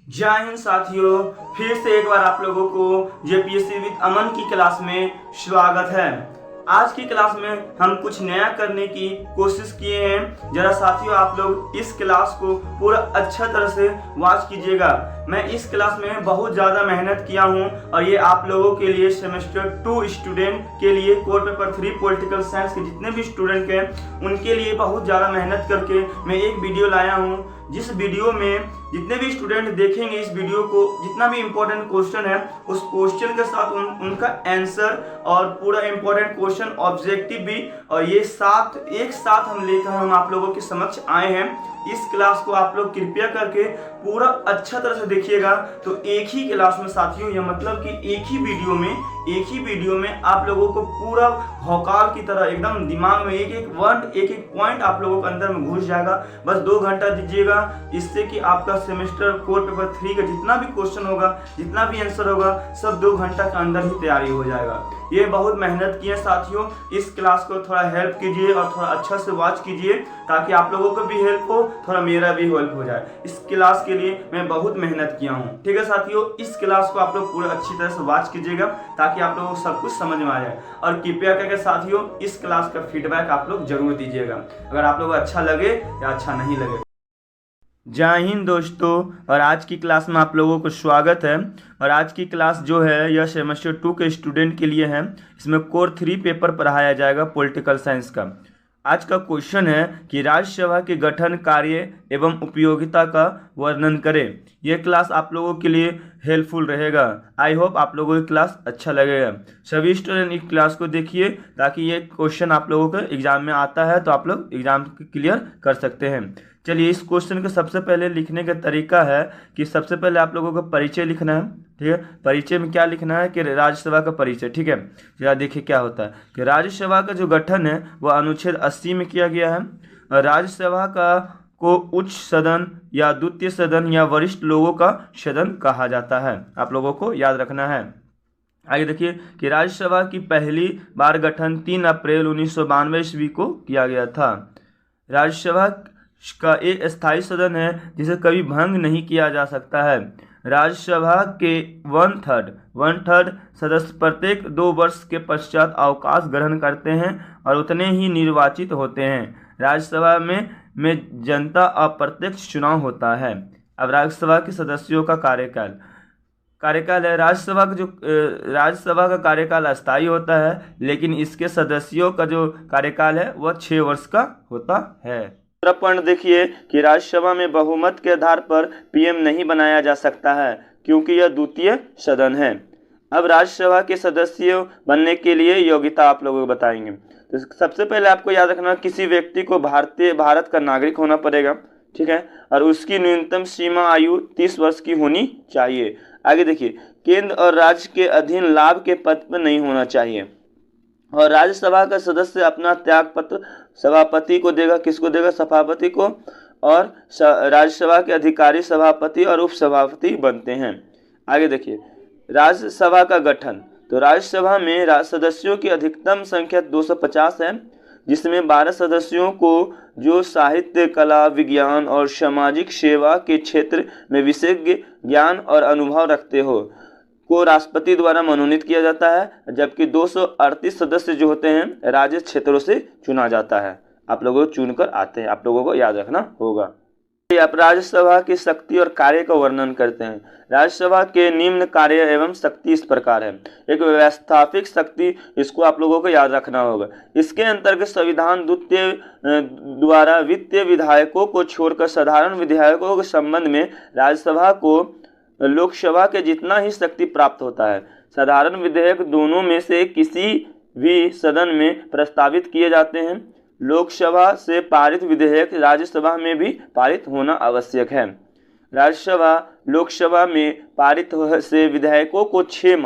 जय हिंद साथियों, फिर से एक बार आप लोगों को जेपीएससी विद अमन की क्लास में स्वागत है। आज की क्लास में हम कुछ नया करने की कोशिश किए हैं। जरा साथियों आप लोग इस क्लास को पूरा अच्छा तरह से वॉच कीजिएगा। मैं इस क्लास में बहुत ज़्यादा मेहनत किया हूं और ये आप लोगों के लिए सेमेस्टर 2 स्टूडेंट के लिए कोर पेपर 3 पॉलिटिकल साइंस के जितने भी स्टूडेंट हैं उनके लिए बहुत ज़्यादा मेहनत करके मैं एक वीडियो लाया हूं, जिस वीडियो में जितने भी स्टूडेंट देखेंगे इस वीडियो को, जितना भी इम्पोर्टेंट क्वेश्चन है उस क्वेश्चन के साथ उनका आंसर और पूरा इम्पोर्टेंट क्वेश्चन ऑब्जेक्टिव भी, और ये एक साथ हम लेकर हम आप लोगों के समक्ष आए हैं। इस क्लास को आप लोग कृपया करके पूरा अच्छा तरह से देखिएगा। तो एक ही क्लास में साथियों, यह मतलब कि एक ही वीडियो में आप लोगों को पूरा भौकाल की तरह एकदम दिमाग में एक एक वर्ड एक एक पॉइंट आप लोगों के अंदर में घुस जाएगा। बस 2 घंटा दीजिएगा, इससे कि आपका सेमेस्टर कोर पेपर 3 का जितना भी क्वेश्चन होगा, जितना भी आंसर होगा, सब 2 घंटा के अंदर ही तैयारी हो जाएगा। ये बहुत मेहनत की है साथियों। इस क्लास को थोड़ा हेल्प कीजिए और थोड़ा अच्छा से वॉच कीजिए ताकि आप लोगों को भी हेल्प हो, थोड़ा मेरा भी हेल्प हो जाए। इस क्लास के लिए मैं बहुत मेहनत किया हूँ। ठीक है साथियों, इस क्लास को आप लोग पूरा अच्छी तरह से वॉच कीजिएगा ताकि आप लोगों को सब कुछ समझ में आ जाए। और कृपया करके साथियों इस क्लास का फीडबैक आप लोग जरूर दीजिएगा, अगर आप लोग अच्छा लगे या अच्छा नहीं लगे। जय हिंद दोस्तों, और आज की क्लास में आप लोगों को स्वागत है। और आज की क्लास जो है यह सेमेस्टर 2 के स्टूडेंट के लिए है। इसमें कोर 3 पेपर पढ़ाया जाएगा पॉलिटिकल साइंस का। आज का क्वेश्चन है कि राज्यसभा के गठन, कार्य एवं उपयोगिता का वर्णन करें। यह क्लास आप लोगों के लिए हेल्पफुल रहेगा। आई होप आप लोगों को क्लास अच्छा लगेगा। सभी स्टूडेंट इस क्लास को देखिए ताकि ये क्वेश्चन आप लोगों को एग्जाम में आता है तो आप लोग एग्जाम क्लियर कर सकते हैं। चलिए, इस क्वेश्चन का सबसे पहले लिखने का तरीका है कि सबसे पहले आप लोगों को परिचय लिखना है। ठीक है, परिचय में क्या लिखना है कि राज्यसभा का परिचय। ठीक है, जरा देखिए क्या होता है कि राज्यसभा का जो गठन है वह अनुच्छेद 80 में किया गया है। और राज्यसभा को उच्च सदन या द्वितीय सदन या वरिष्ठ लोगों का सदन कहा जाता है। आप लोगों को याद रखना है। आगे देखिए कि राज्यसभा की पहली बार गठन 3 अप्रैल 1992 ईस्वी को किया गया था। राज्यसभा का एक स्थायी सदन है जिसे कभी भंग नहीं किया जा सकता है। राज्यसभा के 1/3 सदस्य प्रत्येक 2 वर्ष के पश्चात अवकाश ग्रहण करते हैं और उतने ही निर्वाचित होते हैं। राज्यसभा में जनता अप्रत्यक्ष चुनाव होता है। अब राज्यसभा के सदस्यों का कार्यकाल है। राज्यसभा का कार्यकाल अस्थायी होता है, लेकिन इसके सदस्यों का जो कार्यकाल है वह 6 वर्ष का होता है। दूसरा पॉइंट देखिए कि राज्यसभा में बहुमत के आधार पर पीएम नहीं बनाया जा सकता है क्योंकि यह द्वितीय सदन है। अब राज्यसभा के सदस्य बनने के लिए योग्यता आप लोगों को बताएंगे। तो सबसे पहले आपको याद रखना, किसी व्यक्ति को भारत का नागरिक होना पड़ेगा। ठीक है, और उसकी न्यूनतम सीमा आयु 30 वर्ष की होनी चाहिए। आगे देखिए, केंद्र और राज्य के अधीन लाभ के पद पर नहीं होना चाहिए। और राज्यसभा का सदस्य अपना त्याग पत्र सभापति को देगा। किसको देगा? सभापति को। और राज्यसभा के अधिकारी सभापति और उपसभापति बनते हैं। आगे देखिए, राज्यसभा का गठन। तो राज्यसभा में सदस्यों की अधिकतम संख्या 250 है, जिसमें 12 सदस्यों को जो साहित्य, कला, विज्ञान और सामाजिक सेवा के क्षेत्र में विशेषज्ञ ज्ञान और अनुभव रखते हो को राष्ट्रपति द्वारा मनोनीत किया जाता है, जबकि 238 सदस्य जो होते हैं राज्य क्षेत्रों से चुना जाता है। आप लोगों को चुनकर आते हैं, आप लोगों को याद रखना होगा। आप राज्यसभा की शक्ति और कार्य का वर्णन करते हैं। राज्यसभा के निम्न कार्य एवं शक्ति इस प्रकार है। एक व्यवस्थापिक शक्ति, इसको आप लोगों को याद रखना होगा। इसके अंतर्गत संविधान द्वारा वित्तीय विधायकों को छोड़कर साधारण विधायकों के संबंध में राज्यसभा को लोकसभा के जितना ही शक्ति प्राप्त होता है। साधारण विधेयक दोनों में से किसी भी सदन में प्रस्तावित किए जाते हैं। लोकसभा से पारित विधेयक राज्यसभा में भी पारित होना आवश्यक है। लोकसभा में पारित से विधेयकों को 6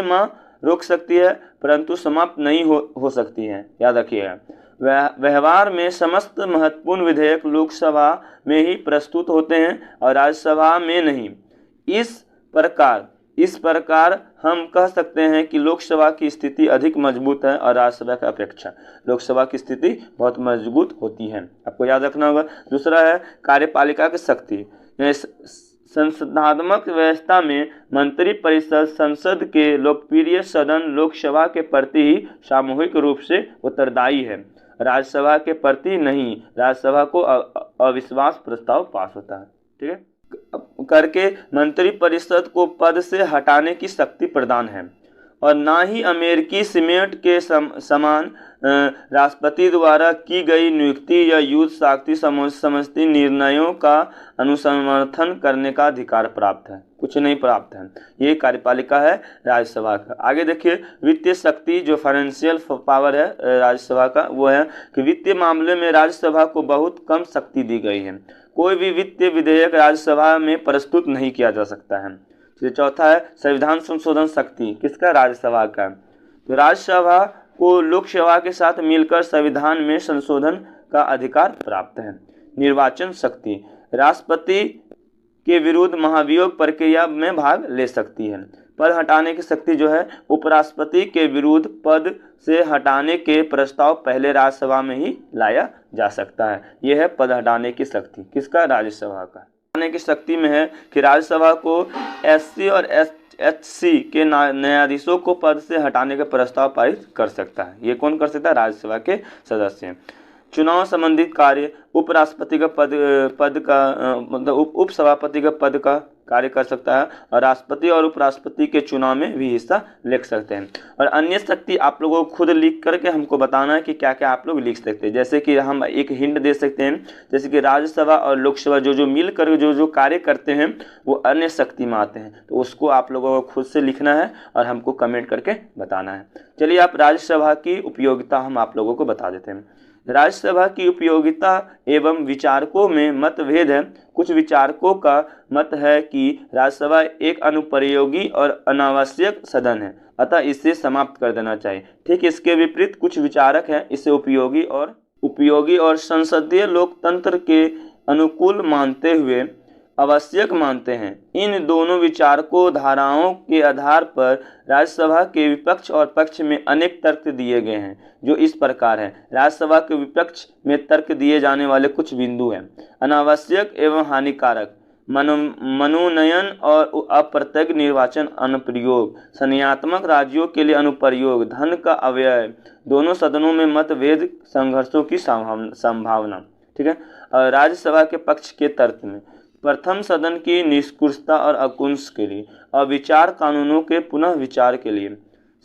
माह रोक सकती है, परंतु समाप्त नहीं हो सकती है। याद रखिएगा, व्यवहार में समस्त महत्वपूर्ण विधेयक लोकसभा में ही प्रस्तुत होते हैं और राज्यसभा में नहीं। इस प्रकार हम कह सकते हैं कि लोकसभा की स्थिति अधिक मजबूत है और राज्यसभा की अपेक्षा लोकसभा की स्थिति बहुत मजबूत होती है। आपको याद रखना होगा। दूसरा है कार्यपालिका की शक्ति। संसदात्मक व्यवस्था में मंत्रिपरिषद संसद के लोकप्रिय सदन लोकसभा के प्रति ही सामूहिक रूप से उत्तरदायी है, राज्यसभा के प्रति नहीं। राज्यसभा को अविश्वास प्रस्ताव पास होता है, ठीक है, करके मंत्रिपरिषद को पद से हटाने की शक्ति प्रदान है, और ना ही अमेरिकी सीनेट के समान राष्ट्रपति द्वारा की गई नियुक्ति या युद्ध शक्ति समझती निर्णयों का अनुसमर्थन करने का अधिकार प्राप्त है, कुछ नहीं प्राप्त है। ये कार्यपालिका है राज्यसभा का। आगे देखिए, वित्तीय शक्ति जो फाइनेंशियल पावर है राज्यसभा का, वो है कि वित्तीय मामले में राज्यसभा को बहुत कम शक्ति दी गई है। कोई भी वित्तीय विधेयक राज्यसभा में प्रस्तुत नहीं किया जा सकता है। चौथा है संविधान संशोधन शक्ति, किसका? राज्यसभा का। तो राज्यसभा को लोकसभा के साथ मिलकर संविधान में संशोधन का अधिकार प्राप्त है। निर्वाचन शक्ति, राष्ट्रपति के विरुद्ध महाभियोग प्रक्रिया में भाग ले सकती है। पद हटाने की शक्ति जो है, उपराष्ट्रपति के विरुद्ध पद से हटाने के प्रस्ताव पहले राज्यसभा में ही लाया जा सकता है। यह है पद हटाने की शक्ति, किसका? राज्यसभा का। हटाने की शक्ति में है कि राज्यसभा को एससी और एचसी के न्यायाधीशों को पद से हटाने का प्रस्ताव पारित कर सकता है। ये कौन कर सकता है? राज्यसभा के सदस्य। चुनाव संबंधित कार्य, उपराष्ट्रपति का पद का मतलब उप सभापति का पद का कार्य कर सकता है, और राष्ट्रपति और उपराष्ट्रपति के चुनाव में भी हिस्सा ले सकते हैं। और अन्य शक्ति आप लोगों को खुद लिख करके हमको बताना है कि क्या क्या आप लोग लिख सकते हैं। जैसे कि हम एक हिंट दे सकते हैं, जैसे कि राज्यसभा और लोकसभा जो मिल कर जो कार्य करते हैं वो अन्य शक्ति में आते हैं, तो उसको आप लोगों को खुद से लिखना है और हमको कमेंट करके बताना है। चलिए, आप राज्यसभा की उपयोगिता हम आप लोगों को बता देते हैं। राज्यसभा की उपयोगिता एवं विचारकों में मतभेद है। कुछ विचारकों का मत है कि राज्यसभा एक अनुपयोगी और अनावश्यक सदन है, अतः इसे समाप्त कर देना चाहिए। ठीक इसके विपरीत कुछ विचारक हैं इसे उपयोगी और संसदीय लोकतंत्र के अनुकूल मानते हुए आवश्यक मानते हैं। इन दोनों विचारकों धाराओं के आधार पर राज्यसभा के विपक्ष और पक्ष में अनेक तर्क दिए गए हैं, जो इस प्रकार हैं। राज्यसभा के विपक्ष में तर्क दिए जाने वाले कुछ बिंदु हैं। अनावश्यक एवं हानिकारक मनोनयन और अप्रत्यक्ष निर्वाचन अनुप्रयोग, संज्ञानात्मक राज्यों के लिए अनुप्रयोग, धन का अव्यय, दोनों सदनों में मतभेद, संघर्षों की संभावना। ठीक है। राज्यसभा के पक्ष के तर्क में प्रथम सदन की निष्कुशता और अकुंश के लिए, अविचार कानूनों के पुनः विचार के लिए,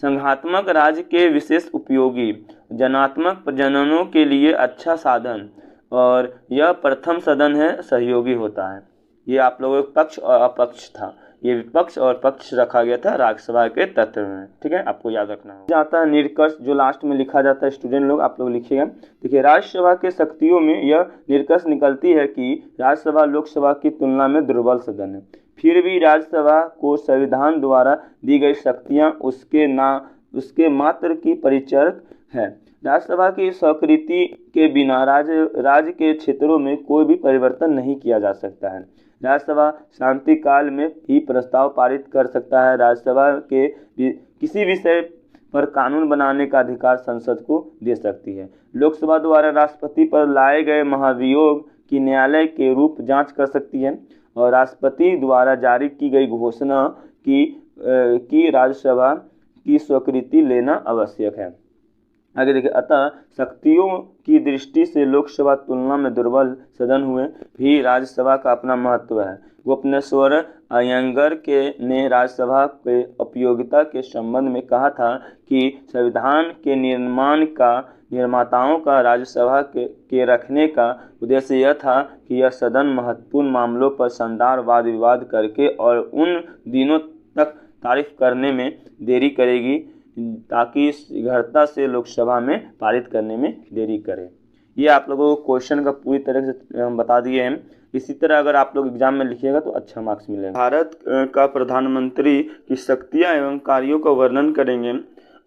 संघात्मक राज्य के विशेष उपयोगी, जनात्मक प्रजननों के लिए अच्छा साधन, और यह प्रथम सदन है सहयोगी होता है। ये आप लोगों का पक्ष और अपक्ष था, ये विपक्ष और पक्ष रखा गया था राज्यसभा के तत्व में। ठीक है, आपको याद रखना होगा। जाता है निष्कर्ष, जो लास्ट में लिखा जाता है, स्टूडेंट लोग आप लोग लिखिएगा। देखिए, राज्यसभा के शक्तियों में यह निष्कर्ष निकलती है कि राज्यसभा लोकसभा की तुलना में दुर्बल सदन है। फिर भी राज्यसभा को संविधान द्वारा दी गई शक्तियाँ उसके मात्र की परिचायक है। राज्यसभा की स्वीकृति के बिना राज्य के क्षेत्रों में कोई भी परिवर्तन नहीं किया जा सकता है। राज्यसभा शांति काल में ही प्रस्ताव पारित कर सकता है। राज्यसभा के किसी विषय पर कानून बनाने का अधिकार संसद को दे सकती है। लोकसभा द्वारा राष्ट्रपति पर लाए गए महाभियोग की न्यायालय के रूप जांच कर सकती है, और राष्ट्रपति द्वारा जारी की गई घोषणा की राज्यसभा की स्वीकृति लेना आवश्यक है। आगे देखिए, अतः शक्तियों की दृष्टि से लोकसभा तुलना में दुर्बल सदन हुए भी राज्यसभा का अपना महत्व है। गोपनेश्वर अयंगर ने राज्यसभा के उपयोगिता के संबंध में कहा था कि संविधान के निर्माताओं का राज्यसभा के रखने का उद्देश्य यह था कि यह सदन महत्वपूर्ण मामलों पर शानदार वाद विवाद करके और उन दिनों तक तारीफ करने में देरी करेगी ताकि शीघ्रता से लोकसभा में पारित करने में देरी करे। ये आप लोगों को क्वेश्चन का पूरी तरह से हम बता दिए हैं। इसी तरह अगर आप लोग एग्जाम में लिखिएगा तो अच्छा मार्क्स मिलेगा। भारत का प्रधानमंत्री की शक्तियाँ एवं कार्यों का वर्णन करेंगे,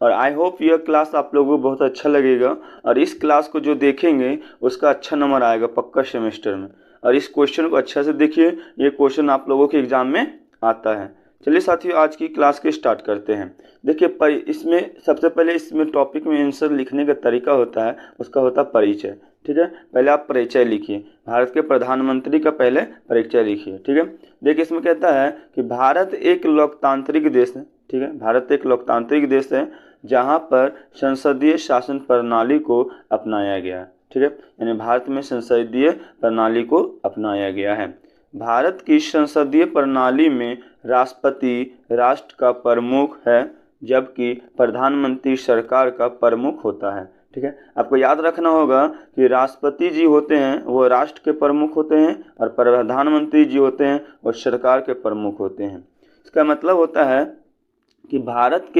और आई होप यह क्लास आप लोगों को बहुत अच्छा लगेगा, और इस क्लास को जो देखेंगे उसका अच्छा नंबर आएगा पक्का सेमेस्टर में। और इस क्वेश्चन को अच्छा से देखिए, ये क्वेश्चन आप लोगों के एग्जाम में आता है। चलिए साथियों, आज की क्लास के स्टार्ट करते हैं। देखिए, इसमें सबसे पहले इसमें टॉपिक में आंसर लिखने का तरीका होता है, उसका होता है परिचय। ठीक है। पहले आप परिचय लिखिए, भारत के प्रधानमंत्री का पहले परिचय लिखिए, ठीक है। देखिए इसमें कहता है कि भारत एक लोकतांत्रिक देश है, ठीक है। भारत एक लोकतांत्रिक देश है जहाँ पर संसदीय शासन प्रणाली को अपनाया गया है, ठीक है। यानी भारत में संसदीय प्रणाली को अपनाया गया है। भारत की संसदीय प्रणाली में राष्ट्रपति राष्ट्र का प्रमुख है, जबकि प्रधानमंत्री सरकार का प्रमुख होता है, ठीक है। आपको याद रखना होगा कि राष्ट्रपति जी होते हैं वो राष्ट्र के प्रमुख होते हैं और प्रधानमंत्री जी होते हैं वो सरकार के प्रमुख होते हैं। इसका मतलब होता है कि भारत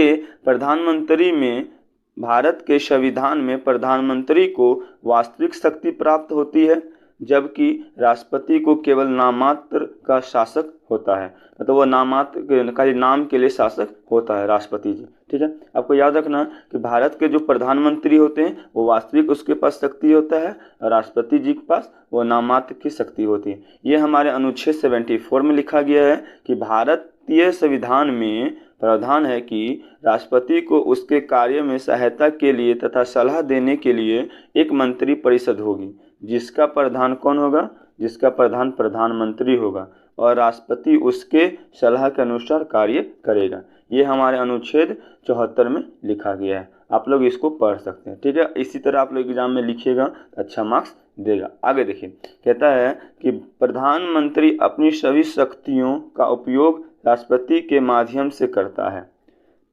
के संविधान में प्रधानमंत्री को वास्तविक शक्ति प्राप्त होती है, जबकि राष्ट्रपति को केवल नामात्र का शासक होता है। मतलब वो नामात्र खाली नाम के लिए शासक होता है राष्ट्रपति जी, ठीक है। आपको याद रखना कि भारत के जो प्रधानमंत्री होते हैं वो वास्तविक उसके पास शक्ति होता है और राष्ट्रपति जी के पास वो नामात्र की शक्ति होती है। ये हमारे अनुच्छेद 74 में लिखा गया है कि भारतीय संविधान में प्रावधान है कि राष्ट्रपति को उसके कार्य में सहायता के लिए तथा सलाह देने के लिए एक मंत्री परिषद होगी, जिसका प्रधान कौन होगा? जिसका प्रधान प्रधानमंत्री होगा और राष्ट्रपति उसके सलाह के अनुसार कार्य करेगा। ये हमारे अनुच्छेद 74 में लिखा गया है, आप लोग इसको पढ़ सकते हैं, ठीक है। इसी तरह आप लोग एग्जाम में लिखिएगा तो अच्छा मार्क्स देगा। आगे देखिए, कहता है कि प्रधानमंत्री अपनी सभी शक्तियों का उपयोग राष्ट्रपति के माध्यम से करता है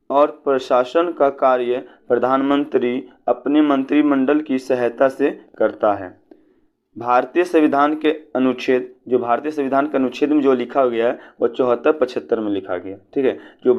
और प्रशासन का कार्य प्रधानमंत्री अपने मंत्रिमंडल की सहायता से करता है। भारतीय संविधान के अनुच्छेद में जो लिखा गया है वो 74-75 में लिखा गया, ठीक है। जो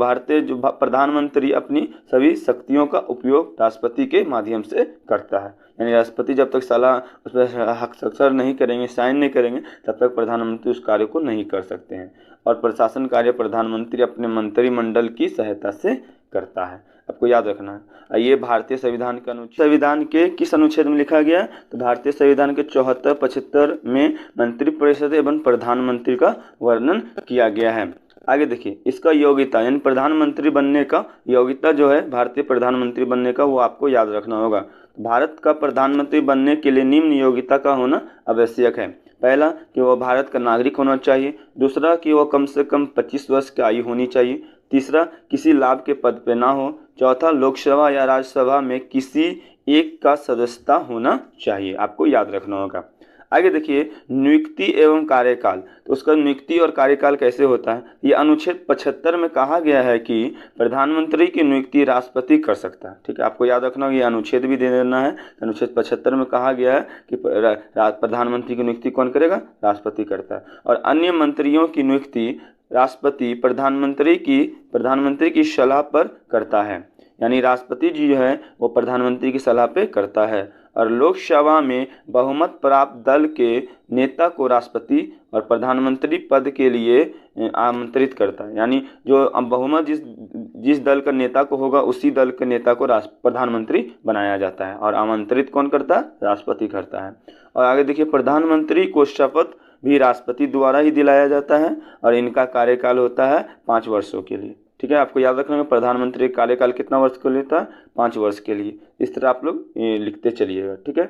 प्रधानमंत्री अपनी सभी शक्तियों का उपयोग राष्ट्रपति के माध्यम से करता है, यानी राष्ट्रपति जब तक सलाह उस पर हस्ताक्षर नहीं करेंगे, साइन नहीं करेंगे, तब तक प्रधानमंत्री उस कार्य को नहीं कर सकते हैं। और प्रशासन कार्य प्रधानमंत्री अपने मंत्रिमंडल की सहायता से करता है, आपको याद रखना है। ये भारतीय संविधान का संविधान के किस अनुच्छेद में लिखा गया? तो भारतीय संविधान के 74-75 में मंत्रिपरिषद एवं प्रधानमंत्री का वर्णन किया गया है। आगे देखिए, इसका योग्यता यानी प्रधानमंत्री बनने का योग्यता जो है भारतीय प्रधानमंत्री बनने का, वो आपको याद रखना होगा। भारत का प्रधानमंत्री बनने के लिए निम्न योग्यता का होना आवश्यक है। पहला कि वह भारत का नागरिक होना चाहिए, दूसरा कि वह कम से कम 25 वर्ष की आयु होनी चाहिए, तीसरा किसी लाभ के पद पे ना हो, चौथा लोकसभा या राज्यसभा में किसी एक का सदस्यता होना चाहिए, आपको याद रखना होगा। आगे देखिए, नियुक्ति एवं कार्यकाल, तो उसका नियुक्ति और कार्यकाल कैसे होता है? ये अनुच्छेद 75 में कहा गया है कि प्रधानमंत्री की नियुक्ति राष्ट्रपति कर सकता है, ठीक है। आपको याद रखना होगा, ये अनुच्छेद भी दे देना है। अनुच्छेद 75 में कहा गया है कि प्रधानमंत्री की नियुक्ति कौन करेगा? राष्ट्रपति करता है। और अन्य मंत्रियों की नियुक्ति राष्ट्रपति प्रधानमंत्री की सलाह पर करता है, यानी राष्ट्रपति जी जो है वो प्रधानमंत्री की सलाह पे करता है। और लोकसभा में बहुमत प्राप्त दल के नेता को राष्ट्रपति और प्रधानमंत्री पद के लिए आमंत्रित करता है, यानी जो बहुमत जिस दल का नेता को होगा उसी दल के नेता को प्रधानमंत्री बनाया जाता है और आमंत्रित कौन करता है? राष्ट्रपति करता है। और आगे देखिए, प्रधानमंत्री को शपथ भी राष्ट्रपति द्वारा ही दिलाया जाता है और इनका कार्यकाल होता है 5 वर्षों के लिए, ठीक है। आपको याद रखना है प्रधानमंत्री का कार्यकाल कितना वर्ष के लिए होता है? 5 वर्ष के लिए। इस तरह आप लोग लिखते चलिएगा, ठीक है।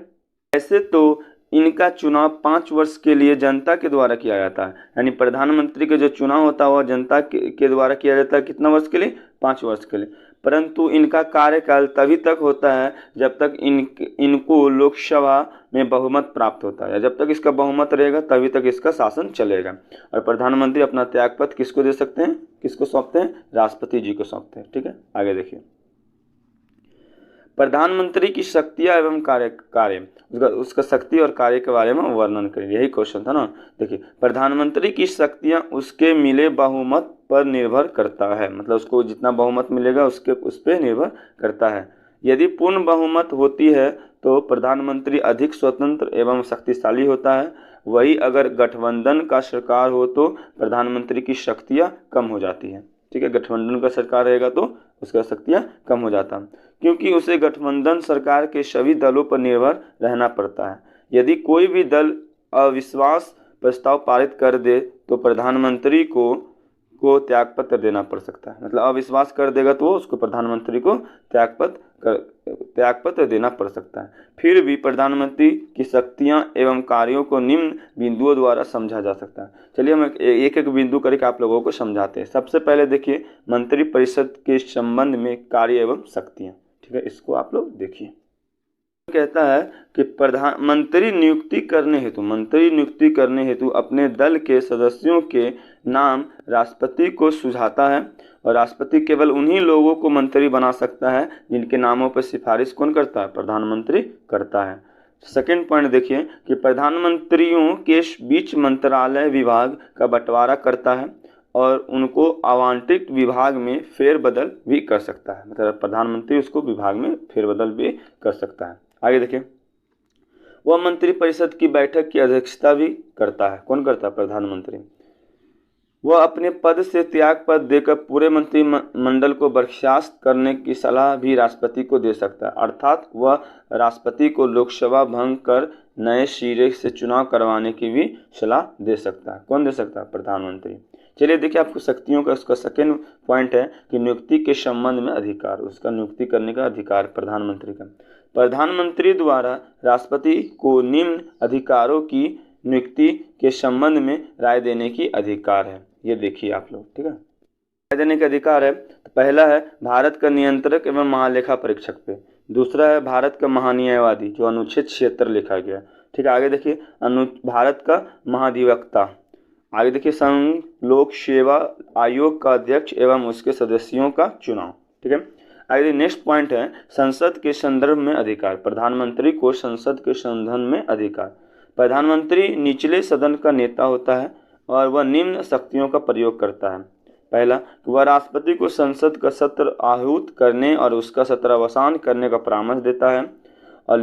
ऐसे तो इनका चुनाव 5 वर्ष के लिए जनता के द्वारा किया जाता है, यानी प्रधानमंत्री का जो चुनाव होता है वह जनता के द्वारा किया जाता है। कितना वर्ष के लिए? 5 वर्ष के लिए। परंतु इनका कार्यकाल तभी तक होता है जब तक इनको लोकसभा में बहुमत प्राप्त होता है। जब तक इसका बहुमत रहेगा तभी तक इसका शासन चलेगा। और प्रधानमंत्री अपना त्यागपत्र किसको दे सकते हैं? किसको सौंपते हैं? राष्ट्रपति जी को सौंपते हैं, ठीक है। आगे देखिए, प्रधानमंत्री की शक्तियां एवं कार्य उसका शक्ति और कार्य के बारे में वर्णन करेंगे, यही क्वेश्चन था ना। देखिए, प्रधानमंत्री की शक्तियां उसके मिले बहुमत पर निर्भर करता है, मतलब उसको जितना बहुमत मिलेगा उस पर निर्भर करता है। यदि पूर्ण बहुमत होती है तो प्रधानमंत्री अधिक स्वतंत्र एवं शक्तिशाली होता है। वही अगर गठबंधन का सरकार हो तो प्रधानमंत्री की शक्तियां कम हो जाती है, ठीक है। गठबंधन का सरकार रहेगा तो उसका शक्तियां कम हो जाता है, क्योंकि उसे गठबंधन सरकार के सभी दलों पर निर्भर रहना पड़ता है। यदि कोई भी दल अविश्वास प्रस्ताव पारित कर दे तो प्रधानमंत्री को को त्यागपत्र देना पड़ सकता है। मतलब अविश्वास कर देगा तो उसको प्रधानमंत्री को त्यागपत्र देना पड़ सकता है। फिर भी प्रधानमंत्री की शक्तियां एवं कार्यों को निम्न बिंदुओं द्वारा समझा जा सकता है। चलिए हम एक एक बिंदु करके आप लोगों को समझाते हैं। सबसे पहले देखिए मंत्रिपरिषद के संबंध में कार्य एवं शक्तियां, ठीक है, इसको आप लोग देखिए। कहता है कि मंत्री नियुक्ति करने हेतु अपने दल के सदस्यों के नाम राष्ट्रपति को सुझाता है और राष्ट्रपति केवल उन्हीं लोगों को मंत्री बना सकता है जिनके नामों पर सिफारिश कौन करता है? प्रधानमंत्री करता है। सेकंड पॉइंट देखिए कि प्रधानमंत्रियों के बीच मंत्रालय विभाग का बंटवारा करता है और उनको आवंटित विभाग में फेरबदल भी कर सकता है। मतलब प्रधानमंत्री उसको विभाग में फेरबदल भी कर सकता है। आगे देखिए, वह मंत्रिपरिषद की बैठक की अध्यक्षता भी करता है। कौन करता है? प्रधानमंत्री। वह अपने पद से त्याग पत्र देकर पूरे मंत्रिमंडल को बर्खास्त करने की सलाह भी राष्ट्रपति को दे सकता है। अर्थात वह राष्ट्रपति को लोकसभा भंग कर नए सिरे से चुनाव करवाने की भी सलाह दे सकता है। कौन दे सकता है? प्रधानमंत्री। चलिए देखिए आपको शक्तियों का उसका सेकेंड पॉइंट है कि नियुक्ति के संबंध में अधिकार, उसका नियुक्ति करने का अधिकार प्रधानमंत्री का। प्रधानमंत्री द्वारा राष्ट्रपति को निम्न अधिकारों की नियुक्ति के संबंध में राय देने की अधिकार है। ये देखिए आप लोग, ठीक है, राय देने का अधिकार है। तो पहला है भारत का नियंत्रक एवं महालेखा परीक्षक पे, दूसरा है भारत का महान्यायवादी जो अनुच्छेद 76 लिखा गया, ठीक है। आगे देखिए भारत का महाधिवक्ता, आगे देखिए संघ लोक सेवा आयोग का अध्यक्ष एवं उसके सदस्यों का चुनाव, ठीक है। आगे नेक्स्ट पॉइंट है संसद के संदर्भ में अधिकार। प्रधानमंत्री को संसद के संदर्भ में अधिकार। प्रधानमंत्री निचले सदन का नेता होता है और वह निम्न शक्तियों का प्रयोग करता है। पहला, वह राष्ट्रपति को संसद का सत्र आहूत करने और उसका सत्रावसान करने का परामर्श देता है और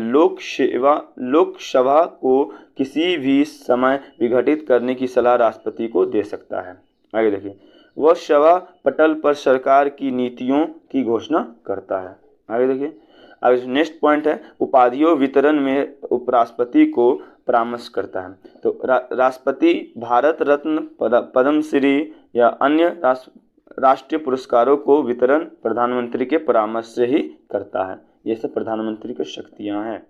लोकसभा को किसी भी समय विघटित करने की सलाह राष्ट्रपति को दे सकता है। आगे देखिए, वह सभा पटल पर सरकार की नीतियों की घोषणा करता है। आगे देखिए, आगे नेक्स्ट पॉइंट है उपाधियों वितरण में उपराष्ट्रपति को परामर्श करता है। तो राष्ट्रपति भारत रत्न, पद्मश्री या अन्य राष्ट्रीय पुरस्कारों को वितरण प्रधानमंत्री के परामर्श से ही करता है। ये सब प्रधानमंत्री की शक्तियां हैं।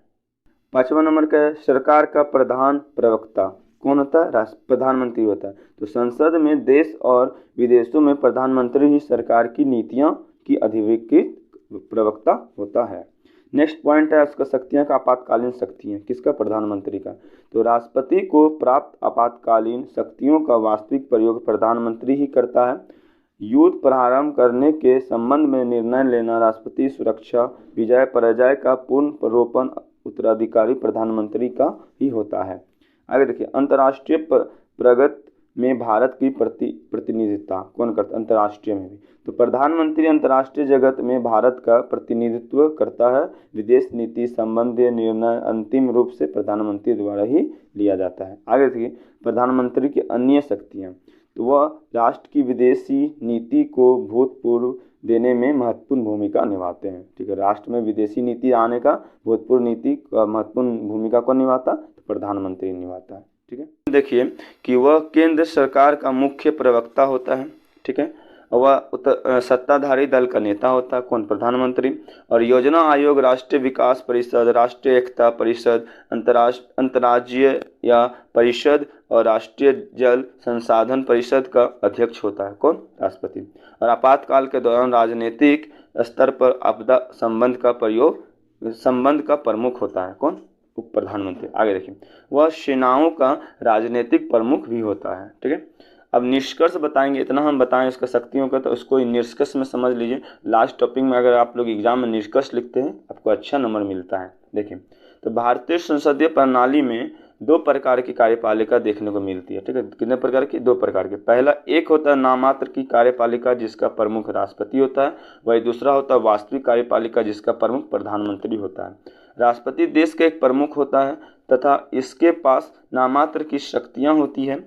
5वां नंबर का है सरकार का प्रधान प्रवक्ता। कौन होता है? प्रधानमंत्री होता है। तो संसद में देश और विदेशों में प्रधानमंत्री ही सरकार की नीतियां की अधिकृत प्रवक्ता होता है। नेक्स्ट पॉइंट है उसका शक्तियां का आपातकालीन शक्तियां। किसका? प्रधानमंत्री का। तो राष्ट्रपति को प्राप्त आपातकालीन शक्तियों का वास्तविक प्रयोग प्रधानमंत्री ही करता है। युद्ध प्रारंभ करने के संबंध में निर्णय लेना, राष्ट्रपति सुरक्षा, विजय पराजय का पूर्ण रोपण उत्तराधिकारी प्रधानमंत्री का ही होता है। आगे देखिए अंतर्राष्ट्रीय प्रगति में भारत की प्रतिनिधित्व कौन करता? अंतर्राष्ट्रीय में भी। तो प्रधानमंत्री अंतर्राष्ट्रीय जगत में भारत का प्रतिनिधित्व करता है। विदेश नीति संबंधी निर्णय अंतिम रूप से प्रधानमंत्री द्वारा ही लिया जाता है। आगे देखिए प्रधानमंत्री की अन्य शक्तियाँ, तो वह राष्ट्र की विदेशी नीति को भूतपूर्व देने में महत्वपूर्ण भूमिका निभाते हैं। ठीक है, राष्ट्र में विदेशी नीति आने का भूतपूर्व नीति का महत्वपूर्ण भूमिका कौन निभाता? तो प्रधानमंत्री निभाता है। ठीक है, देखिए कि वह केंद्र सरकार का मुख्य प्रवक्ता होता है। ठीक है, वह सत्ताधारी दल का नेता होता है। कौन? प्रधानमंत्री। और योजना आयोग, राष्ट्रीय विकास परिषद, राष्ट्रीय एकता परिषद, अंतर्राज्यीय या परिषद और राष्ट्रीय जल संसाधन परिषद का अध्यक्ष होता है। कौन? राष्ट्रपति। और आपातकाल के दौरान राजनीतिक स्तर पर आपदा संबंध का प्रमुख होता है। कौन? उप प्रधानमंत्री। आगे देखिए वह सेनाओं का राजनीतिक प्रमुख भी होता है। ठीक है, अब निष्कर्ष बताएंगे, इतना हम बताएं इसका शक्तियों का, तो उसको निष्कर्ष में समझ लीजिए। लास्ट टॉपिक में अगर आप लोग एग्जाम में निष्कर्ष लिखते हैं आपको अच्छा नंबर मिलता है। देखिए तो भारतीय संसदीय प्रणाली में दो प्रकार की कार्यपालिका देखने को मिलती है। ठीक है, कितने प्रकार की? दो प्रकार के। पहला एक होता है नामात्र की कार्यपालिका जिसका प्रमुख राष्ट्रपति होता है, वही दूसरा होता है वास्तविक कार्यपालिका जिसका प्रमुख प्रधानमंत्री होता है। राष्ट्रपति देश का एक प्रमुख होता है तथा इसके पास नामात्र की शक्तियाँ होती है।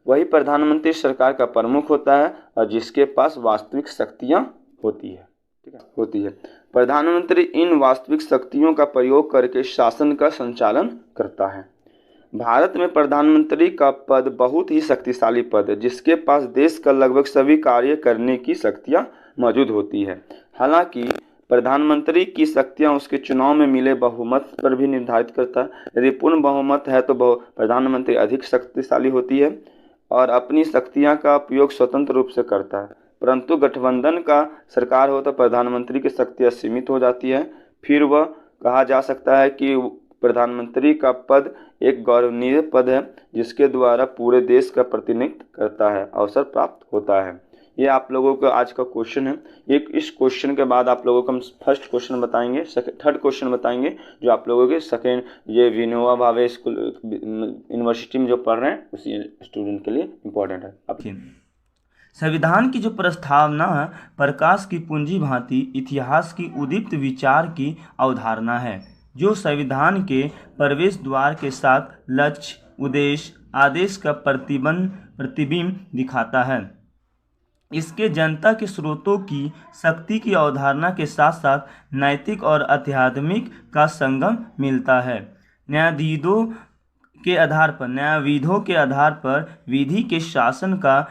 वही प्रधानमंत्री सरकार का प्रमुख होता है और जिसके पास वास्तविक शक्तियाँ होती है। ठीक है, होती है। प्रधानमंत्री इन वास्तविक शक्तियों का प्रयोग करके शासन का संचालन करता है। भारत में प्रधानमंत्री का पद बहुत ही शक्तिशाली पद है, जिसके पास देश का लगभग सभी कार्य करने की शक्तियां मौजूद होती है। हालांकि प्रधानमंत्री की शक्तियां उसके चुनाव में मिले बहुमत पर भी निर्धारित करता है। यदि पूर्ण बहुमत है तो प्रधानमंत्री अधिक शक्तिशाली होती है और अपनी शक्तियां का उपयोग स्वतंत्र रूप से करता है। परंतु गठबंधन का सरकार हो तो प्रधानमंत्री की शक्तियां सीमित हो जाती है। फिर वह कहा जा सकता है कि प्रधानमंत्री का पद एक गौरवनीय पद है, जिसके द्वारा पूरे देश का प्रतिनिधित्व करता है अवसर प्राप्त होता है। ये आप लोगों का आज का क्वेश्चन है। इस क्वेश्चन के बाद आप लोगों को हम फर्स्ट क्वेश्चन बताएंगे, थर्ड क्वेश्चन बताएंगे, जो आप लोगों के सेकेंड ये विनोबा भावे स्कूल यूनिवर्सिटी में जो पढ़ रहे हैं उसी स्टूडेंट के लिए इम्पोर्टेंट है। अब संविधान की जो प्रस्तावना है प्रकाश की पूंजी भांति इतिहास की उदीप्त विचार की अवधारणा है, जो संविधान के प्रवेश द्वार के साथ लक्ष्य, उद्देश्य, आदेश का प्रतिबिंब दिखाता है। इसके जनता के स्रोतों की शक्ति की अवधारणा के साथ साथ नैतिक और आध्यात्मिक का संगम मिलता है। न्यायविधों के आधार पर विधि के शासन का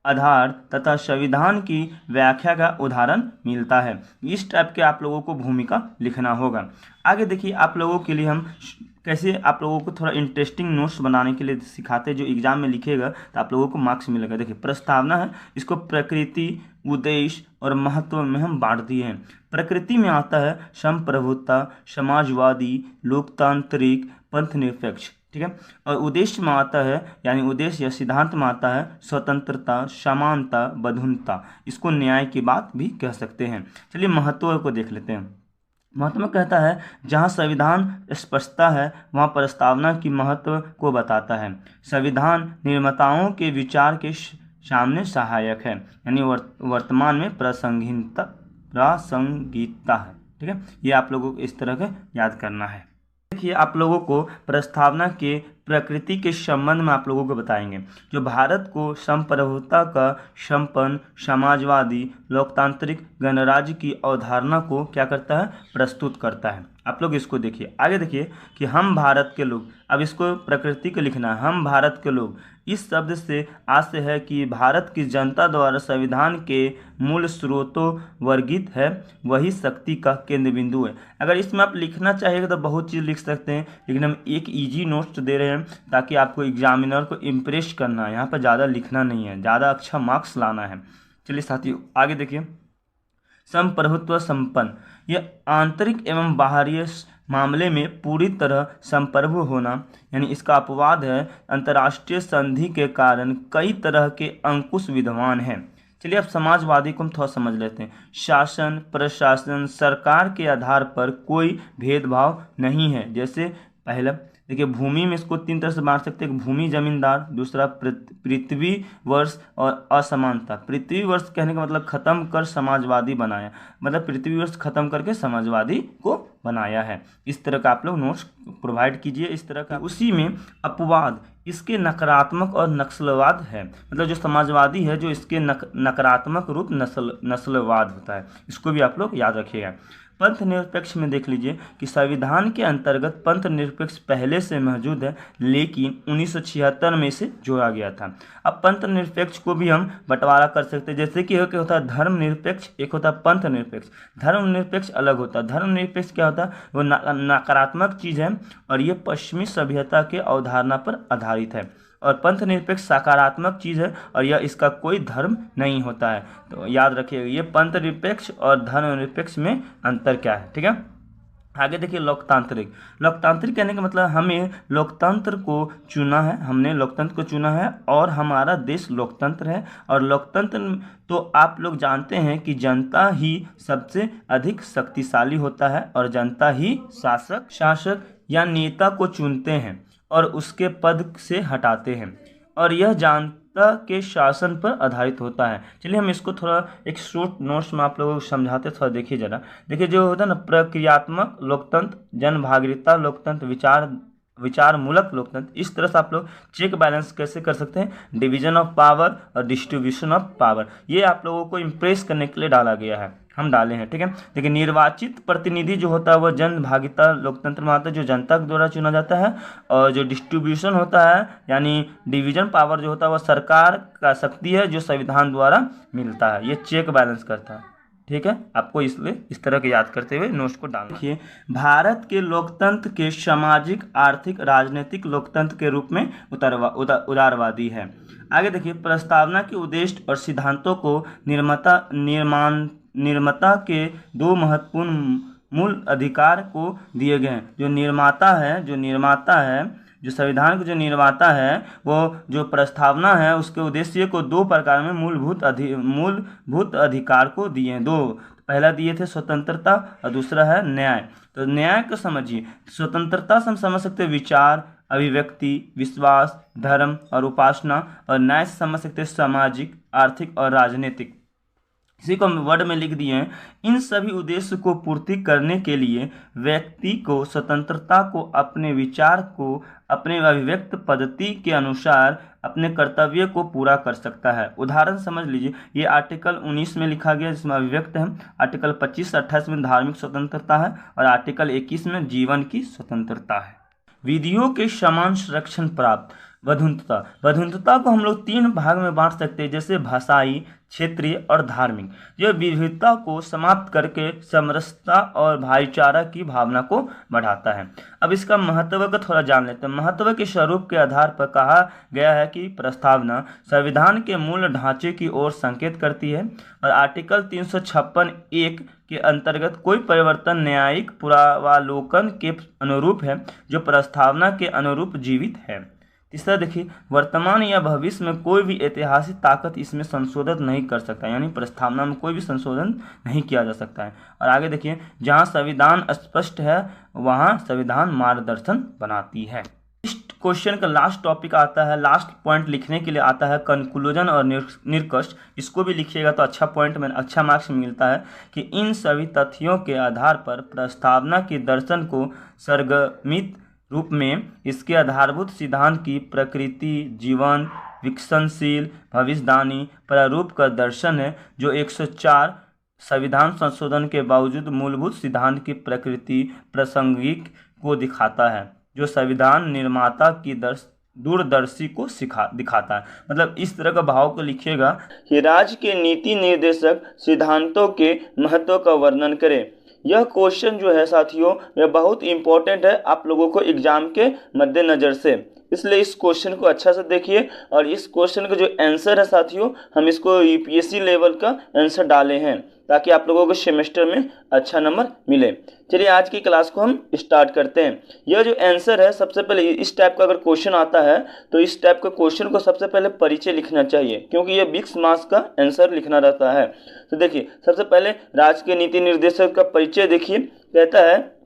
आधार तथा संविधान की व्याख्या का उदाहरण मिलता है। इस टाइप के आप लोगों को भूमिका लिखना होगा। आगे देखिए, आप लोगों के लिए हम कैसे आप लोगों को थोड़ा इंटरेस्टिंग नोट्स बनाने के लिए सिखाते हैं, जो एग्जाम में लिखेगा तो आप लोगों को मार्क्स मिलेगा। देखिए, प्रस्तावना है, इसको प्रकृति, उद्देश्य और महत्व में हम बांट दिए हैं। प्रकृति में आता है संप्रभुता, समाजवादी, लोकतांत्रिक, पंथनिरपेक्ष, ठीक है। और उद्देश्य में आता है, यानी उद्देश्य या सिद्धांत में आता है स्वतंत्रता, समानता, बंधुता। इसको न्याय की बात भी कह सकते हैं। चलिए महत्व को देख लेते हैं। महत्व में कहता है, जहाँ संविधान स्पष्टता है वहाँ प्रस्तावना की महत्व को बताता है। संविधान निर्माताओं के विचार के सामने सहायक है, यानी वर्तमान में प्रासंगिकता है, ठीक है। ये आप लोगों को इस तरह का याद करना है। देखिए, आप लोगों को प्रस्तावना के प्रकृति के संबंध में आप लोगों को बताएंगे, जो भारत को संप्रभुता का संपन्न, समाजवादी, लोकतांत्रिक गणराज्य की अवधारणा को क्या करता है, प्रस्तुत करता है। आप लोग इसको देखिए। आगे देखिए कि हम भारत के लोग, अब इसको प्रकृति को लिखना है, हम भारत के लोग। इस शब्द से आशय है कि भारत की जनता द्वारा संविधान के मूल स्रोतों वर्गित है, वही शक्ति का केंद्र बिंदु है। अगर इसमें आप लिखना चाहिएगा तो बहुत चीज़ लिख सकते हैं, लेकिन हम एक इजी नोट्स दे रहे हैं ताकि आपको एग्जामिनर को इम्प्रेस करना है। यहाँ पर ज़्यादा लिखना नहीं है, ज़्यादा अच्छा मार्क्स लाना है। चलिए साथियों आगे देखिए। संप्रभुत्व संपन्न, यह आंतरिक एवं बाहरी मामले में पूरी तरह संप्रभु होना, यानी इसका अपवाद है। अंतर्राष्ट्रीय संधि के कारण कई तरह के अंकुश विद्यमान हैं। चलिए अब समाजवादी को हम थोड़ा समझ लेते हैं। शासन, प्रशासन, सरकार के आधार पर कोई भेदभाव नहीं है। जैसे पहला देखिए, भूमि में इसको तीन तरह से बांट सकते हैं। भूमि जमींदार, दूसरा पृथ्वी वर्ष और असमानता। पृथ्वी वर्ष कहने का मतलब खत्म कर समाजवादी बनाया, मतलब पृथ्वी वर्ष खत्म करके समाजवादी को बनाया है। इस तरह का आप लोग नोट्स प्रोवाइड कीजिए इस तरह का। उसी में अपवाद इसके नकारात्मक और नस्लवाद है, मतलब जो समाजवादी है जो इसके नकारात्मक रूप नस्लवाद होता है। इसको भी आप लोग याद रखिएगा। पंथ निरपेक्ष में देख लीजिए कि संविधान के अंतर्गत पंथ निरपेक्ष पहले से मौजूद है, लेकिन 1976 में इसे जोड़ा गया था। अब पंथ निरपेक्ष को भी हम बंटवारा कर सकते हैं, जैसे कि एक होता है धर्म निरपेक्ष, एक होता है पंथ निरपेक्ष। धर्म निरपेक्ष अलग होता है। धर्म निरपेक्ष क्या होता है, वो नकारात्मक चीज़ है और ये पश्चिमी सभ्यता के अवधारणा पर आधारित है। और पंथ निरपेक्ष सकारात्मक चीज़ है और यह इसका कोई धर्म नहीं होता है। तो याद रखिएगा ये पंथ निरपेक्ष और धर्म निरपेक्ष में अंतर क्या है, ठीक है। आगे देखिए लोकतांत्रिक। लोकतांत्रिक कहने का मतलब हमें लोकतंत्र को चुना है, हमने लोकतंत्र को चुना है और हमारा देश लोकतंत्र है। और लोकतंत्र तो आप लोग जानते हैं कि जनता ही सबसे अधिक शक्तिशाली होता है और जनता ही शासक या नेता को चुनते हैं और उसके पद से हटाते हैं, और यह जनता के शासन पर आधारित होता है। चलिए हम इसको थोड़ा एक शॉर्ट नोट्स में आप लोगों को समझाते, थोड़ा देखिए जरा। देखिए जो होता है ना, प्रक्रियात्मक लोकतंत्र, जनभागीदारी लोकतंत्र, विचारमूलक लोकतंत्र, इस तरह से आप लोग चेक बैलेंस कैसे कर सकते हैं, डिवीजन ऑफ पावर और डिस्ट्रीब्यूशन ऑफ पावर, ये आप लोगों को इम्प्रेस करने के लिए डाला गया है। हम डाले हैं, ठीक है। देखिए निर्वाचित प्रतिनिधि जो होता है वह जन भागीदारी लोकतंत्र में आता है, जो जनता के द्वारा चुना जाता है। और जो डिस्ट्रीब्यूशन होता है यानी डिवीजन पावर जो होता है वह सरकार का शक्ति है जो संविधान द्वारा मिलता है, ये चेक बैलेंस करता है, ठीक है। आपको इसलिए इस तरह के याद करते हुए नोट्स को डालना। देखिए भारत के लोकतंत्र के सामाजिक आर्थिक राजनीतिक लोकतंत्र के रूप में उदारवादी है। आगे देखिए प्रस्तावना के उद्देश्य और सिद्धांतों को निर्माता के दो महत्वपूर्ण मूल अधिकार को दिए गए हैं। जो निर्माता है जो संविधान के जो निर्माता है वो जो प्रस्तावना है उसके उद्देश्य को दो प्रकार में मूलभूत अधिकार को दिए हैं। दो पहला दिए थे स्वतंत्रता और दूसरा है न्याय। तो न्याय को समझिए, स्वतंत्रता से हम समझ सकते हैं विचार, अभिव्यक्ति, विश्वास, धर्म और उपासना, और न्याय से समझ सकते हैं सामाजिक, आर्थिक और राजनीतिक। इसी को हम वर्ड में लिख दिए हैं। इन सभी उद्देश्य को पूर्ति करने के लिए व्यक्ति को स्वतंत्रता को अपने विचार को अपने अभिव्यक्त पद्धति के अनुसार अपने कर्तव्य को पूरा कर सकता है। उदाहरण समझ लीजिए, ये आर्टिकल 19 में लिखा गया जिसमें अभिव्यक्त है, आर्टिकल 25 28 में धार्मिक स्वतंत्रता है और आर्टिकल 21 में जीवन की स्वतंत्रता है। विधियों के समान संरक्षण प्राप्त। वधुंधता को हम लोग 3 भाग में बांट सकते हैं, जैसे भाषाई, क्षेत्रीय और धार्मिक। यह विविधता को समाप्त करके समरसता और भाईचारा की भावना को बढ़ाता है। अब इसका महत्व को थोड़ा जान लेते हैं। महत्व के स्वरूप के आधार पर कहा गया है कि प्रस्तावना संविधान के मूल ढांचे की ओर संकेत करती है और आर्टिकल 356(1) के अंतर्गत कोई परिवर्तन न्यायिक पुनरावलोकन के अनुरूप है जो प्रस्तावना के अनुरूप जीवित है। तीसरा देखिए, वर्तमान या भविष्य में कोई भी ऐतिहासिक ताकत इसमें संशोधन नहीं कर सकता, यानी प्रस्तावना में कोई भी संशोधन नहीं किया जा सकता है। और आगे देखिए, जहां संविधान स्पष्ट है वहां संविधान मार्गदर्शन बनाती है। इस क्वेश्चन का लास्ट टॉपिक आता है, लास्ट पॉइंट लिखने के लिए आता है कंक्लूजन और निष्कर्ष। इसको भी लिखिएगा तो अच्छा मार्क्स मिलता है कि इन सभी तथ्यों के आधार पर प्रस्तावना के दर्शन को सरगमित रूप में इसके आधारभूत सिद्धांत की प्रकृति, जीवन, विकसनशील, भविष्यवाणी प्रारूप का दर्शन है जो 104 संविधान संशोधन के बावजूद मूलभूत सिद्धांत की प्रकृति प्रासंगिक को दिखाता है, जो संविधान निर्माता की दूरदर्शी को दिखाता है। मतलब इस तरह का भाव को लिखिएगा कि राज्य के नीति निर्देशक सिद्धांतों के महत्व का वर्णन करें। यह क्वेश्चन जो है साथियों यह बहुत इंपॉर्टेंट है आप लोगों को एग्जाम के मद्देनज़र से, इसलिए इस क्वेश्चन को अच्छा से देखिए। और इस क्वेश्चन का जो आंसर है साथियों हम इसको यूपीएससी लेवल का आंसर डाले हैं ताकि आप लोगों को सेमेस्टर में अच्छा नंबर मिले। चलिए आज की क्लास को हम स्टार्ट करते हैं। यह जो आंसर है सबसे पहले इस टाइप का अगर क्वेश्चन आता है तो इस टाइप का क्वेश्चन को सबसे पहले परिचय लिखना चाहिए, क्योंकि यह 20 मार्क्स का आंसर लिखना रहता है। तो देखिए सबसे पहले राज्य के नीति निर्देशक का परिचय देखिए, कहता है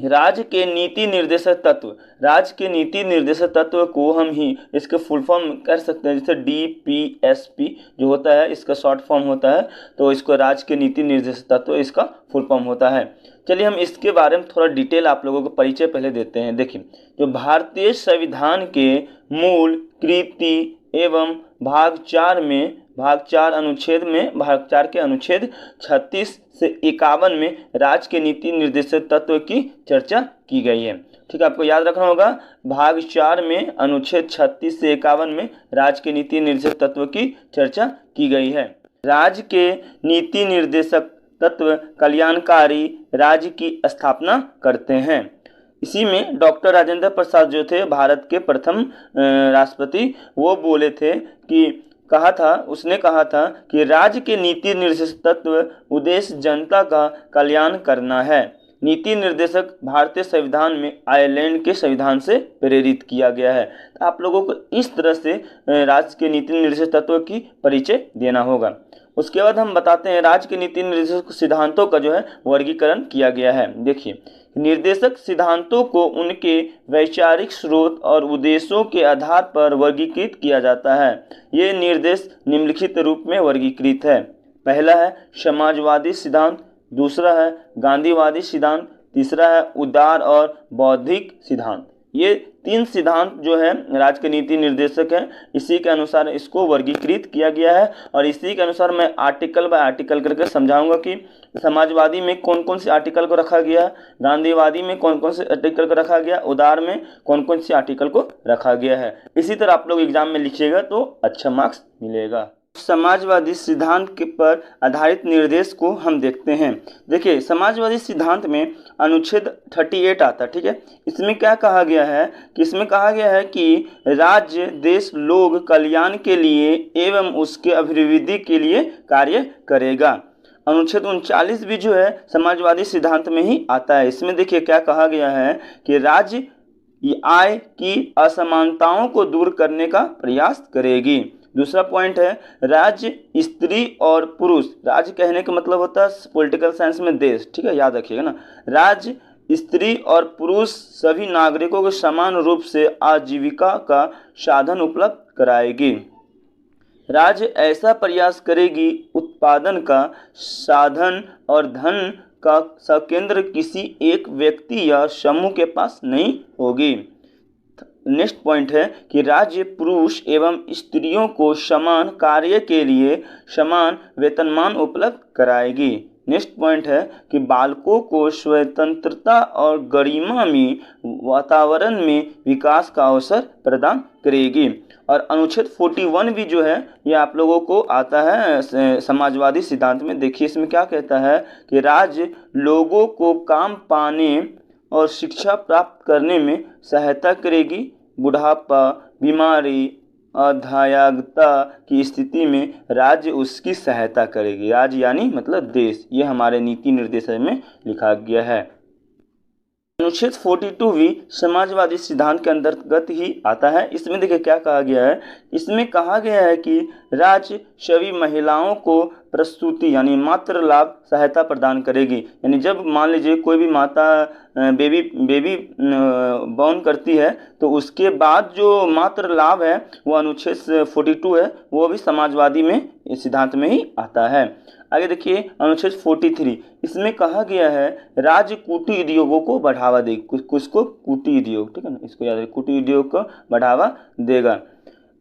राज्य के नीति निर्देशक तत्व। राज्य के नीति निर्देशक तत्व को हम ही इसके फुल फॉर्म कर सकते हैं, जैसे DPSP जो होता है इसका शॉर्ट फॉर्म होता है, तो इसको राज्य के नीति निर्देशक तत्व इसका फुल फॉर्म होता है। चलिए हम इसके बारे में थोड़ा डिटेल आप लोगों को परिचय पहले देते हैं। देखिए जो भारतीय संविधान के मूल कृति एवं भाग 4 के अनुच्छेद 36 से 51 में राज्य के नीति निर्देशक तत्व की चर्चा की गई है। ठीक है, आपको याद रखना होगा भाग 4 में अनुच्छेद 36 से 51 में राज्य के नीति निर्देशक तत्व की चर्चा की गई है। राज्य के नीति निर्देशक तत्व कल्याणकारी राज्य की स्थापना करते हैं। इसी में डॉक्टर राजेंद्र प्रसाद जो थे भारत के प्रथम राष्ट्रपति, वो बोले थे कि उसने कहा था कि राज्य के नीति निर्देशक तत्व उद्देश्य जनता का कल्याण करना है। नीति निर्देशक भारतीय संविधान में आयरलैंड के संविधान से प्रेरित किया गया है। तो आप लोगों को इस तरह से राज्य के नीति निर्देशक तत्व की परिचय देना होगा। उसके बाद हम बताते हैं राज्य के नीति निर्देशक सिद्धांतों का जो है वर्गीकरण किया गया है। देखिए निर्देशक सिद्धांतों को उनके वैचारिक स्रोत और उद्देश्यों के आधार पर वर्गीकृत किया जाता है। ये निर्देश निम्नलिखित रूप में वर्गीकृत है। पहला है समाजवादी सिद्धांत, दूसरा है गांधीवादी सिद्धांत, तीसरा है उदार और बौद्धिक सिद्धांत। ये 3 सिद्धांत जो है राज्य के नीति निर्देशक है, इसी के अनुसार इसको वर्गीकृत किया गया है। और इसी के अनुसार मैं आर्टिकल बाय आर्टिकल करके समझाऊंगा कि समाजवादी में कौन कौन से आर्टिकल को रखा गया, गांधीवादी में कौन कौन से आर्टिकल को रखा गया, उदार में कौन कौन से आर्टिकल को रखा गया है। इसी तरह आप लोग एग्जाम में लिखिएगा तो अच्छा मार्क्स मिलेगा। समाजवादी सिद्धांत के पर आधारित निर्देश को हम देखते हैं। देखिए, समाजवादी सिद्धांत में अनुच्छेद 38 आता है, ठीक है। इसमें क्या कहा गया है कि इसमें कहा गया है कि राज्य देश लोग कल्याण के लिए एवं उसके अभिवृद्धि के लिए कार्य करेगा। अनुच्छेद 39 भी जो है समाजवादी सिद्धांत में ही आता है। इसमें देखिए क्या कहा गया है कि राज्य आय की असमानताओं को दूर करने का प्रयास करेगी। दूसरा पॉइंट है, राज्य स्त्री और पुरुष, राज्य कहने का मतलब होता है पॉलिटिकल साइंस में देश, ठीक है, याद रखिएगा ना। राज्य स्त्री और पुरुष सभी नागरिकों को समान रूप से आजीविका का साधन उपलब्ध कराएगी। राज्य ऐसा प्रयास करेगी उत्पादन का साधन और धन का संकेंद्र किसी एक व्यक्ति या समूह के पास नहीं होगी। नेक्स्ट पॉइंट है कि राज्य पुरुष एवं स्त्रियों को समान कार्य के लिए समान वेतनमान उपलब्ध कराएगी। नेक्स्ट पॉइंट है कि बालकों को स्वतंत्रता और गरिमा में वातावरण में विकास का अवसर प्रदान करेगी। और अनुच्छेद 41 भी जो है ये आप लोगों को आता है समाजवादी सिद्धांत में। देखिए इसमें क्या कहता है कि राज्य लोगों को काम पाने और शिक्षा प्राप्त करने में सहायता करेगी। बुढ़ापा, बीमारी, अधायकता की स्थिति में राज्य उसकी सहायता करेगी। राज्य यानी मतलब देश, ये हमारे नीति निर्देश में लिखा गया है। अनुच्छेद 42 भी समाजवादी सिद्धांत के अंतर्गत ही आता है। इसमें देखिए क्या कहा गया है, इसमें कहा गया है कि राज्य सभी महिलाओं को प्रसूति यानी मातृ लाभ सहायता प्रदान करेगी। यानी जब मान लीजिए कोई भी माता बेबी बॉर्न करती है तो उसके बाद जो मातृ लाभ है वो अनुच्छेद 42 है, वो भी समाजवादी में इस सिद्धांत में ही आता है। आगे देखिए अनुच्छेद 43, इसमें कहा गया है राज्य कुटीर उद्योगों को बढ़ावा देगी। कुछ कुटीर उद्योग, ठीक है ना, इसको याद रखिए, कुटीर उद्योग को बढ़ावा देगा।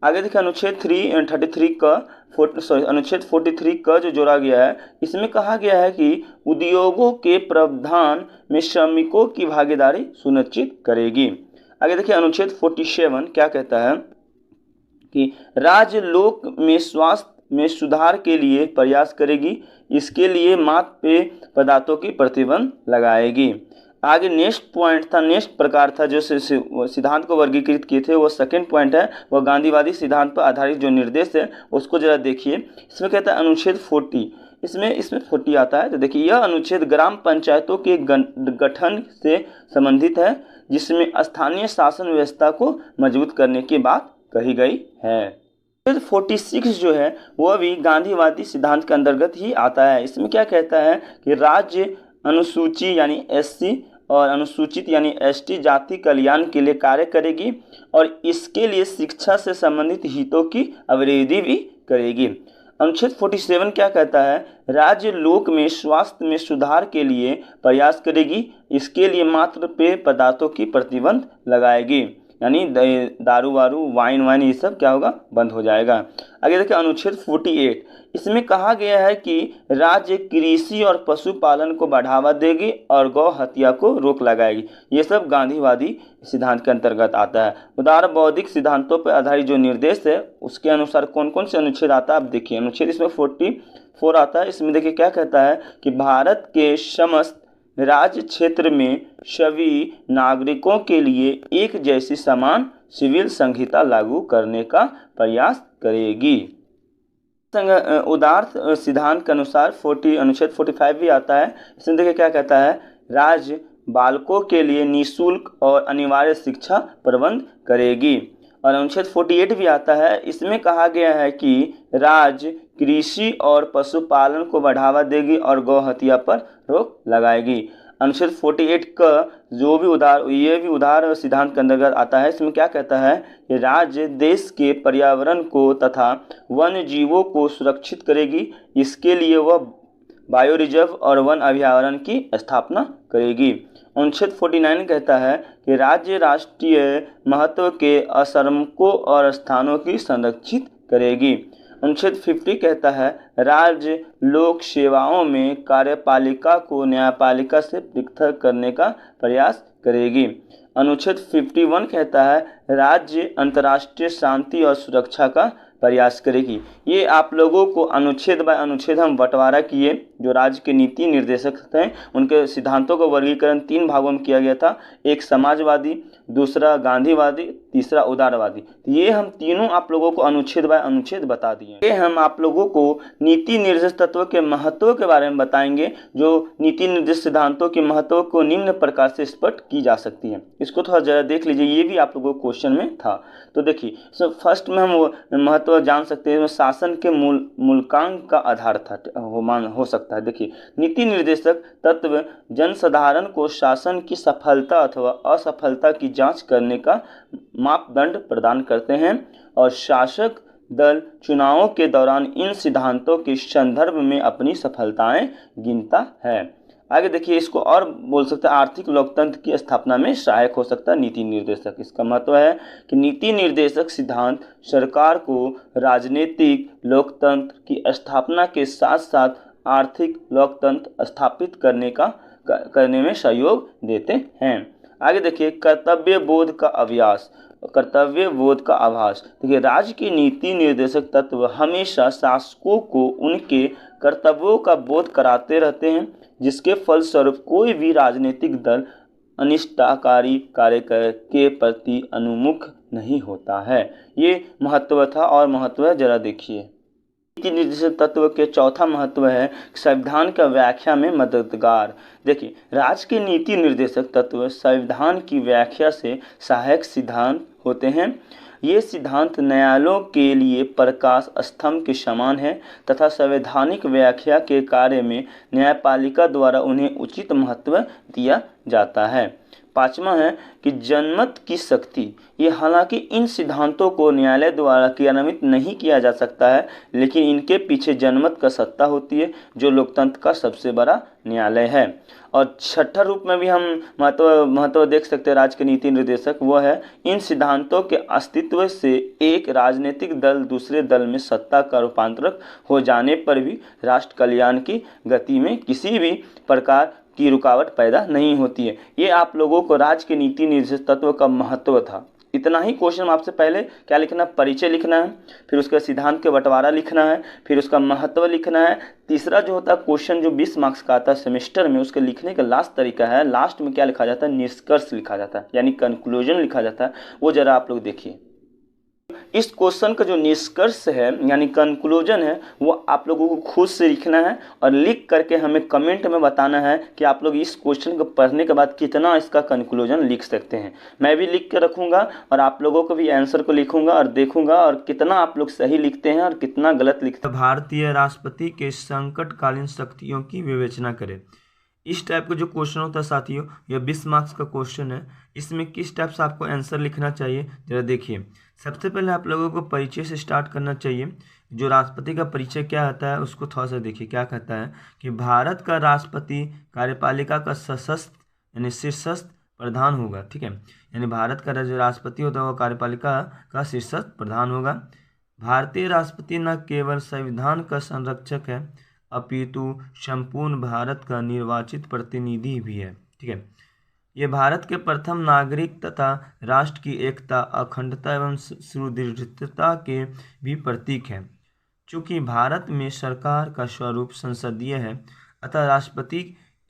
आगे देखिए अनुच्छेद 33 का अनुच्छेद 43 का जो जोड़ा गया है, इसमें कहा गया है कि उद्योगों के प्रावधान में श्रमिकों की भागीदारी सुनिश्चित करेगी। आगे देखिए अनुच्छेद 47 क्या कहता है कि राज्य लोक में स्वास्थ्य में सुधार के लिए प्रयास करेगी। इसके लिए मात्र पेय पदार्थों की प्रतिबंध लगाएगी। आगे नेक्स्ट पॉइंट था, नेक्स्ट प्रकार था जो सिद्धांत को वर्गीकृत किए थे, वो सेकंड पॉइंट है, वो गांधीवादी सिद्धांत पर आधारित जो निर्देश है उसको जरा देखिए। इसमें कहता है अनुच्छेद 40, इसमें 40 आता है। तो देखिए यह अनुच्छेद ग्राम पंचायतों के गठन से संबंधित है, जिसमें स्थानीय शासन व्यवस्था को मजबूत करने की बात कही गई है। 46 जो है वह भी गांधीवादी सिद्धांत के अंतर्गत ही आता है। इसमें क्या कहता है कि राज्य अनुसूची यानी SC और अनुसूचित यानी ST जाति कल्याण के लिए कार्य करेगी और इसके लिए शिक्षा से संबंधित हितों की अभिवृद्धि भी करेगी। अनुच्छेद 47 क्या कहता है, राज्य लोक में स्वास्थ्य में सुधार के लिए प्रयास करेगी। इसके लिए मात्र पेय पदार्थों की प्रतिबंध लगाएगी, यानी दारू वारू वाइन ये सब क्या होगा, बंद हो जाएगा। आगे देखिए अनुच्छेद 48, इसमें कहा गया है कि राज्य कृषि और पशुपालन को बढ़ावा देगी और गौ हत्या को रोक लगाएगी। ये सब गांधीवादी सिद्धांत के अंतर्गत आता है। उदार बौद्धिक सिद्धांतों पर आधारित जो निर्देश है उसके अनुसार कौन कौन से अनुच्छेद आता है आप देखिए। अनुच्छेद इसमें 44 आता है। इसमें देखिए क्या कहता है कि भारत के समस्त राज्य क्षेत्र में सभी नागरिकों के लिए एक जैसी समान सिविल संहिता लागू करने का प्रयास करेगी। उदार सिद्धांत के अनुसार अनुच्छेद 45 भी आता है। इसमें देखिए क्या कहता है, राज्य बालकों के लिए निःशुल्क और अनिवार्य शिक्षा प्रबंध करेगी। और अनुच्छेद 48 भी आता है। इसमें कहा गया है कि राज्य कृषि और पशुपालन को बढ़ावा देगी और गौ हत्या पर रोक लगाएगी। अनुच्छेद 48 का जो भी उदार सिद्धांत के अंतर्गत आता है। इसमें क्या कहता है कि राज्य देश के पर्यावरण को तथा वन्य जीवों को सुरक्षित करेगी। इसके लिए वह बायो रिजर्व और वन अभयारण्य की स्थापना करेगी। अनुच्छेद 49 कहता है कि राज्य राष्ट्रीय महत्व के असरमकों और स्थानों की संरक्षित करेगी। अनुच्छेद 50 कहता है राज्य लोक सेवाओं में कार्यपालिका को न्यायपालिका से पृथक करने का प्रयास करेगी। अनुच्छेद 51 कहता है राज्य अंतर्राष्ट्रीय शांति और सुरक्षा का प्रयास करेगी। ये आप लोगों को अनुच्छेद बाय अनुच्छेद हम बंटवारा किए। जो राज्य के नीति निर्देशक हैं उनके सिद्धांतों का वर्गीकरण 3 भागों में किया गया था, एक समाजवादी, दूसरा गांधीवादी, तीसरा उदारवादी। ये हम तीनों आप लोगों को अनुच्छेद बाय अनुच्छेद बता दिए। ये हम आप लोगों को नीति निर्देश तत्वों के महत्व के बारे में बताएंगे। जो नीति निर्देश सिद्धांतों के महत्व को निम्न प्रकार से स्पष्ट की जा सकती है। इसको थोड़ा जरा देख लीजिए, ये भी आप लोगों को क्वेश्चन में था। तो देखिए फर्स्ट में हम महत्व जान सकते हैं, शासन के मूलकांक का आधार था हो सकता है। देखिए नीति निर्देशक तत्व जनसाधारण को शासन की सफलता अथवा असफलता की जांच करने का मापदंड प्रदान करते हैं और शासक दल चुनावों के दौरान इन सिद्धांतों के संदर्भ में अपनी सफलताएं गिनता है। आगे देखिए, इसको और बोल सकते हैं आर्थिक लोकतंत्र की स्थापना में सहायक हो सकता है नीति निर्देशक। इसका महत्व है कि नीति निर्देशक सिद्धांत सरकार को राजनीतिक लोकतंत्र की स्थापना के साथ साथ आर्थिक लोकतंत्र स्थापित करने में सहयोग देते हैं। आगे देखिए, कर्तव्य बोध का आभास। देखिए राज्य के नीति निर्देशक तत्व हमेशा शासकों को उनके कर्तव्यों का बोध कराते रहते हैं, जिसके फलस्वरूप कोई भी राजनीतिक दल अनिष्टकारी कार्य के प्रति अनुमुख नहीं होता है। ये महत्व था और महत्व है जरा देखिए। नीति निर्देशक तत्व के चौथा महत्व है संविधान का व्याख्या में मददगार। देखिए राज्य के नीति निर्देशक तत्व संविधान की व्याख्या से सहायक सिद्धांत होते हैं। ये सिद्धांत न्यायालयों के लिए प्रकाश स्तंभ के समान है तथा संवैधानिक व्याख्या के कार्य में न्यायपालिका द्वारा उन्हें उचित महत्व दिया जाता है। पांचवा है कि जनमत की शक्ति। ये हालांकि इन सिद्धांतों को न्यायालय द्वारा क्रियान्वित नहीं किया जा सकता है, लेकिन इनके पीछे जनमत का सत्ता होती है जो लोकतंत्र का सबसे बड़ा न्यायालय है। और छठा रूप में भी हम महत्व देख सकते हैं राज्य के नीति निर्देशक, वो है इन सिद्धांतों के अस्तित्व से एक राजनीतिक दल दूसरे दल में सत्ता का रूपांतरण हो जाने पर भी राष्ट्र कल्याण की गति में किसी भी प्रकार की रुकावट पैदा नहीं होती है। ये आप लोगों को राज्य के नीति निर्देशक तत्व का महत्व था। इतना ही क्वेश्चन आपसे पहले क्या लिखना, परिचय लिखना है, फिर उसका सिद्धांत के बंटवारा लिखना है, फिर उसका महत्व लिखना है। तीसरा जो होता है क्वेश्चन जो 20 मार्क्स का आता है सेमेस्टर में, उसके लिखने का लास्ट तरीका है, लास्ट में क्या लिखा जाता है, निष्कर्ष लिखा जाता है, यानी कंक्लूजन लिखा जाता है। वो जरा आप लोग देखिए। इस क्वेश्चन का जो निष्कर्ष है यानी कंक्लूजन है, वो आप लोगों को खुद से लिखना है और लिख करके हमें कमेंट में बताना है कि आप लोग इस क्वेश्चन को पढ़ने के बाद कितना इसका कंक्लूजन लिख सकते हैं। मैं भी लिख के रखूंगा और आप लोगों को भी आंसर को लिखूंगा और देखूंगा और कितना आप लोग सही लिखते हैं और कितना गलत लिखते हैं। भारतीय राष्ट्रपति के संकटकालीन शक्तियों की विवेचना करें। इस टाइप का जो क्वेश्चन होता है साथियों, यह 20 मार्क्स का क्वेश्चन है। इसमें किस टाइप से आपको आंसर लिखना चाहिए जरा देखिए। सबसे पहले आप लोगों को परिचय से स्टार्ट करना चाहिए। जो राष्ट्रपति का परिचय क्या होता है उसको थोड़ा सा देखिए। क्या कहता है कि भारत का राष्ट्रपति कार्यपालिका का सशस्त्र यानी शीर्षस्थ प्रधान होगा। ठीक है, यानी भारत का जो राष्ट्रपति होता है वो कार्यपालिका का शीर्षस्थ प्रधान होगा। भारतीय राष्ट्रपति न केवल संविधान का संरक्षक है अपितु संपूर्ण भारत का निर्वाचित प्रतिनिधि भी है। ठीक है, ये भारत के प्रथम नागरिक तथा राष्ट्र की एकता, अखंडता एवं सुदृढ़ता के भी प्रतीक है। चूँकि भारत में सरकार का स्वरूप संसदीय है अतः राष्ट्रपति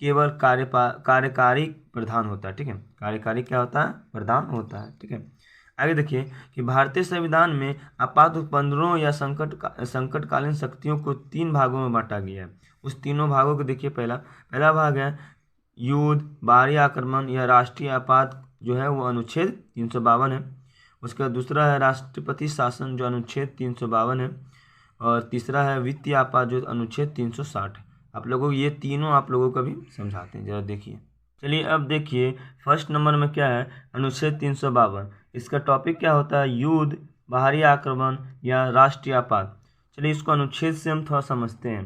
केवल कार्यकारी प्रधान होता है। ठीक है, कार्यकारी क्या होता है, प्रधान होता है। ठीक है, आगे देखिए कि भारतीय संविधान में आपात उपद्रवों या संकटकालीन शक्तियों को 3 भागों में बांटा गया है। उस तीनों भागों को देखिए। पहला भाग है युद्ध, बाहरी आक्रमण या राष्ट्रीय आपात जो है वो अनुच्छेद 352 है। उसका दूसरा है राष्ट्रपति शासन जो अनुच्छेद 352 है और तीसरा है वित्तीय आपात जो अनुच्छेद 360 है। आप लोगों को ये तीनों आप लोगों को भी समझाते हैं, जरा देखिए। चलिए अब देखिए फर्स्ट नंबर में क्या है, अनुच्छेद 352। इसका टॉपिक क्या होता है, युद्ध, बाहरी आक्रमण या राष्ट्रीय आपात। चलिए इसको अनुच्छेद से हम थोड़ा समझते हैं।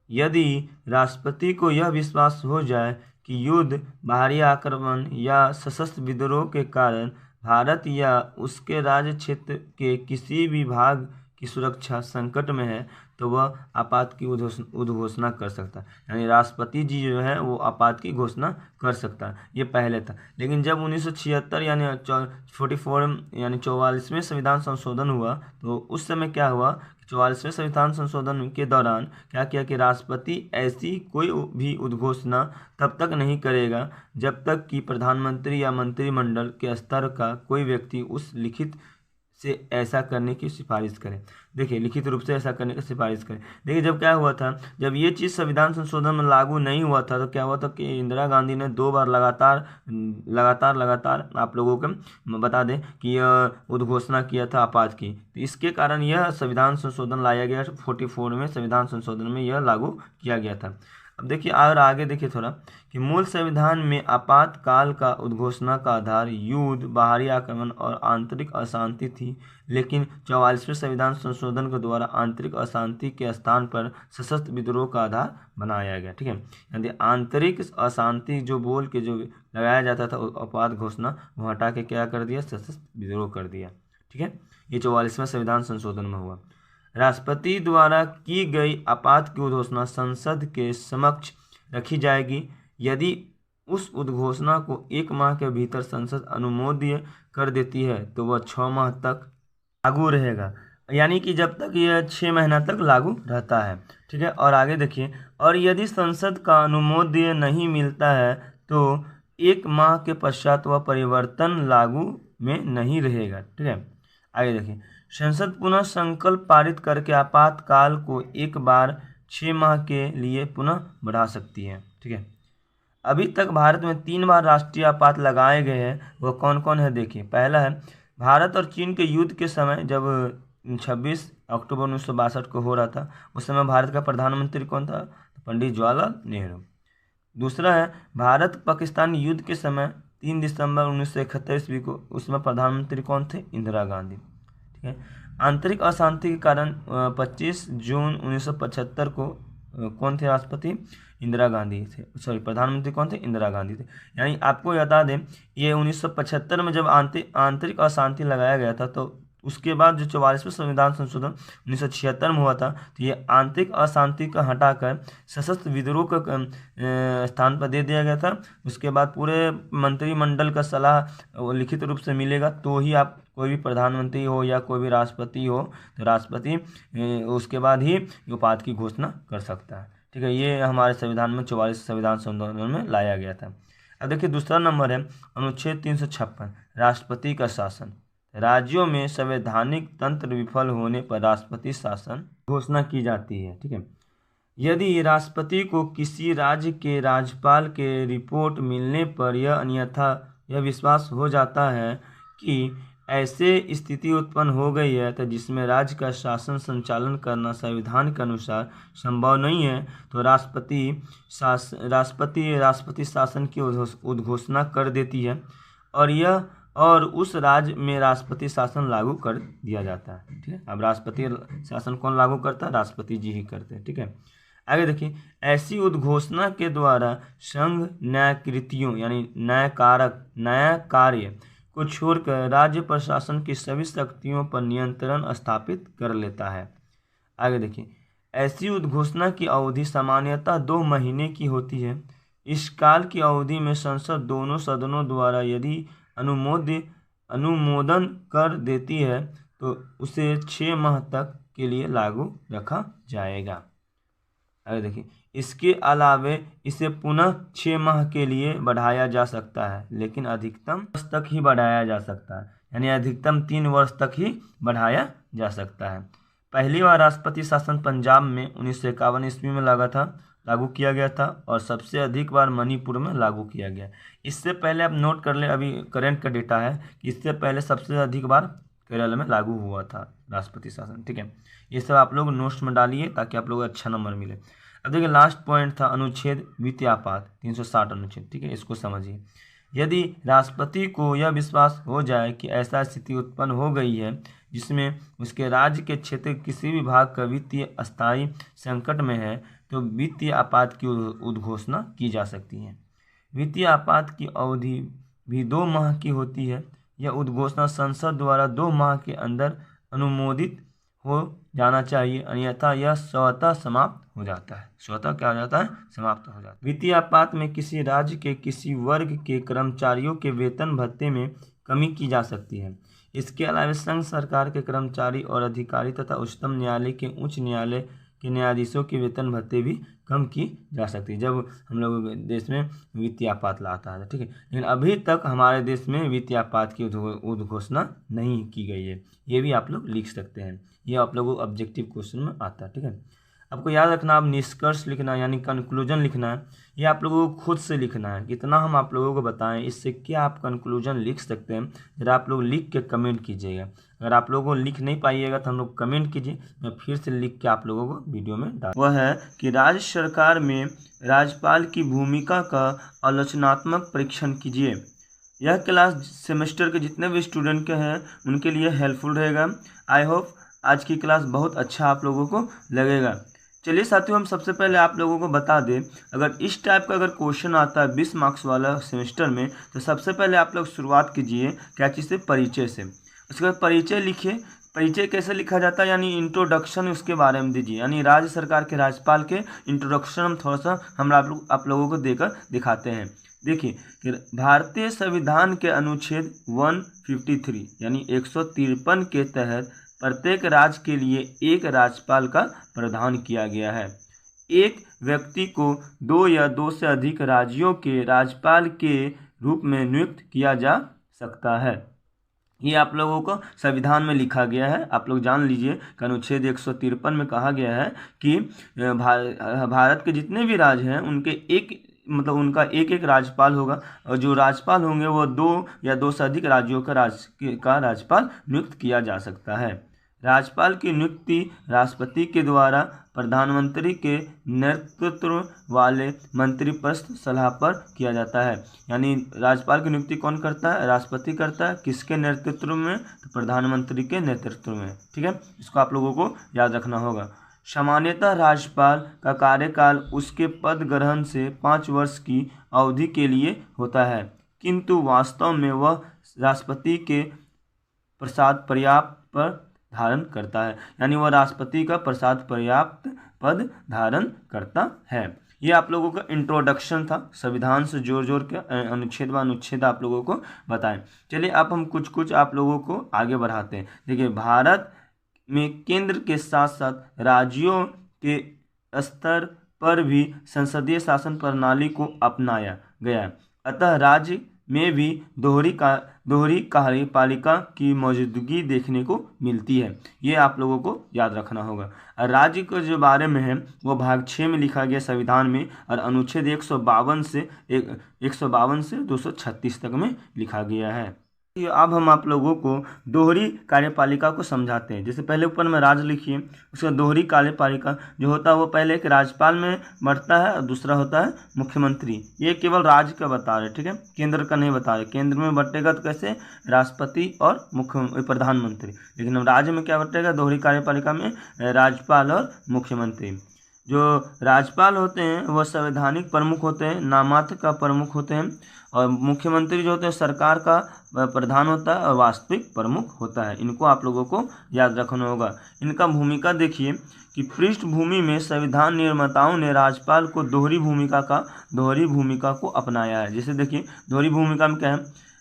यदि राष्ट्रपति को यह विश्वास हो जाए कि युद्ध, बाहरी आक्रमण या सशस्त्र विद्रोह के कारण भारत या उसके राज्य क्षेत्र के किसी भी भाग की सुरक्षा संकट में है तो वह आपात की उद्घोषणा कर सकता है। यानी राष्ट्रपति जी जो है वो आपात की घोषणा कर सकता है। ये पहले था, लेकिन जब 1976 यानी 44 यानी 44वें संविधान संशोधन हुआ तो उस समय क्या हुआ, 44वें संविधान संशोधन के दौरान क्या किया कि राष्ट्रपति ऐसी कोई भी उद्घोषणा तब तक नहीं करेगा जब तक कि प्रधानमंत्री या मंत्रिमंडल के स्तर का कोई व्यक्ति उस लिखित से ऐसा करने की सिफारिश करें। देखिए, लिखित रूप से ऐसा करने की सिफारिश करें। देखिए, जब क्या हुआ था, जब ये चीज़ संविधान संशोधन में लागू नहीं हुआ था तो क्या हुआ था कि इंदिरा गांधी ने 2 बार लगातार आप लोगों को बता दें कि उद्घोषणा किया था आपात की। तो इसके कारण यह संविधान संशोधन लाया गया, 44 में संविधान संशोधन में यह लागू किया गया था। अब देखिए और आगे देखिए थोड़ा कि मूल संविधान में आपातकाल का उद्घोषणा का आधार युद्ध, बाहरी आक्रमण और आंतरिक अशांति थी, लेकिन 44वें संविधान संशोधन के द्वारा आंतरिक अशांति के स्थान पर सशस्त्र विद्रोह का आधार बनाया गया। ठीक है, यानी आंतरिक अशांति जो बोल के जो लगाया जाता था आपात घोषणा वो हटा के क्या कर दिया, सशस्त्र विद्रोह कर दिया। ठीक है, ये 44वें संविधान संशोधन में हुआ। राष्ट्रपति द्वारा की गई आपात की उद्घोषणा संसद के समक्ष रखी जाएगी। यदि उस उद्घोषणा को 1 माह के भीतर संसद अनुमोदन कर देती है तो वह 6 माह तक लागू रहेगा, यानी कि जब तक यह 6 महीना तक लागू रहता है। ठीक है, और आगे देखिए, और यदि संसद का अनुमोदन नहीं मिलता है तो 1 माह के पश्चात वह परिवर्तन लागू में नहीं रहेगा। ठीक है, आगे देखिए, संसद पुनः संकल्प पारित करके आपातकाल को 1 बार 6 माह के लिए पुनः बढ़ा सकती है। ठीक है, अभी तक भारत में 3 बार राष्ट्रीय आपात लगाए गए हैं। वो कौन कौन है देखिए, पहला है भारत और चीन के युद्ध के समय, जब 26 अक्टूबर 1962 को हो रहा था, उस समय भारत का प्रधानमंत्री कौन था, पंडित जवाहरलाल नेहरू। दूसरा है भारत पाकिस्तान युद्ध के समय 3 दिसंबर 1971 ईस्वी को, उसमें प्रधानमंत्री कौन थे, इंदिरा गांधी। ठीक है, आंतरिक अशांति के कारण 25 जून 1975 को कौन थे राष्ट्रपति, इंदिरा गांधी थे, सॉरी प्रधानमंत्री कौन थे, इंदिरा गांधी थे। यानी आपको बता दें ये 1975 में जब आंतरिक अशांति लगाया गया था तो उसके बाद जो 44वें संविधान संशोधन 1976 में हुआ था तो ये आंतरिक अशांति को हटाकर सशस्त्र विद्रोह का स्थान पर दे दिया गया था। उसके बाद पूरे मंत्रिमंडल का सलाह लिखित रूप से मिलेगा तो ही आप कोई भी प्रधानमंत्री हो या कोई भी राष्ट्रपति हो तो राष्ट्रपति उसके बाद ही आपात की घोषणा कर सकता है। ठीक है, ये हमारे संविधान में 44 संविधान संशोधन में लाया गया था। अब देखिए दूसरा नंबर है अनुच्छेद 356 राष्ट्रपति का शासन। राज्यों में संवैधानिक तंत्र विफल होने पर राष्ट्रपति शासन घोषणा की जाती है। ठीक है, यदि राष्ट्रपति को किसी राज्य के राज्यपाल के रिपोर्ट मिलने पर यह विश्वास हो जाता है कि ऐसे स्थिति उत्पन्न हो गई है तो जिसमें राज्य का शासन संचालन करना संविधान के अनुसार संभव नहीं है तो राष्ट्रपति शासन की उद्घोषणा कर देती है और उस राज्य में राष्ट्रपति शासन लागू कर दिया जाता है। ठीक है, अब राष्ट्रपति शासन कौन लागू करता है, राष्ट्रपति जी ही करते हैं। ठीक है, आगे देखिए, ऐसी उद्घोषणा के द्वारा संघ न्यायकृतियों यानी न्याय कार्य को छोड़कर राज्य प्रशासन की सभी शक्तियों पर नियंत्रण स्थापित कर लेता है। आगे देखिए, ऐसी उद्घोषणा की अवधि सामान्यतः 2 महीने की होती है। इस काल की अवधि में संसद दोनों सदनों द्वारा यदि अनुमोदन कर देती है तो उसे 6 माह तक के लिए लागू रखा जाएगा। आगे देखिए, इसके अलावे इसे पुनः 6 माह के लिए बढ़ाया जा सकता है, लेकिन अधिकतम वर्ष तक ही बढ़ाया जा सकता है, यानी अधिकतम 3 वर्ष तक ही बढ़ाया जा सकता है। पहली बार राष्ट्रपति शासन पंजाब में 1951 ईस्वी में लागू किया गया था और सबसे अधिक बार मणिपुर में लागू किया गया। इससे पहले आप नोट कर ले, अभी करंट का डेटा है कि इससे पहले सबसे अधिक बार केरल में लागू हुआ था राष्ट्रपति शासन। ठीक है, ये सब आप लोग नोट्स में डालिए ताकि आप लोग अच्छा नंबर मिले। अब देखिए लास्ट पॉइंट था अनुच्छेद वित्तीय आपात 360 अनुच्छेद। ठीक है, इसको समझिए। यदि राष्ट्रपति को यह विश्वास हो जाए कि ऐसा स्थिति उत्पन्न हो गई है जिसमें उसके राज्य के क्षेत्र किसी भी भाग का वित्तीय अस्थायी संकट में है तो वित्तीय आपात की उद्घोषणा की जा सकती है। वित्तीय आपात की अवधि भी 2 माह की होती है। यह उद्घोषणा संसद द्वारा 2 माह के अंदर अनुमोदित हो जाना चाहिए, अन्यथा यह स्वतः समाप्त हो जाता है। स्वतः क्या हो जाता है? समाप्त हो जाता है। वित्तीय आपात में किसी राज्य के किसी वर्ग के कर्मचारियों के वेतन भत्ते में कमी की जा सकती है। इसके अलावा संघ सरकार के कर्मचारी और अधिकारी तथा उच्चतम न्यायालय के उच्च न्यायालय के न्यायाधीशों के वेतन भत्ते भी कम की जा सकती है जब हम लोग देश में वित्तीय आपात लाता है। ठीक है, लेकिन अभी तक हमारे देश में वित्तीय आपात की उद्घोषणा नहीं की गई है। ये भी आप लोग लिख सकते हैं, ये आप लोगों को ऑब्जेक्टिव क्वेश्चन में आता है। ठीक है, आपको याद रखना, आप निष्कर्ष लिखना है यानी कंक्लूजन लिखना है। ये आप लोगों को खुद से लिखना है, कितना हम आप लोगों को बताएं इससे क्या आप कंक्लूजन लिख सकते हैं, जरा आप लोग लिख के कमेंट कीजिएगा। अगर आप लोगों को लिख नहीं पाइएगा तो हम लोग कमेंट कीजिए, मैं फिर से लिख के आप लोगों को वीडियो में डाल। वह है कि राज्य सरकार में राज्यपाल की भूमिका का आलोचनात्मक परीक्षण कीजिए। यह क्लास सेमेस्टर के जितने भी स्टूडेंट के हैं उनके लिए हेल्पफुल रहेगा। आई होप आज की क्लास बहुत अच्छा आप लोगों को लगेगा। चलिए साथियों, हम सबसे पहले आप लोगों को बता दें, अगर इस टाइप का अगर क्वेश्चन आता है 20 मार्क्स वाला सेमेस्टर में, तो सबसे पहले आप लोग शुरुआत कीजिए क्या चीज़ से? परिचय से। उसके बाद परिचय लिखिए। परिचय कैसे लिखा जाता है यानी इंट्रोडक्शन उसके बारे में दीजिए, यानी राज्य सरकार के राज्यपाल के इंट्रोडक्शन हम थोड़ा सा हम आप लोगों को देकर दिखाते हैं। देखिए कि भारतीय संविधान के अनुच्छेद 153 यानी 153 के तहत प्रत्येक राज्य के लिए एक राज्यपाल का प्रावधान किया गया है। एक व्यक्ति को 2 या 2 से अधिक राज्यों के राज्यपाल के रूप में नियुक्त किया जा सकता है। ये आप लोगों को संविधान में लिखा गया है, आप लोग जान लीजिए कि अनुच्छेद 153 में कहा गया है कि भारत के जितने भी राज्य हैं उनके उनका एक एक राज्यपाल होगा, और जो राज्यपाल होंगे वो 2 या 2 से अधिक राज्यों का राज्यपाल नियुक्त किया जा सकता है। राज्यपाल की नियुक्ति राष्ट्रपति के द्वारा प्रधानमंत्री के नेतृत्व वाले मंत्रिपरिषद सलाह पर किया जाता है। यानी राज्यपाल की नियुक्ति कौन करता है? राष्ट्रपति करता है। किसके नेतृत्व में? तो प्रधानमंत्री के नेतृत्व में। ठीक है, इसको आप लोगों को याद रखना होगा। सामान्यतः राज्यपाल का कार्यकाल उसके पद ग्रहण से 5 वर्ष की अवधि के लिए होता है, किंतु वास्तव में वह राष्ट्रपति के प्रसाद पर्याप्त पद धारण करता है, यानी वह राष्ट्रपति का प्रसाद पर्याप्त पद धारण करता है। ये आप लोगों का इंट्रोडक्शन था, संविधान से जोड़ के अनुच्छेद व अनुच्छेद आप लोगों को बताएं। चलिए अब हम कुछ आप लोगों को आगे बढ़ाते हैं। देखिए, भारत में केंद्र के साथ साथ राज्यों के स्तर पर भी संसदीय शासन प्रणाली को अपनाया गया, अतः राज्य में भी दोहरी कार्यपालिका की मौजूदगी देखने को मिलती है। ये आप लोगों को याद रखना होगा। और राज्य के जो बारे में है वो भाग 6 में लिखा गया संविधान में, और अनुच्छेद 152 से 236 तक में लिखा गया है। अब हम आप लोगों को दोहरी कार्यपालिका को समझाते हैं। जैसे पहले ऊपर में राज्य लिखिए, उसका दोहरी कार्यपालिका जो होता है वो पहले एक राज्यपाल में बढ़ता है और दूसरा होता है मुख्यमंत्री। ये केवल राज्य का बता रहे, ठीक है, केंद्र का नहीं बता रहे। केंद्र में बटेगा तो कैसे? राष्ट्रपति और प्रधानमंत्री, लेकिन राज्य में क्या बटेगा? दोहरी कार्यपालिका में राज्यपाल और मुख्यमंत्री। जो राज्यपाल होते हैं वह संवैधानिक प्रमुख होते हैं, नामात्र का प्रमुख होते हैं, और मुख्यमंत्री जो होते हैं सरकार का प्रधान होता है और वास्तविक प्रमुख होता है। इनको आप लोगों को याद रखना होगा। इनका भूमिका देखिए कि पृष्ठभूमि में संविधान निर्माताओं ने राज्यपाल को दोहरी भूमिका को अपनाया है। जैसे देखिए, दोहरी भूमिका में क्या है?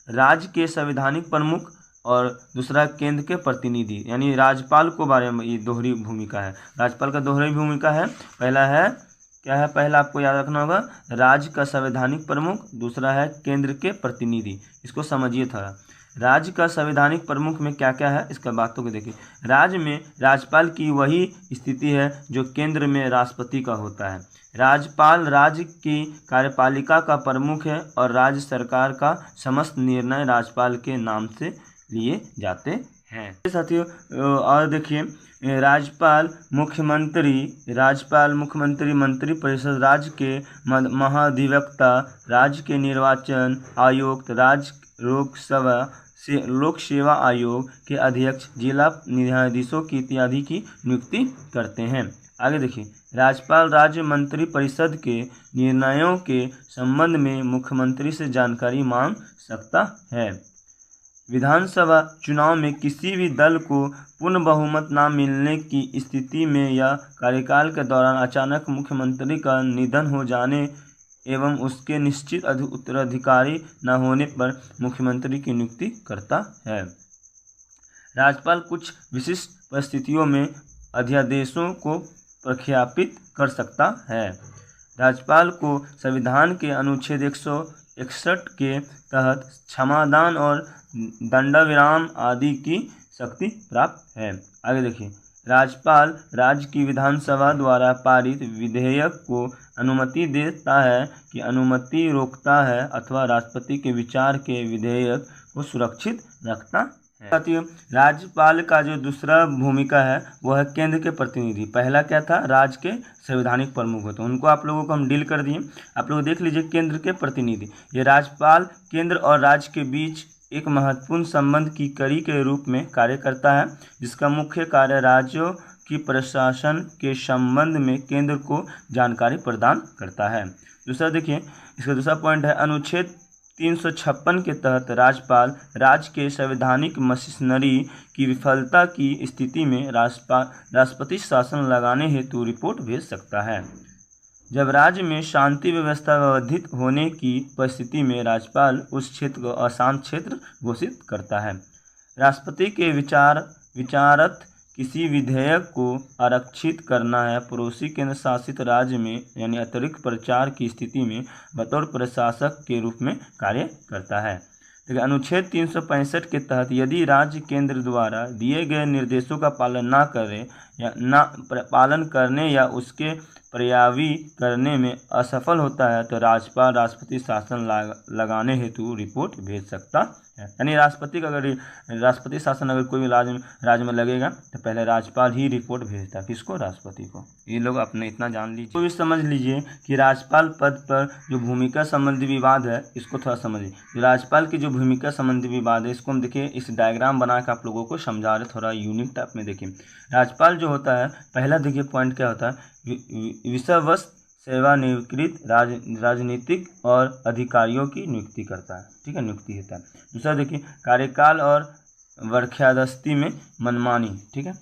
राज्य के संवैधानिक प्रमुख और दूसरा केंद्र के प्रतिनिधि, यानी राज्यपाल को बारे में ये दोहरी भूमिका है। राज्यपाल का दोहरी भूमिका है, पहला है क्या है? पहला आपको याद रखना होगा राज्य का संवैधानिक प्रमुख, दूसरा है केंद्र के प्रतिनिधि। इसको समझिए थोड़ा। राज्य का संवैधानिक प्रमुख में क्या क्या है इसका बातों को देखिए। राज्य में राज्यपाल की वही स्थिति है जो केंद्र में राष्ट्रपति का होता है। राज्यपाल राज्य की कार्यपालिका का प्रमुख है और राज्य सरकार का समस्त निर्णय राज्यपाल के नाम से लिए जाते हैं। साथियों, और देखिए, राज्यपाल मुख्यमंत्री मंत्रिपरिषद, राज्य के महाधिवक्ता, राज्य के निर्वाचन आयुक्त, राज्य लोक सेवा आयोग के अध्यक्ष, जिला न्यायाधीशों की इत्यादि की नियुक्ति करते हैं। आगे देखिए, राज्यपाल राज्य मंत्री परिषद के निर्णयों के संबंध में मुख्यमंत्री से जानकारी मांग सकता है। विधानसभा चुनाव में किसी भी दल को पूर्ण बहुमत न मिलने की स्थिति में या कार्यकाल के दौरान अचानक मुख्यमंत्री का निधन हो जाने एवं उसके निश्चित उत्तराधिकारी न होने पर मुख्यमंत्री की नियुक्ति करता है। राज्यपाल कुछ विशिष्ट परिस्थितियों में अध्यादेशों को प्रख्यापित कर सकता है। राज्यपाल को संविधान के अनुच्छेद 161 के तहत क्षमादान और दंडविराम आदि की शक्ति प्राप्त है। आगे देखिए, राज्यपाल राज्य की विधानसभा द्वारा पारित विधेयक को अनुमति देता है कि अनुमति रोकता है अथवा राष्ट्रपति के विचार के विधेयक को सुरक्षित रखता है। राज्यपाल का जो दूसरा भूमिका है वह है केंद्र के प्रतिनिधि। पहला क्या था, राज्य के संवैधानिक प्रमुख होते हैं, उनको आप लोगों को हम डील कर दिए। आप लोग देख लीजिए, केंद्र के प्रतिनिधि, ये राज्यपाल केंद्र और राज्य के बीच एक महत्वपूर्ण संबंध की कड़ी के रूप में कार्य करता है, जिसका मुख्य कार्य राज्यों की प्रशासन के संबंध में केंद्र को जानकारी प्रदान करता है। दूसरा देखिए, इसका दूसरा पॉइंट है अनुच्छेद 356 के तहत राज्यपाल राज्य के संवैधानिक मशीनरी की विफलता की स्थिति में राष्ट्रपति शासन लगाने हेतु रिपोर्ट भेज सकता है। जब राज्य में शांति व्यवस्था बाधित होने की परिस्थिति में राज्यपाल उस क्षेत्र को अशांत क्षेत्र घोषित करता है। राष्ट्रपति के विचारत किसी विधेयक को आरक्षित करना है पड़ोसी केंद्र शासित राज्य में यानी अतिरिक्त प्रचार की स्थिति में बतौर प्रशासक के रूप में कार्य करता है। देखिए, अनुच्छेद 365 के तहत यदि राज्य केंद्र द्वारा दिए गए निर्देशों का पालन न करे या न पालन करने या उसके पर्यावी करने में असफल होता है तो राज्यपाल राष्ट्रपति शासन लगाने हेतु रिपोर्ट भेज सकता है। यानी राष्ट्रपति का अगर राष्ट्रपति शासन अगर कोई भी राज्य में लगेगा तो पहले राज्यपाल ही रिपोर्ट भेजता है, किसको, राष्ट्रपति को। ये लोग अपने इतना जान लीजिए। तो भी समझ लीजिए कि राज्यपाल पद पर जो भूमिका संबंधी विवाद है इसको थोड़ा समझिए। जो राज्यपाल की जो भूमिका संबंधी विवाद है इसको हम देखिए, इस डायग्राम बना के आप लोगों को समझा रहे, थोड़ा यूनिक टाइप में देखिए। राज्यपाल जो होता है, पहला देखिए पॉइंट क्या होता है, विषयवस्तु सेवानिवृत्त राजनीतिक और अधिकारियों की नियुक्ति करता है, ठीक है, नियुक्ति होता है। दूसरा देखिए, कार्यकाल और बर्खास्तगी में मनमानी, ठीक है।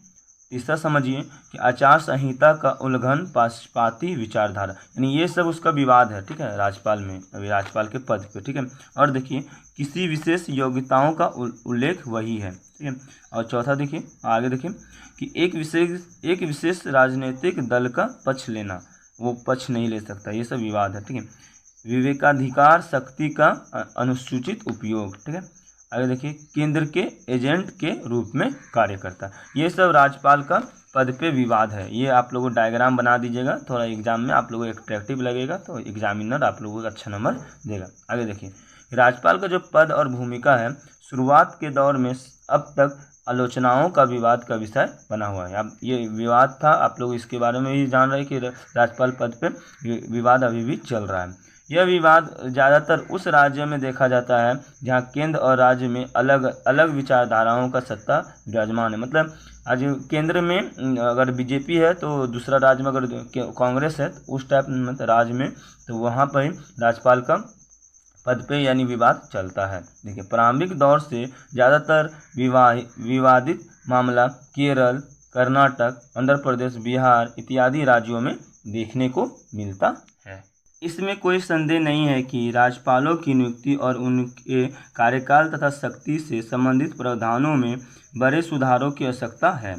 तीसरा समझिए कि आचार संहिता का उल्लंघन, पक्षपाती विचारधारा, यानी ये सब उसका विवाद है, ठीक है, राज्यपाल में, अभी राज्यपाल के पद पे, ठीक है। और देखिए, किसी विशेष योग्यताओं का उल्लेख वही है, ठीक है। और चौथा देखिए, आगे देखिए कि एक विशेष राजनीतिक दल का पक्ष लेना, वो पक्ष नहीं ले सकता, ये सब विवाद है, ठीक है। विवेकाधिकार शक्ति का अनुचित उपयोग, ठीक है। आगे देखिए, केंद्र के एजेंट के रूप में कार्य करता है, ये सब राज्यपाल का पद पे विवाद है। ये आप लोगों डायग्राम बना दीजिएगा, थोड़ा एग्जाम में आप लोगों को अट्रैक्टिव लगेगा तो एग्जामिनर आप लोगों को अच्छा नंबर देगा। आगे देखिए, राज्यपाल का जो पद और भूमिका है शुरुआत के दौर में अब तक आलोचनाओं का विवाद का विषय बना हुआ है। अब ये विवाद था, आप लोग इसके बारे में भी जान रहे हैं कि राज्यपाल पद पे विवाद अभी भी चल रहा है। यह विवाद ज़्यादातर उस राज्य में देखा जाता है जहां केंद्र और राज्य में अलग अलग विचारधाराओं का सत्ता विराजमान है। मतलब आज केंद्र में अगर बीजेपी है तो दूसरा राज्य में अगर कांग्रेस है तो उस टाइप मतलब राज्य में तो वहाँ पर राज्यपाल का पद पे यानी विवाद चलता है। देखिए, प्रारंभिक दौर से ज़्यादातर विवादित मामला केरल, कर्नाटक, आंध्र प्रदेश, बिहार इत्यादि राज्यों में देखने को मिलता है। इसमें कोई संदेह नहीं है कि राज्यपालों की नियुक्ति और उनके कार्यकाल तथा शक्ति से संबंधित प्रावधानों में बड़े सुधारों की आवश्यकता है।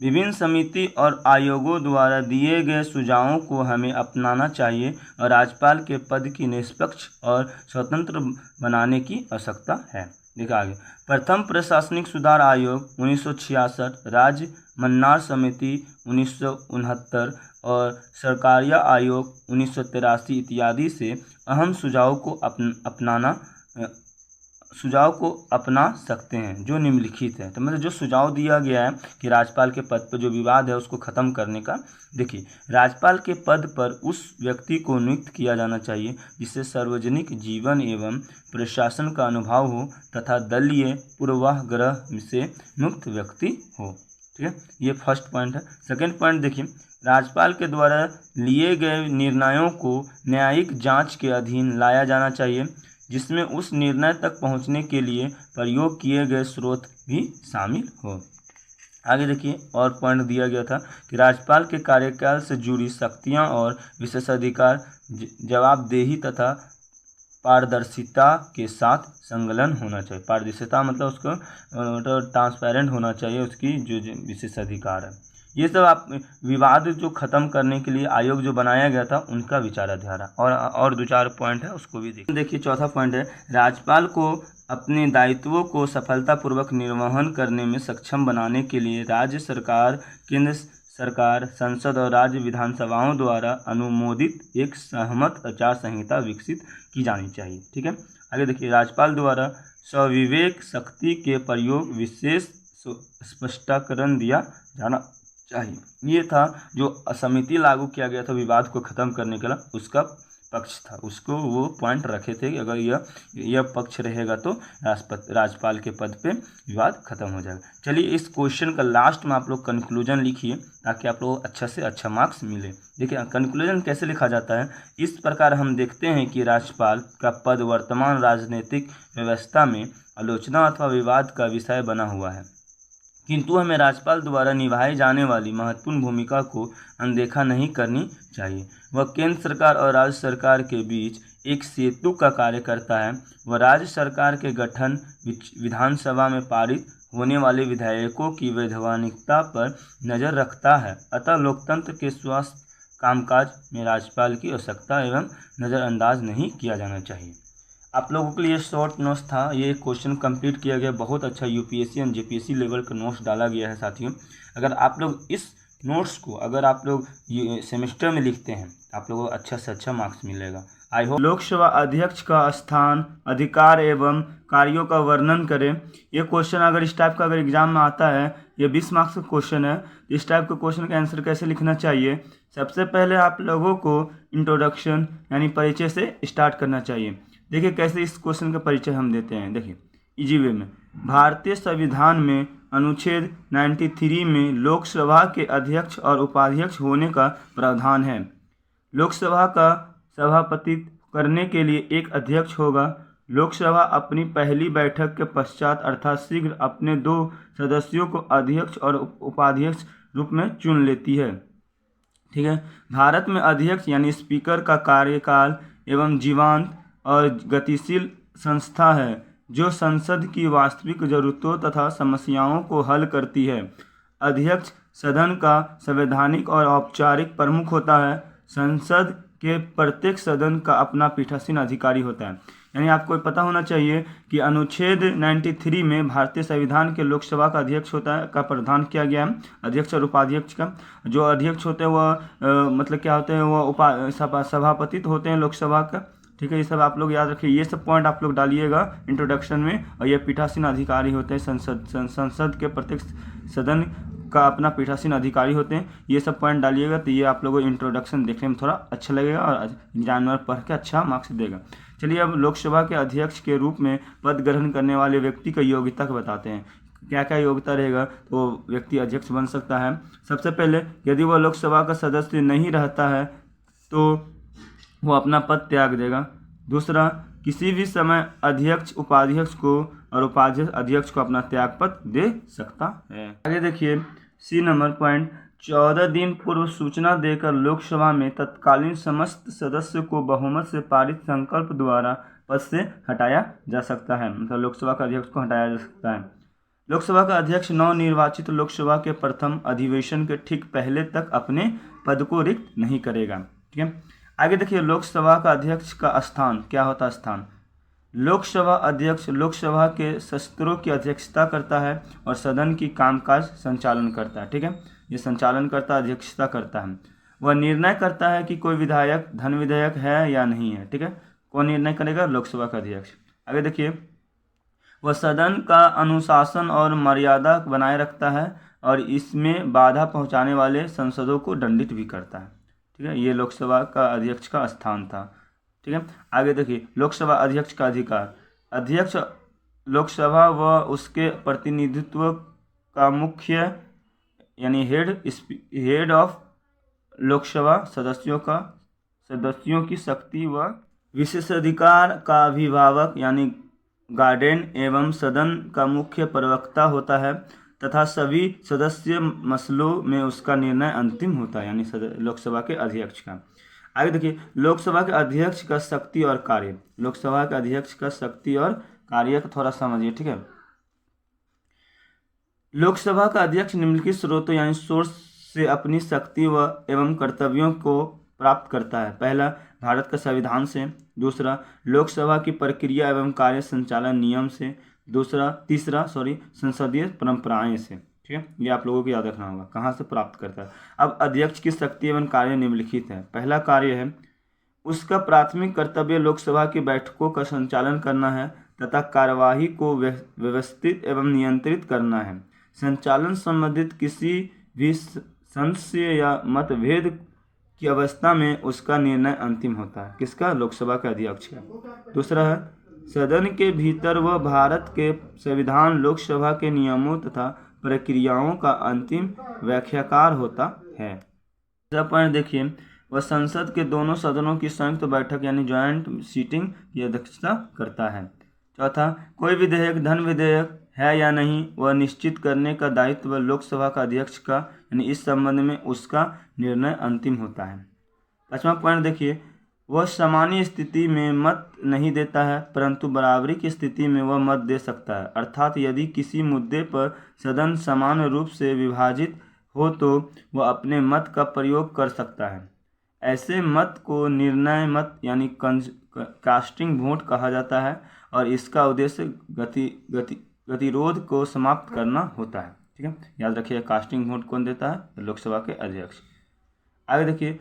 विभिन्न समिति और आयोगों द्वारा दिए गए सुझावों को हमें अपनाना चाहिए और राज्यपाल के पद की निष्पक्ष और स्वतंत्र बनाने की आवश्यकता है। देखिए आगे, प्रथम प्रशासनिक सुधार आयोग 1966, राज्य मन्नार समिति 1969 और सरकारिया आयोग 1983 इत्यादि से अहम सुझाव को अपना सकते हैं जो निम्नलिखित है। तो मतलब जो सुझाव दिया गया है कि राज्यपाल के पद पर जो विवाद है उसको खत्म करने का। देखिए, राज्यपाल के पद पर उस व्यक्ति को नियुक्त किया जाना चाहिए जिससे सार्वजनिक जीवन एवं प्रशासन का अनुभव हो तथा दलीय पूर्वाग्रह से मुक्त व्यक्ति हो, ठीक है, ये फर्स्ट पॉइंट है। सेकेंड पॉइंट देखिए, राज्यपाल के द्वारा लिए गए निर्णयों को न्यायिक जांच के अधीन लाया जाना चाहिए, जिसमें उस निर्णय तक पहुंचने के लिए प्रयोग किए गए स्रोत भी शामिल हो। आगे देखिए, और पॉइंट दिया गया था कि राज्यपाल के कार्यकाल से जुड़ी शक्तियां और विशेषाधिकार जवाबदेही तथा पारदर्शिता के साथ संलग्न होना चाहिए। पारदर्शिता मतलब उसको ट्रांसपेरेंट होना चाहिए, उसकी जो विशेषाधिकार है। ये सब आप विवाद जो खत्म करने के लिए आयोग जो बनाया गया था उनका विचारधारा, और दो चार पॉइंट है उसको भी देखिए। चौथा पॉइंट है, राज्यपाल को अपने दायित्वों को सफलतापूर्वक निर्वहन करने में सक्षम बनाने के लिए राज्य सरकार, केंद्र सरकार, संसद और राज्य विधानसभाओं द्वारा अनुमोदित एक सहमत आचार संहिता विकसित की जानी चाहिए। ठीक है, आगे देखिए, राज्यपाल द्वारा स्वविवेक शक्ति के प्रयोग विशेष स्पष्टीकरण दिया जाना चाहिए। ये था जो समिति लागू किया गया था विवाद को खत्म करने के लिए, उसका पक्ष था, उसको वो पॉइंट रखे थे कि अगर यह पक्ष रहेगा तो राज्यपाल के पद पे विवाद खत्म हो जाएगा। चलिए, इस क्वेश्चन का लास्ट में आप लोग कंक्लूजन लिखिए ताकि आप लोग अच्छा से अच्छा मार्क्स मिले। देखिए, कंक्लूजन कैसे लिखा जाता है, इस प्रकार हम देखते हैं कि राज्यपाल का पद वर्तमान राजनीतिक व्यवस्था में आलोचना अथवा विवाद का विषय बना हुआ है, किंतु हमें राज्यपाल द्वारा निभाई जाने वाली महत्वपूर्ण भूमिका को अनदेखा नहीं करनी चाहिए। वह केंद्र सरकार और राज्य सरकार के बीच एक सेतु का कार्य करता है। वह राज्य सरकार के गठन, विधानसभा में पारित होने वाले विधेयकों की वैधानिकता पर नज़र रखता है। अतः लोकतंत्र के स्वस्थ कामकाज में राज्यपाल की आवश्यकता एवं नज़रअंदाज नहीं किया जाना चाहिए। आप लोगों के लिए शॉर्ट नोट्स था, ये क्वेश्चन कंप्लीट किया गया, बहुत अच्छा यूपीएससी एंड जेपीएससी लेवल का नोट्स डाला गया है साथियों। अगर आप लोग इस नोट्स को अगर आप लोग सेमेस्टर में लिखते हैं आप लोगों को अच्छा से अच्छा मार्क्स मिलेगा। I hope. लोकसभा अध्यक्ष का स्थान, अधिकार एवं कार्यों का वर्णन करें। ये क्वेश्चन अगर इस टाइप का अगर एग्जाम में आता है, ये 20 मार्क्स का क्वेश्चन है, इस टाइप के क्वेश्चन का आंसर कैसे लिखना चाहिए। सबसे पहले आप लोगों को इंट्रोडक्शन यानी परिचय से स्टार्ट करना चाहिए। देखिए कैसे इस क्वेश्चन का परिचय हम देते हैं। देखिए इजी वे में, भारतीय संविधान में अनुच्छेद 93 में लोकसभा के अध्यक्ष और उपाध्यक्ष होने का प्रावधान है। लोकसभा का सभापति करने के लिए एक अध्यक्ष होगा। लोकसभा अपनी पहली बैठक के पश्चात अर्थात शीघ्र अपने 2 सदस्यों को अध्यक्ष और उपाध्यक्ष रूप में चुन लेती है। ठीक है, भारत में अध्यक्ष यानी स्पीकर का कार्यकाल एवं जीवांत और गतिशील संस्था है जो संसद की वास्तविक जरूरतों तथा समस्याओं को हल करती है। अध्यक्ष सदन का संवैधानिक और औपचारिक प्रमुख होता है। संसद के प्रत्येक सदन का अपना पीठासीन अधिकारी होता है। यानी आपको पता होना चाहिए कि अनुच्छेद 93 में भारतीय संविधान के लोकसभा का अध्यक्ष होता है का प्रावधान किया गया है, अध्यक्ष और उपाध्यक्ष का। जो अध्यक्ष होते हैं वह मतलब क्या होते हैं, वह सभापति होते हैं लोकसभा का। ठीक है, ये सब आप लोग याद रखिए, ये सब पॉइंट आप लोग डालिएगा इंट्रोडक्शन में। और ये पीठासीन अधिकारी होते हैं, संसद के प्रत्येक सदन का अपना पीठासीन अधिकारी होते हैं। ये सब पॉइंट डालिएगा तो ये आप लोगों को इंट्रोडक्शन देखने में थोड़ा अच्छा लगेगा और एग्जाम में पढ़ के अच्छा मार्क्स देगा। चलिए अब लोकसभा के अध्यक्ष के रूप में पद ग्रहण करने वाले व्यक्ति का योग्यता को बताते हैं। क्या क्या योग्यता रहेगा तो व्यक्ति अध्यक्ष बन सकता है। सबसे पहले यदि वह लोकसभा का सदस्य नहीं रहता है तो वो अपना पद त्याग देगा। दूसरा, किसी भी समय अध्यक्ष उपाध्यक्ष को और उपाध्यक्ष अध्यक्ष को अपना त्यागपत्र दे सकता है। आगे देखिए सी नंबर पॉइंट, 14 दिन पूर्व सूचना देकर लोकसभा में तत्कालीन समस्त सदस्य को बहुमत से पारित संकल्प द्वारा पद से हटाया जा सकता है। मतलब लोकसभा का अध्यक्ष को हटाया जा सकता है। लोकसभा का अध्यक्ष नवनिर्वाचित लोकसभा के प्रथम अधिवेशन के ठीक पहले तक अपने पद को रिक्त नहीं करेगा। ठीक है, आगे देखिए लोकसभा का अध्यक्ष का स्थान क्या होता है। स्थान, लोकसभा अध्यक्ष लोकसभा के सत्रों की अध्यक्षता करता है और सदन की कामकाज संचालन करता है। ठीक है, ये संचालन करता है, अध्यक्षता करता है। वह निर्णय करता है कि कोई विधायक धन विधेयक है या नहीं है। ठीक है, कौन निर्णय करेगा, लोकसभा का अध्यक्ष। आगे देखिए, वह सदन का अनुशासन और मर्यादा बनाए रखता है और इसमें बाधा पहुंचाने वाले सांसदों को दंडित भी करता है। ठीक है, ये लोकसभा का अध्यक्ष का स्थान था। ठीक है, आगे देखिए लोकसभा अध्यक्ष का अधिकार। अध्यक्ष लोकसभा व उसके प्रतिनिधित्व का मुख्य यानी हेड ऑफ लोकसभा सदस्यों की शक्ति व विशेषाधिकार का अभिभावक यानी गार्डियन एवं सदन का मुख्य प्रवक्ता होता है तथा सभी सदस्य मसलों में उसका निर्णय अंतिम होता है, यानी लोकसभा के अध्यक्ष का। आगे देखिए, लोकसभा के अध्यक्ष का शक्ति और कार्य। लोकसभा के अध्यक्ष का शक्ति और कार्य को थोड़ा समझिए, ठीक है। लोकसभा का अध्यक्ष निम्नलिखित स्रोतों यानी सोर्स से अपनी शक्ति व एवं कर्तव्यों को प्राप्त करता है। पहला, भारत का संविधान से। दूसरा, लोकसभा की प्रक्रिया एवं कार्य संचालन नियम से। तीसरा संसदीय परंपराएं से, ठीक है। ये आप लोगों को याद रखना होगा कहाँ से प्राप्त करता है। अब अध्यक्ष की शक्ति एवं कार्य निम्नलिखित है। पहला कार्य है, उसका प्राथमिक कर्तव्य लोकसभा की बैठकों का संचालन करना है तथा कार्यवाही को व्यवस्थित एवं नियंत्रित करना है। संचालन संबंधित किसी भी संशय या मतभेद की अवस्था में उसका निर्णय अंतिम होता है। किसका? लोकसभा के अध्यक्ष का। दूसरा है, सदन के भीतर वह भारत के संविधान, लोकसभा के नियमों तथा प्रक्रियाओं का अंतिम व्याख्याकार होता है। पॉइंट देखिए, वह संसद के दोनों सदनों की संयुक्त बैठक यानी ज्वाइंट सीटिंग की अध्यक्षता करता है। चौथा, कोई विधेयक धन विधेयक है या नहीं वह निश्चित करने का दायित्व लोकसभा का अध्यक्ष का, यानी इस संबंध में उसका निर्णय अंतिम होता है। पांचवा पॉइंट देखिए, वह सामान्य स्थिति में मत नहीं देता है परंतु बराबरी की स्थिति में वह मत दे सकता है। अर्थात यदि किसी मुद्दे पर सदन समान रूप से विभाजित हो तो वह अपने मत का प्रयोग कर सकता है। ऐसे मत को निर्णय मत यानी कास्टिंग वोट कहा जाता है और इसका उद्देश्य गतिरोध को समाप्त करना होता है, ठीक है। याद रखिए, कास्टिंग वोट कौन देता है? लोकसभा के अध्यक्ष। आगे देखिए,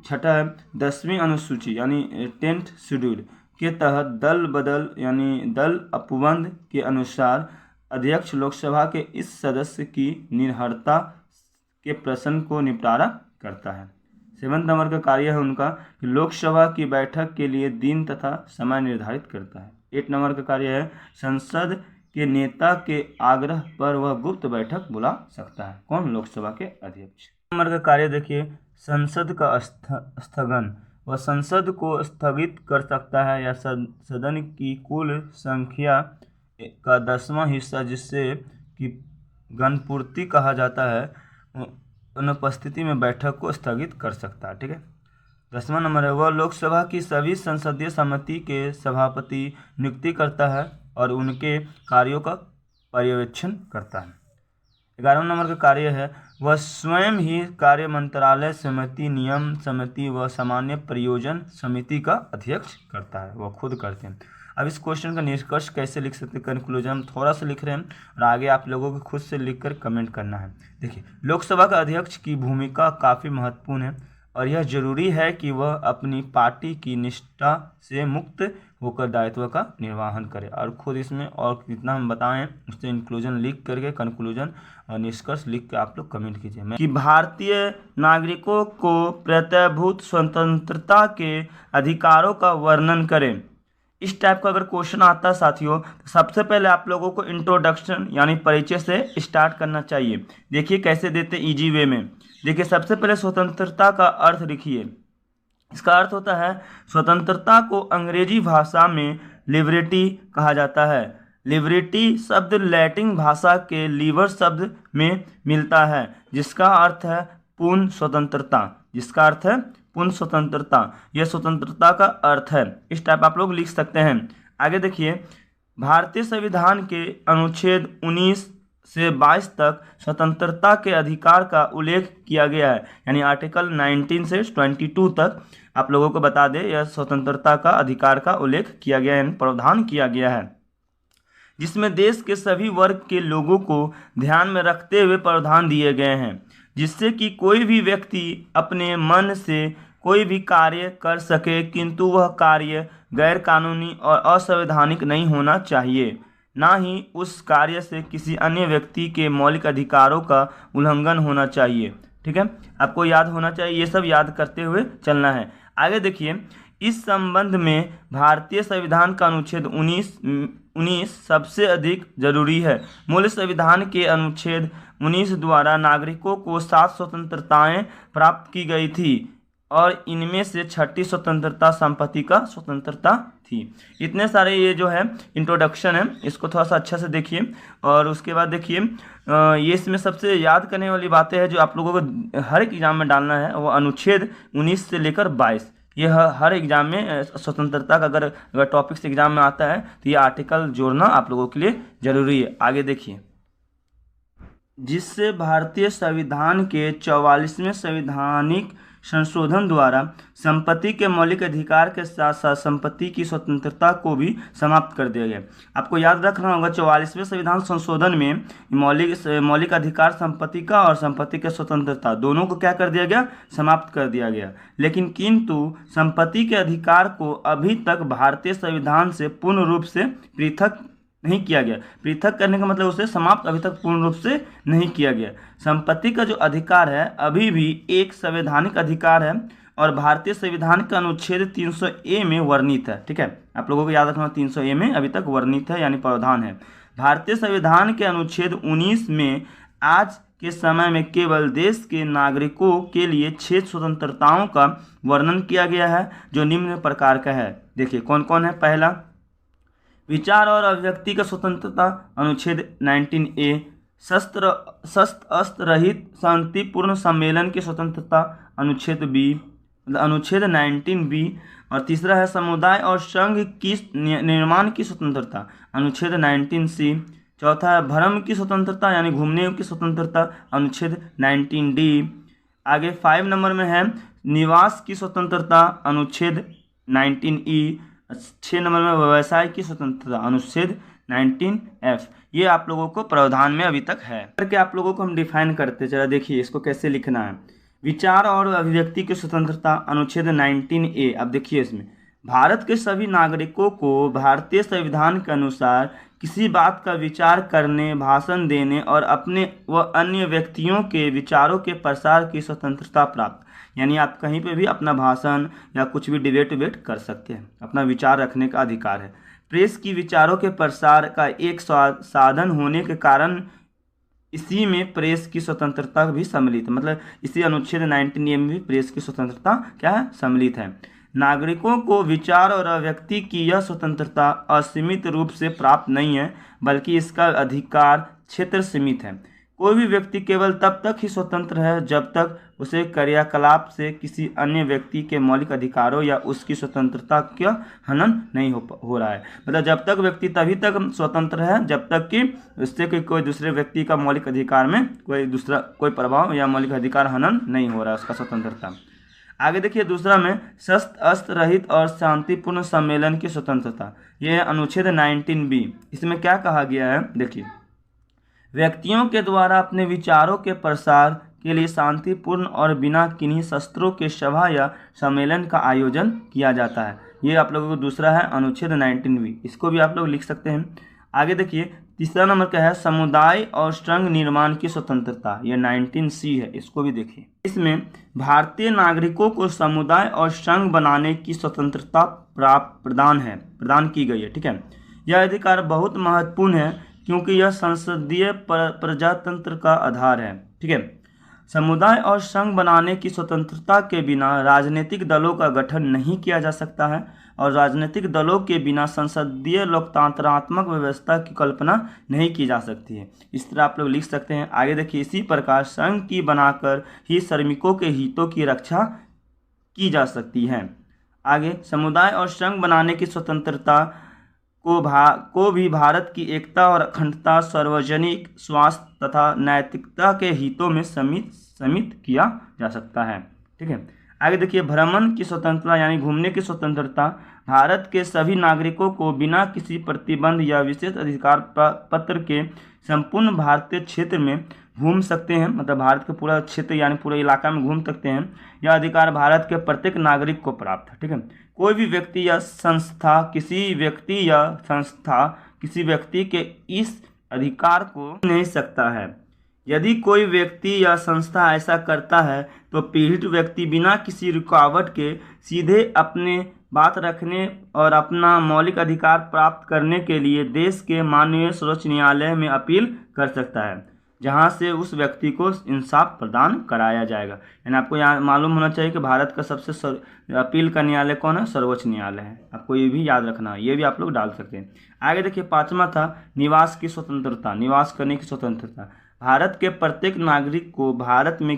छठा है, 10वीं अनुसूची यानी 10th शेड्यूल के तहत दल बदल यानी दल अपबंध के अनुसार अध्यक्ष लोकसभा के इस सदस्य की निर्भरता के प्रश्न को निपटारा करता है। 7 नंबर का कार्य है उनका कि लोकसभा की बैठक के लिए दिन तथा समय निर्धारित करता है। 8 नंबर का कार्य है, संसद के नेता के आग्रह पर वह गुप्त बैठक बुला सकता है। कौन? लोकसभा के अध्यक्ष। नंबर का कार्य देखिए, संसद का स्थगन। वह संसद को स्थगित कर सकता है या सदन की कुल संख्या का 10वां हिस्सा जिससे कि गणपूर्ति कहा जाता है अनुपस्थिति में बैठक को स्थगित कर सकता है, ठीक है। 10वां नंबर है, वह लोकसभा की सभी संसदीय समिति के सभापति नियुक्ति करता है और उनके कार्यों का पर्यवेक्षण करता है। 11वां नंबर का कार्य है, वह स्वयं ही कार्य मंत्रालय समिति, नियम समिति व सामान्य प्रयोजन समिति का अध्यक्ष करता है, वह खुद करते हैं। अब इस क्वेश्चन का निष्कर्ष कैसे लिख सकते हैं, कंक्लूजन हम थोड़ा सा लिख रहे हैं और आगे आप लोगों को खुद से लिखकर कमेंट करना है। देखिए, लोकसभा का अध्यक्ष की भूमिका काफ़ी महत्वपूर्ण है और यह जरूरी है कि वह अपनी पार्टी की निष्ठा से मुक्त होकर दायित्व का निर्वहन करे और खुद इसमें और जितना हम बताएं उससे इंक्लूजन लिख करके कंक्लूजन और निष्कर्ष लिख के आप लोग कमेंट कीजिए कि भारतीय नागरिकों को प्रत्यभूत स्वतंत्रता के अधिकारों का वर्णन करें। इस टाइप का अगर क्वेश्चन आता है साथियों, तो सबसे पहले आप लोगों को इंट्रोडक्शन यानी परिचय से स्टार्ट करना चाहिए। देखिए कैसे देते इजी वे में। देखिए, सबसे पहले स्वतंत्रता का अर्थ लिखिए। इसका अर्थ होता है स्वतंत्रता को अंग्रेजी भाषा में लिबर्टी कहा जाता है। लिबर्टी शब्द लैटिन भाषा के लिबर शब्द में मिलता है जिसका अर्थ है पूर्ण स्वतंत्रता। जिसका अर्थ है पूर्ण स्वतंत्रता, यह स्वतंत्रता का अर्थ है। इस टाइप आप लोग लिख सकते हैं। आगे देखिए, भारतीय संविधान के अनुच्छेद 19 से 22 तक स्वतंत्रता के अधिकार का उल्लेख किया गया है, यानी आर्टिकल 19 से 22 तक आप लोगों को बता दें, यह स्वतंत्रता का अधिकार का उल्लेख किया गया है, प्रावधान किया गया है, जिसमें देश के सभी वर्ग के लोगों को ध्यान में रखते हुए प्रावधान दिए गए हैं, जिससे कि कोई भी व्यक्ति अपने मन से कोई भी कार्य कर सके, किंतु वह कार्य गैर कानूनी और असंवैधानिक नहीं होना चाहिए, ना ही उस कार्य से किसी अन्य व्यक्ति के मौलिक अधिकारों का उल्लंघन होना चाहिए। ठीक है, आपको याद होना चाहिए, ये सब याद करते हुए चलना है। आगे देखिए, इस संबंध में भारतीय संविधान का अनुच्छेद 19 19 सबसे अधिक जरूरी है। मूल संविधान के अनुच्छेद 19 द्वारा नागरिकों को 7 स्वतंत्रताएं प्राप्त की गई थी और इनमें से छठी स्वतंत्रता संपत्ति का स्वतंत्रता थी। इतने सारे ये जो है इंट्रोडक्शन है, इसको थोड़ा सा अच्छा से देखिए। और उसके बाद देखिए ये इसमें सबसे याद करने वाली बातें हैं जो आप लोगों को हर एक एग्जाम में डालना है, वो अनुच्छेद 19 से लेकर 22। ये हर एग्जाम में स्वतंत्रता का अगर टॉपिक्स एग्जाम में आता है तो ये आर्टिकल जोड़ना आप लोगों के लिए जरूरी है। आगे देखिए, जिससे भारतीय संविधान के 44वें संवैधानिक संशोधन द्वारा संपत्ति के मौलिक अधिकार के साथ साथ संपत्ति की स्वतंत्रता को भी समाप्त कर दिया गया। आपको याद रखना होगा 44वें संविधान संशोधन में मौलिक अधिकार संपत्ति का और संपत्ति के स्वतंत्रता दोनों को क्या कर दिया गया, समाप्त कर दिया गया। लेकिन किंतु संपत्ति के अधिकार को अभी तक भारतीय संविधान से पूर्ण रूप से पृथक नहीं किया गया। पृथक करने का मतलब उसे समाप्त अभी तक पूर्ण रूप से नहीं किया गया। संपत्ति का जो अधिकार है अभी भी एक संवैधानिक अधिकार है और भारतीय संविधान का अनुच्छेद 300A में वर्णित है। ठीक है, आप लोगों को याद रखना 300A में अभी तक वर्णित है, यानी प्रावधान है। भारतीय संविधान के अनुच्छेद 19 में आज के समय में केवल देश के नागरिकों के लिए 6 स्वतंत्रताओं का वर्णन किया गया है जो निम्न प्रकार का है। देखिए कौन कौन है। पहला, विचार और अभिव्यक्ति का स्वतंत्रता अनुच्छेद 19A। शस्त्र अस्त्र रहित शांतिपूर्ण सम्मेलन की स्वतंत्रता अनुच्छेद B, अनुच्छेद 19B। और तीसरा है समुदाय और संघ की निर्माण की स्वतंत्रता अनुच्छेद 19C। चौथा है धर्म की स्वतंत्रता यानी घूमने की स्वतंत्रता अनुच्छेद 19D। आगे 5 नंबर में है निवास की स्वतंत्रता अनुच्छेद 19E। 6 नंबर में व्यवसाय की स्वतंत्रता अनुच्छेद 19F। ये आप लोगों को प्रावधान में अभी तक है। करके आप लोगों को हम डिफाइन करते, जरा देखिए इसको कैसे लिखना है। विचार और अभिव्यक्ति की स्वतंत्रता अनुच्छेद 19A। अब देखिए इसमें भारत के सभी नागरिकों को भारतीय संविधान के अनुसार किसी बात का विचार करने, भाषण देने और अपने व अन्य व्यक्तियों के विचारों के प्रसार की स्वतंत्रता प्राप्त। यानी आप कहीं पे भी अपना भाषण या कुछ भी डिबेट कर सकते हैं, अपना विचार रखने का अधिकार है। प्रेस की विचारों के प्रसार का एक साधन होने के कारण इसी में प्रेस की स्वतंत्रता भी सम्मिलित है। मतलब इसी अनुच्छेद 19A में भी प्रेस की स्वतंत्रता क्या है, सम्मिलित है। नागरिकों को विचार और अभिव्यक्ति की यह स्वतंत्रता असीमित रूप से प्राप्त नहीं है, बल्कि इसका अधिकार क्षेत्र सीमित है। कोई भी व्यक्ति केवल तब तक ही स्वतंत्र है जब तक उसे क्रियाकलाप से किसी अन्य व्यक्ति के मौलिक अधिकारों या उसकी स्वतंत्रता का हनन नहीं हो रहा है। मतलब जब तक व्यक्ति तभी तक स्वतंत्र है जब तक कि उससे कोई दूसरे व्यक्ति का मौलिक अधिकार में कोई प्रभाव या मौलिक अधिकार हनन नहीं हो रहा है, उसका स्वतंत्रता। आगे देखिए दूसरा में शस्त्र अस्त्र रहित और शांतिपूर्ण सम्मेलन की स्वतंत्रता। यह है अनुच्छेद 19B। इसमें क्या कहा गया है, देखिए व्यक्तियों के द्वारा अपने विचारों के प्रसार के लिए शांतिपूर्ण और बिना किन्हीं शस्त्रों के सभा या सम्मेलन का आयोजन किया जाता है। ये आप लोगों को दूसरा है अनुच्छेद 19B। इसको भी आप लोग लिख सकते हैं। आगे देखिए तीसरा नंबर का है समुदाय और संघ निर्माण की स्वतंत्रता। ये 19C है, इसको भी देखिए। इसमें भारतीय नागरिकों को समुदाय और संघ बनाने की स्वतंत्रता प्रदान की गई है। ठीक है, यह अधिकार बहुत महत्वपूर्ण है क्योंकि यह संसदीय प्रजातंत्र का आधार है। ठीक है, समुदाय और संघ बनाने की स्वतंत्रता के बिना राजनीतिक दलों का गठन नहीं किया जा सकता है और राजनीतिक दलों के बिना संसदीय लोकतंत्रात्मक व्यवस्था की कल्पना नहीं की जा सकती है। इस तरह आप लोग लिख सकते हैं। आगे देखिए इसी प्रकार संघ की बनाकर ही श्रमिकों के हितों की रक्षा की जा सकती है। आगे समुदाय और संघ बनाने की स्वतंत्रता को भी भारत की एकता और अखंडता, सार्वजनिक स्वास्थ्य तथा नैतिकता के हितों में समित किया जा सकता है। ठीक है, आगे देखिए भ्रमण की स्वतंत्रता यानी घूमने की स्वतंत्रता। भारत के सभी नागरिकों को बिना किसी प्रतिबंध या विशेष अधिकार पत्र के संपूर्ण भारतीय क्षेत्र में घूम सकते हैं। मतलब भारत के पूरा क्षेत्र यानी पूरे इलाका में घूम सकते हैं। यह अधिकार भारत के प्रत्येक नागरिक को प्राप्त है। ठीक है, कोई भी व्यक्ति या संस्था किसी व्यक्ति के इस अधिकार को नहीं सकता है। यदि कोई व्यक्ति या संस्था ऐसा करता है तो पीड़ित व्यक्ति बिना किसी रुकावट के सीधे अपने बात रखने और अपना मौलिक अधिकार प्राप्त करने के लिए देश के माननीय सर्वोच्च न्यायालय में अपील कर सकता है, जहां से उस व्यक्ति को इंसाफ प्रदान कराया जाएगा। यानी आपको यहाँ मालूम होना चाहिए कि भारत का सबसे अपील का न्यायालय कौन है? सर्वोच्च न्यायालय है। आपको ये भी याद रखना है, ये भी आप लोग डाल सकते हैं। आगे देखिए, 5वां था निवास की स्वतंत्रता, निवास करने की स्वतंत्रता। भारत के प्रत्येक नागरिक को भारत में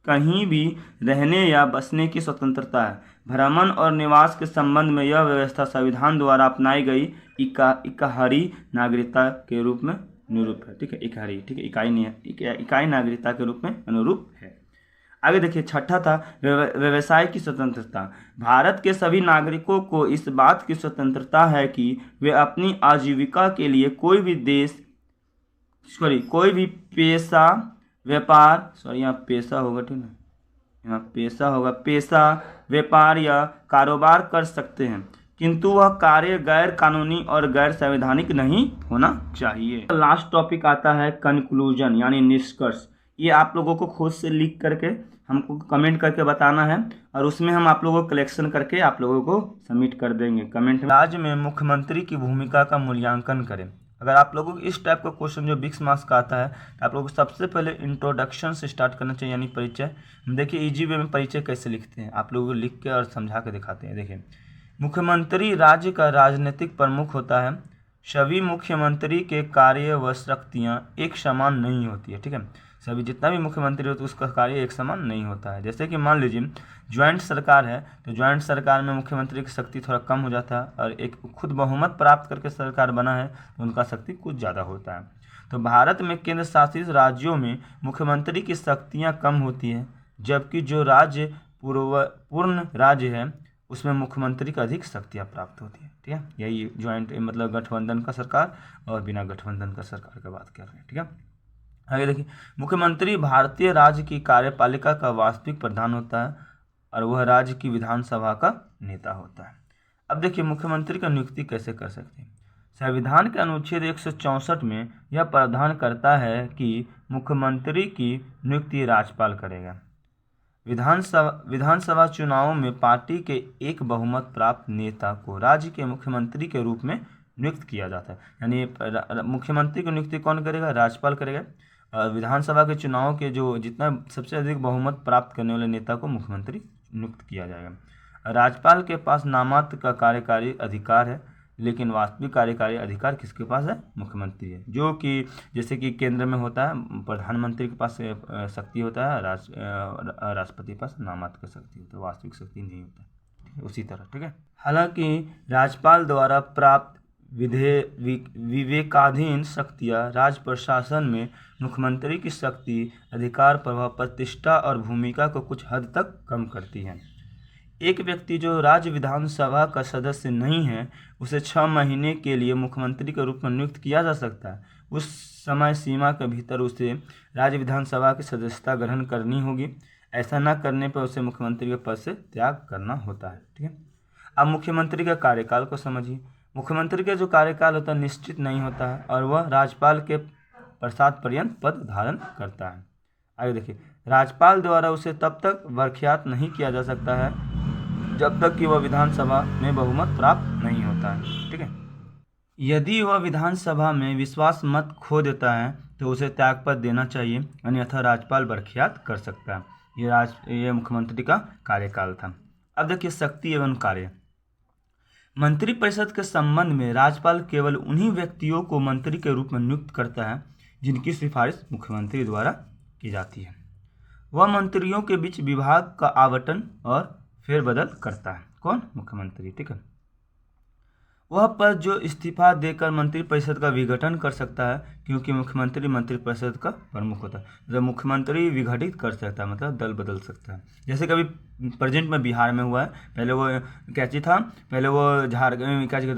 कहीं भी रहने या बसने की स्वतंत्रता है। भ्रमण और निवास के संबंध में यह व्यवस्था संविधान द्वारा अपनाई गई इकहरी नागरिकता के रूप में अनुरूप है। ठीक है, इकहरी, ठीक है, इकाई नहीं है, इकाई नागरिकता के रूप में अनुरूप है। आगे देखिए, 6ठा था व्यवसाय की स्वतंत्रता। भारत के सभी नागरिकों को इस बात की स्वतंत्रता है कि वे अपनी आजीविका के लिए कोई भी पेशा व्यापार यहाँ पेशा होगा, ठीक है, यहाँ पेशा होगा, पेशा व्यापार या कारोबार कर सकते हैं, किंतु वह कार्य गैर कानूनी और गैर संवैधानिक नहीं होना चाहिए। लास्ट टॉपिक आता है कंक्लूजन यानी निष्कर्ष। ये आप लोगों को खुद से लिख करके हमको कमेंट करके बताना है और उसमें हम आप लोगों को कलेक्शन करके आप लोगों को सबमिट कर देंगे कमेंट में। राज्य में मुख्यमंत्री की भूमिका का मूल्यांकन करें। अगर आप लोगों को इस टाइप का क्वेश्चन जो 20 मार्क्स का आता है तो आप लोगों को सबसे पहले इंट्रोडक्शन से स्टार्ट करना चाहिए, यानी परिचय। देखिए इजी वे में परिचय कैसे लिखते हैं, आप लोगों को लिख के और समझा के दिखाते हैं। देखिए, मुख्यमंत्री राज्य का राजनीतिक प्रमुख होता है। सभी मुख्यमंत्री के कार्य व शक्तियाँ एक समान नहीं होती है। ठीक है, सभी जितना भी मुख्यमंत्री हो तो उसका कार्य एक समान नहीं होता है। जैसे कि मान लीजिए ज्वाइंट सरकार है तो ज्वाइंट सरकार में मुख्यमंत्री की शक्ति थोड़ा कम हो जाता है और एक खुद बहुमत प्राप्त करके सरकार बना है तो उनका शक्ति कुछ ज़्यादा होता है। तो भारत में केंद्र शासित राज्यों में मुख्यमंत्री की शक्तियाँ कम होती हैं, जबकि जो राज्य पूर्ण राज्य है उसमें मुख्यमंत्री को अधिक शक्तियाँ प्राप्त होती है। ठीक है, यही ज्वाइंट मतलब गठबंधन का सरकार और बिना गठबंधन का सरकार की बात कर रहे हैं। ठीक है, आगे देखिए, मुख्यमंत्री भारतीय राज्य की कार्यपालिका का वास्तविक प्रधान होता है और वह राज्य की विधानसभा का नेता होता है। अब देखिए, मुख्यमंत्री का नियुक्ति कैसे कर सकते हैं। संविधान के अनुच्छेद 164 में यह प्रावधान करता है कि मुख्यमंत्री की नियुक्ति राज्यपाल करेगा। विधानसभा चुनावों में पार्टी के एक बहुमत प्राप्त नेता को राज्य के मुख्यमंत्री के रूप में नियुक्त किया जाता है। यानी मुख्यमंत्री की नियुक्ति कौन करेगा? राज्यपाल करेगा। विधानसभा के चुनाव के जो जितना सबसे अधिक बहुमत प्राप्त करने वाले नेता को मुख्यमंत्री नियुक्त किया जाएगा। राज्यपाल के पास नामात्र का कार्यकारी अधिकार है, लेकिन वास्तविक कार्यकारी अधिकार किसके पास है? मुख्यमंत्री है। जो कि जैसे कि केंद्र में होता है प्रधानमंत्री के पास शक्ति होता है, राष्ट्रपति के पास नामात्र का शक्ति होता है, वास्तविक शक्ति नहीं होता। ठीक है, उसी तरह। ठीक है, हालांकि राज्यपाल द्वारा प्राप्त विवेकाधीन शक्तियाँ राज्य प्रशासन में मुख्यमंत्री की शक्ति, अधिकार, प्रभाव, प्रतिष्ठा और भूमिका को कुछ हद तक कम करती हैं। एक व्यक्ति जो राज्य विधानसभा का सदस्य नहीं है उसे 6 महीने के लिए मुख्यमंत्री के रूप में नियुक्त किया जा सकता है। उस समय सीमा के भीतर उसे राज्य विधानसभा की सदस्यता ग्रहण करनी होगी। ऐसा न करने पर उसे मुख्यमंत्री के पद से त्याग करना होता है। ठीक है, अब मुख्यमंत्री का कार्यकाल को समझिए। मुख्यमंत्री का जो कार्यकाल होता है निश्चित नहीं होता है और वह राज्यपाल के प्रसाद पर्यंत पद धारण करता है। आगे देखिए, राज्यपाल द्वारा उसे तब तक बर्खास्त नहीं किया जा सकता है जब तक कि वह विधानसभा में बहुमत प्राप्त नहीं होता है। ठीक है, यदि वह विधानसभा में विश्वास मत खो देता है तो उसे त्यागपत्र देना चाहिए, अन्यथा राज्यपाल बर्खास्त कर सकता है। ये मुख्यमंत्री का कार्यकाल था। अब देखिए, शक्ति एवं कार्य। मंत्रिपरिषद के संबंध में राज्यपाल केवल उन्हीं व्यक्तियों को मंत्री के रूप में नियुक्त करता है जिनकी सिफारिश मुख्यमंत्री द्वारा की जाती है। वह मंत्रियों के बीच विभाग का आवंटन और फेरबदल करता है। कौन? मुख्यमंत्री। ठीक है, वह पद जो इस्तीफा देकर मंत्रिपरिषद का विघटन कर सकता है, क्योंकि मुख्यमंत्री मंत्रिपरिषद का प्रमुख होता है। जब मुख्यमंत्री विघटित कर सकता है मतलब दल बदल सकता है। जैसे कभी प्रेजेंट में बिहार में हुआ है, पहले वो कैची था, पहले वो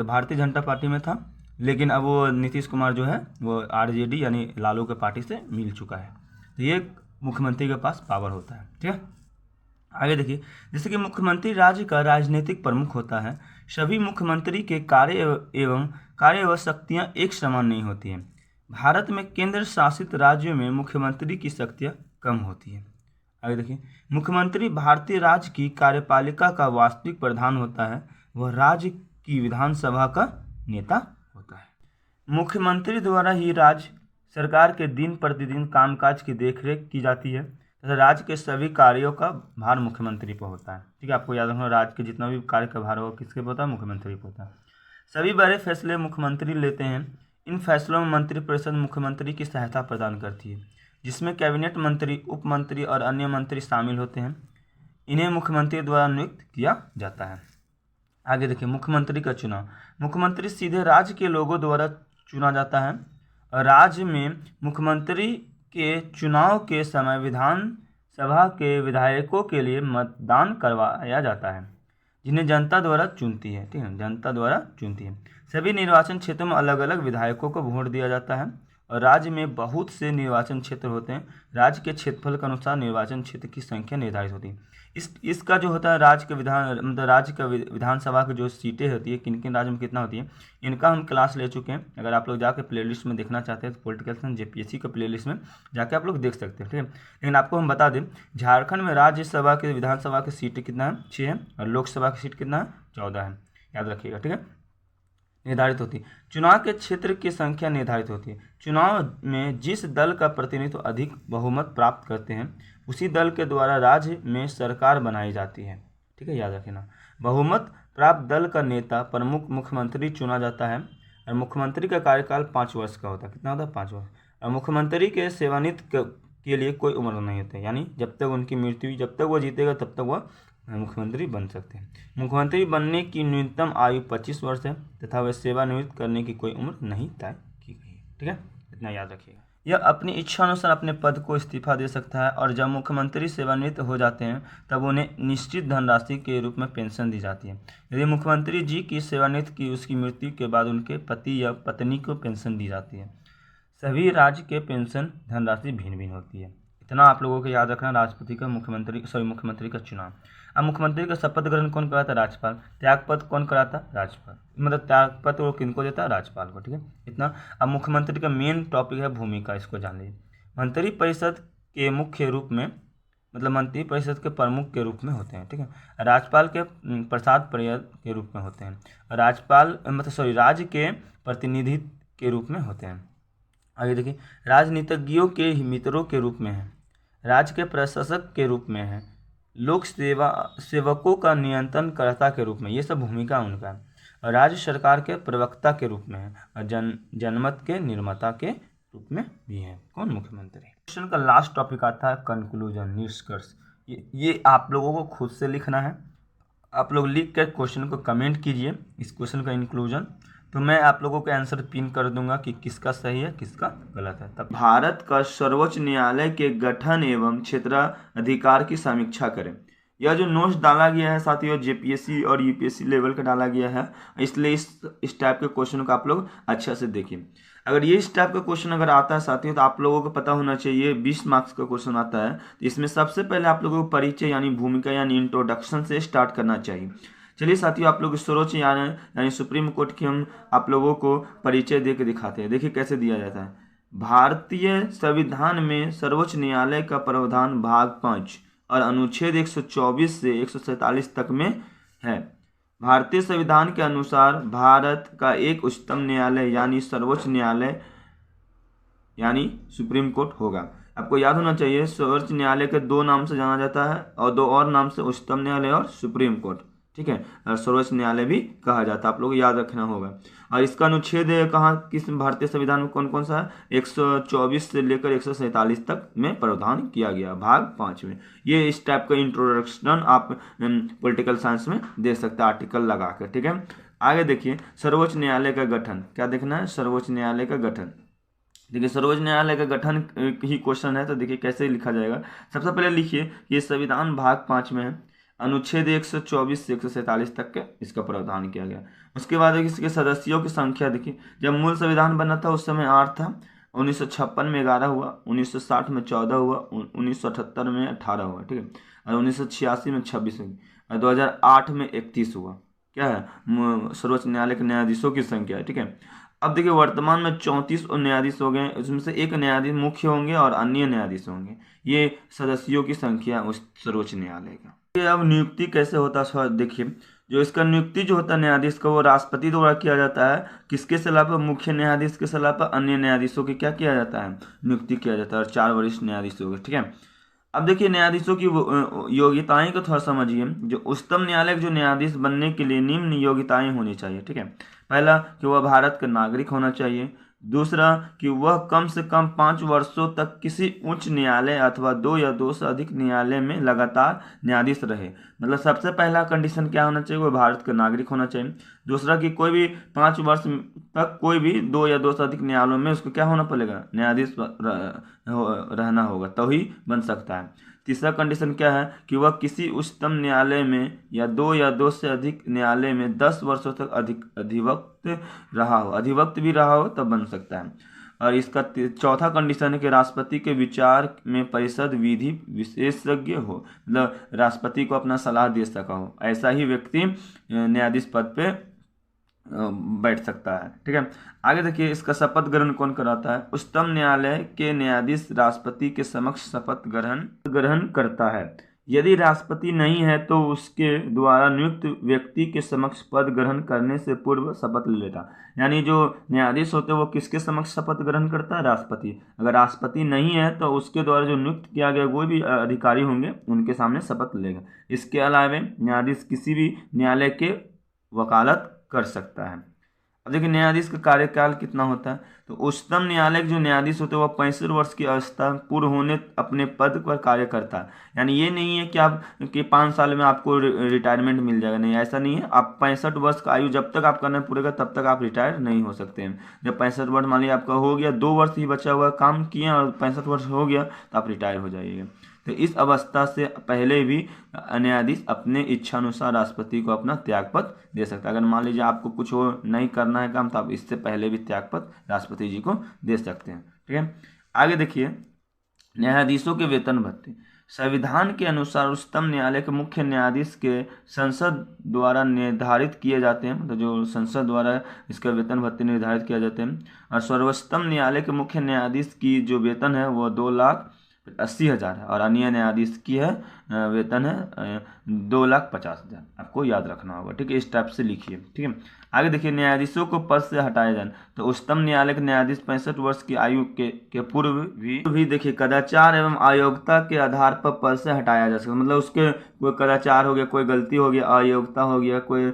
भारतीय जनता पार्टी में था, लेकिन अब वो नीतीश कुमार जो है वो आरजेडी यानी लालू के पार्टी से मिल चुका है। तो ये मुख्यमंत्री के पास पावर होता है। ठीक है, आगे देखिए, जैसे कि मुख्यमंत्री राज्य का राजनीतिक प्रमुख होता है। सभी मुख्यमंत्री के कार्य व शक्तियाँ एक समान नहीं होती हैं। भारत में केंद्र शासित राज्यों में मुख्यमंत्री की शक्तियाँ कम होती है। आगे देखिए, मुख्यमंत्री भारतीय राज्य की कार्यपालिका का वास्तविक प्रधान होता है। वह राज्य की विधानसभा का नेता होता है। मुख्यमंत्री द्वारा ही राज्य सरकार के दिन प्रतिदिन कामकाज की देखरेख की जाती है तथा राज्य के सभी कार्यों का भार मुख्यमंत्री पर होता है। ठीक है, आपको याद रखना, राज्य के जितना भी कार्य का भार होगा किसके पर होता है? मुख्यमंत्री पर होता है। सभी बड़े फैसले मुख्यमंत्री लेते हैं। इन फैसलों में मंत्रिपरिषद मुख्यमंत्री की सहायता प्रदान करती है, जिसमें कैबिनेट मंत्री, उप मंत्री और अन्य मंत्री शामिल होते हैं। इन्हें मुख्यमंत्री द्वारा नियुक्त किया जाता है। आगे देखिए, मुख्यमंत्री का चुनाव। मुख्यमंत्री सीधे राज्य के लोगों द्वारा चुना जाता है। राज्य में मुख्यमंत्री के चुनाव के समय विधानसभा के विधायकों के लिए मतदान करवाया जाता है, जिन्हें जनता द्वारा चुनती है। ठीक है, जनता द्वारा चुनती है। सभी निर्वाचन क्षेत्रों में अलग अलग विधायकों को वोट दिया जाता है और राज्य में बहुत से निर्वाचन क्षेत्र होते हैं। राज्य के क्षेत्रफल के अनुसार निर्वाचन क्षेत्र की संख्या निर्धारित होती है। इसका जो होता है राज्य के राज्य का विधानसभा की जो सीटें होती है, किन किन राज्य में कितना होती है, इनका हम क्लास ले चुके हैं। अगर आप लोग जाकर प्लेलिस्ट में देखना चाहते हैं तो पॉलिटिकल साइंस जेपीएससी का प्लेलिस्ट में जाके आप लोग देख सकते हैं। ठीक है, लेकिन आपको हम बता दें, झारखंड में राज्यसभा के विधानसभा की सीटें कितना है? 6 है, और लोकसभा की सीट कितना है? 14 है। याद रखिएगा। ठीक है, निर्धारित होती है। चुनाव के क्षेत्र की संख्या निर्धारित होती है। चुनाव में जिस दल का प्रतिनिधित्व अधिक बहुमत प्राप्त करते हैं, उसी दल के द्वारा राज्य में सरकार बनाई जाती है। ठीक है, याद रखना। बहुमत प्राप्त दल का नेता प्रमुख मुख्यमंत्री चुना जाता है और मुख्यमंत्री का कार्यकाल 5 वर्ष का होता है। कितना होता है? 5 वर्ष। और मुख्यमंत्री के सेवानिवृत्त के लिए कोई उम्र नहीं होती, यानी जब तक उनकी मृत्यु, जब तक वो जीतेगा तब तक वह मुख्यमंत्री बन सकते हैं। मुख्यमंत्री बनने की न्यूनतम आयु 25 वर्ष है तथा वह सेवानिवृत्त करने की कोई उम्र नहीं तय की गई है। ठीक है, इतना याद रखिएगा। यह अपनी इच्छा अनुसार अपने पद को इस्तीफा दे सकता है और जब मुख्यमंत्री सेवानिवृत्त हो जाते हैं तब उन्हें निश्चित धनराशि के रूप में पेंशन दी जाती है। यदि मुख्यमंत्री जी की सेवानिवृत्त की उसकी मृत्यु के बाद उनके पति या पत्नी को पेंशन दी जाती है। सभी राज्य के पेंशन धनराशि भिन्न भिन्न होती है। इतना आप लोगों को याद रखना। राष्ट्रपति का मुख्यमंत्री का चुनाव। अब मुख्यमंत्री का शपथ ग्रहण कौन कराता? राज्यपाल। त्यागपत्र कौन कराता? राज्यपाल। मतलब त्यागपत्र वो किनको देता? राज्यपाल को। ठीक है, इतना। अब मुख्यमंत्री का मेन टॉपिक है भूमिका, इसको जान लीजिए। मंत्रिपरिषद के मुख्य रूप में, मतलब मंत्रिपरिषद के प्रमुख के रूप में होते हैं। ठीक है, राज्यपाल के प्रसाद पर्यद के रूप में होते हैं। राज्यपाल राज्य के प्रतिनिधि के रूप में होते हैं। आगे देखिए, राजनीतिज्ञों के मित्रों के रूप में है, राज्य के प्रशासक के रूप में है, लोक सेवकों का नियंत्रणकर्ता के रूप में, ये सब भूमिका उनका है। और राज्य सरकार के प्रवक्ता के रूप में है और जनमत के निर्माता के रूप में भी है। कौन? मुख्यमंत्री। क्वेश्चन का लास्ट टॉपिक आता है कंक्लूजन, निष्कर्ष। ये आप लोगों को खुद से लिखना है। आप लोग लिख कर क्वेश्चन को कमेंट कीजिए, इस क्वेश्चन का इंक्लूजन, तो मैं आप लोगों को आंसर पिन कर दूंगा कि किसका सही है किसका गलत है। तब भारत का सर्वोच्च न्यायालय के गठन एवं क्षेत्राधिकार की समीक्षा करें। यह जो नोट्स डाला गया है साथियों, जेपीएससी और यूपीएससी लेवल का डाला गया है, इसलिए इस टाइप के क्वेश्चन को आप लोग अच्छा से देखिए। अगर ये इस टाइप का क्वेश्चन अगर आता है साथियों, तो आप लोगों को पता होना चाहिए 20 मार्क्स का क्वेश्चन आता है, तो इसमें सबसे पहले आप लोगों को परिचय यानी भूमिका यानी इंट्रोडक्शन से स्टार्ट करना चाहिए। चलिए साथियों, आप लोग सर्वोच्च यानी सुप्रीम कोर्ट की हम आप लोगों को परिचय दे के दिखाते हैं। देखिए कैसे दिया जाता है। भारतीय संविधान में सर्वोच्च न्यायालय का प्रावधान भाग 5 और अनुच्छेद 124 से 147 तक में है। भारतीय संविधान के अनुसार भारत का एक उच्चतम न्यायालय यानी सर्वोच्च न्यायालय यानी सुप्रीम कोर्ट होगा। आपको याद होना चाहिए, सर्वोच्च न्यायालय के 2 नाम से जाना जाता है और 2 और नाम से, उच्चतम न्यायालय और सुप्रीम कोर्ट। ठीक है, और सर्वोच्च न्यायालय भी कहा जाता है, आप लोग याद रखना होगा। और इसका अनुच्छेद कहाँ किस भारतीय संविधान में कौन कौन सा है? 124 से लेकर 147 तक में प्रावधान किया गया भाग 5 में। ये इस टाइप का इंट्रोडक्शन आप पॉलिटिकल साइंस में दे सकते हैं आर्टिकल लगा कर। ठीक है, आगे देखिए, सर्वोच्च न्यायालय का गठन। क्या देखना है? सर्वोच्च न्यायालय का गठन। देखिए सर्वोच्च न्यायालय का गठन ही क्वेश्चन है, तो देखिए कैसे लिखा जाएगा। सबसे पहले लिखिए, ये संविधान भाग 5 में है, अनुच्छेद 124 से 147 तक के इसका प्रावधान किया गया। उसके बाद इसके सदस्यों की संख्या देखिए, जब मूल संविधान बना था उस समय 8 था, 1956 में 11 हुआ, 1960 में 14 हुआ, 1978 में 18 हुआ। ठीक है, और 1986 में 26 हुई और 2008 में 31 हुआ। क्या है? सर्वोच्च न्यायालय के न्यायाधीशों की संख्या है। ठीक है, अब देखिए वर्तमान में 34 न्यायाधीश हो गए, उसमें से एक न्यायाधीश मुख्य होंगे और अन्य न्यायाधीश होंगे। ये सदस्यों की संख्या उस सर्वोच्च न्यायालय का। ये अब नियुक्ति कैसे होता है देखिए, जो इसका नियुक्ति जो होता है न्यायाधीश का वो राष्ट्रपति द्वारा किया जाता है। किसके सलाह पर? मुख्य न्यायाधीश के सलाह पर अन्य न्यायाधीशों की क्या किया जाता है? नियुक्ति किया जाता है, और 4 वरिष्ठ न्यायाधीश हो गए। ठीक है, अब देखिए न्यायाधीशों की योग्यताएं को थोड़ा समझिए। जो उच्चतम न्यायालय के जो न्यायाधीश बनने के लिए निम्न योग्यताएं होनी चाहिए। ठीक है, पहला कि वह भारत का नागरिक होना चाहिए। दूसरा कि वह कम से कम 5 वर्षों तक किसी उच्च न्यायालय अथवा 2 या 2 से अधिक न्यायालय में लगातार न्यायाधीश रहे। मतलब सबसे पहला कंडीशन क्या होना चाहिए? वह भारत का नागरिक होना चाहिए। दूसरा कि कोई भी 5 वर्ष तक कोई भी 2 या 2 से अधिक न्यायालयों में उसको क्या होना पड़ेगा? न्यायाधीश रहना होगा, तभी बन सकता है। तीसरा कंडीशन क्या है? कि वह किसी उच्चतम न्यायालय में या 2 या 2 से अधिक न्यायालय में 10 वर्षों तक अधिवक्त रहा हो। अधिवक्त भी रहा हो तब बन सकता है। और इसका चौथा कंडीशन है कि राष्ट्रपति के विचार में परिषद विधि विशेषज्ञ हो, मतलब राष्ट्रपति को अपना सलाह दे सका हो। ऐसा ही व्यक्ति न्यायाधीश पद पे बैठ सकता है। ठीक है, आगे देखिए इसका शपथ ग्रहण कौन कराता है? उच्चतम न्यायालय के न्यायाधीश राष्ट्रपति के समक्ष शपथ ग्रहण करता है। यदि राष्ट्रपति नहीं है तो उसके द्वारा नियुक्त व्यक्ति के समक्ष पद ग्रहण करने से पूर्व शपथ ले लेता। यानी जो न्यायाधीश होते हैं वो किसके समक्ष शपथ ग्रहण करता है? राष्ट्रपति। अगर राष्ट्रपति नहीं है तो उसके द्वारा जो नियुक्त किया गया कोई भी अधिकारी होंगे उनके सामने शपथ लेगा। इसके अलावा न्यायाधीश किसी भी न्यायालय के वकालत कर सकता है। अब देखिए न्यायाधीश का कार्यकाल कितना होता है? तो उच्चतम न्यायालय के जो न्यायाधीश होते हैं वह 65 वर्ष की अवस्था पूर्ण होने अपने पद पर कार्य करता है। यानी ये नहीं है कि आप कि 5 साल में आपको रिटायरमेंट मिल जाएगा, नहीं, ऐसा नहीं है। आप 65 वर्ष का आयु जब तक आपका नहीं पूरेगा तब तक आप रिटायर नहीं हो सकते हैं। जब 65 वर्ष मान लीजिए आपका हो गया, 2 वर्ष ही बचा हुआ काम किए और 65 वर्ष हो गया तो आप रिटायर हो जाइएगा। तो इस अवस्था से पहले भी न्यायाधीश अपने इच्छानुसार राष्ट्रपति को अपना त्यागपत्र दे सकता है। अगर मान लीजिए आपको कुछ हो नहीं करना है काम तो आप इससे पहले भी त्यागपत्र राष्ट्रपति जी को दे सकते हैं। ठीक है, आगे देखिए न्यायाधीशों के वेतन भत्ते। संविधान के अनुसार उच्चतम न्यायालय के मुख्य न्यायाधीश के संसद द्वारा निर्धारित किए जाते हैं, मतलब जो संसद द्वारा इसका वेतन भत्ते निर्धारित किए जाते हैं। और सर्वोच्चतम न्यायालय के मुख्य न्यायाधीश की जो वेतन है वो 2,80,000 है, और अन्य न्यायाधीश की है वेतन है 2,50,000। आपको याद रखना होगा। ठीक है, इस टाइप से लिखिए। ठीक है, आगे देखिए न्यायाधीशों को पद से हटाया जाए। तो उच्चतम न्यायालय के न्यायाधीश 65 वर्ष की आयु के पूर्व भी देखिए कदाचार एवं अयोग्यता के आधार पर पद से हटाया जा सकता। मतलब उसके कोई कदाचार हो गया, कोई गलती हो गया, अयोग्यता हो गया, कोई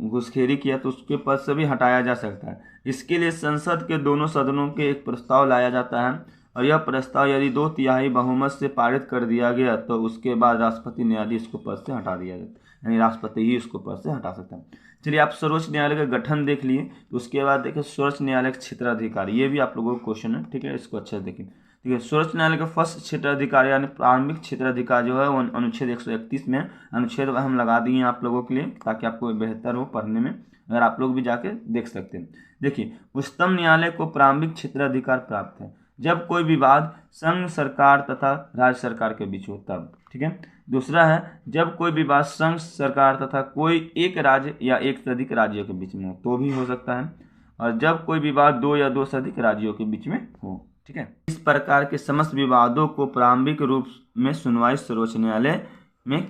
घुसखोरी किया तो उसके पद से भी हटाया जा सकता है। इसके लिए संसद के दोनों सदनों के एक प्रस्ताव लाया जाता है, और यह प्रस्ताव यदि 2/3 बहुमत से पारित कर दिया गया तो उसके बाद राष्ट्रपति न्यायाधीश को पद से हटा दिया जाता है। यानी राष्ट्रपति ही उसको पद से हटा सकता है। चलिए आप सर्वोच्च न्यायालय का गठन देख लिए, तो उसके बाद देखिए सर्वोच्च न्यायालय के क्षेत्राधिकारी। ये भी आप लोगों को क्वेश्चन है। ठीक है, इसको अच्छे से देखिए। ठीक है, सर्वोच्च न्यायालय का फर्स्ट क्षेत्राधिकार यानी प्रारंभिक क्षेत्राधिकार जो है वो अनुच्छेद 131 में अनुच्छेद हम लगा दिए हैं आप लोगों के लिए, ताकि आपको बेहतर हो पढ़ने में, अगर आप लोग भी जाके देख सकते हैं। देखिए उच्चतम न्यायालय को प्रारंभिक क्षेत्राधिकार प्राप्त है जब कोई विवाद संघ सरकार तथा राज्य सरकार के बीच हो तब। ठीक है, दूसरा है जब कोई विवाद संघ सरकार तथा कोई एक राज्य या एक से अधिक राज्यों के बीच में हो तो भी हो सकता है, और जब कोई विवाद 2 या 2 से अधिक राज्यों के बीच में हो। ठीक है, इस प्रकार के समस्त विवादों को प्रारंभिक रूप में सुनवाई सर्वोच्च न्यायालय में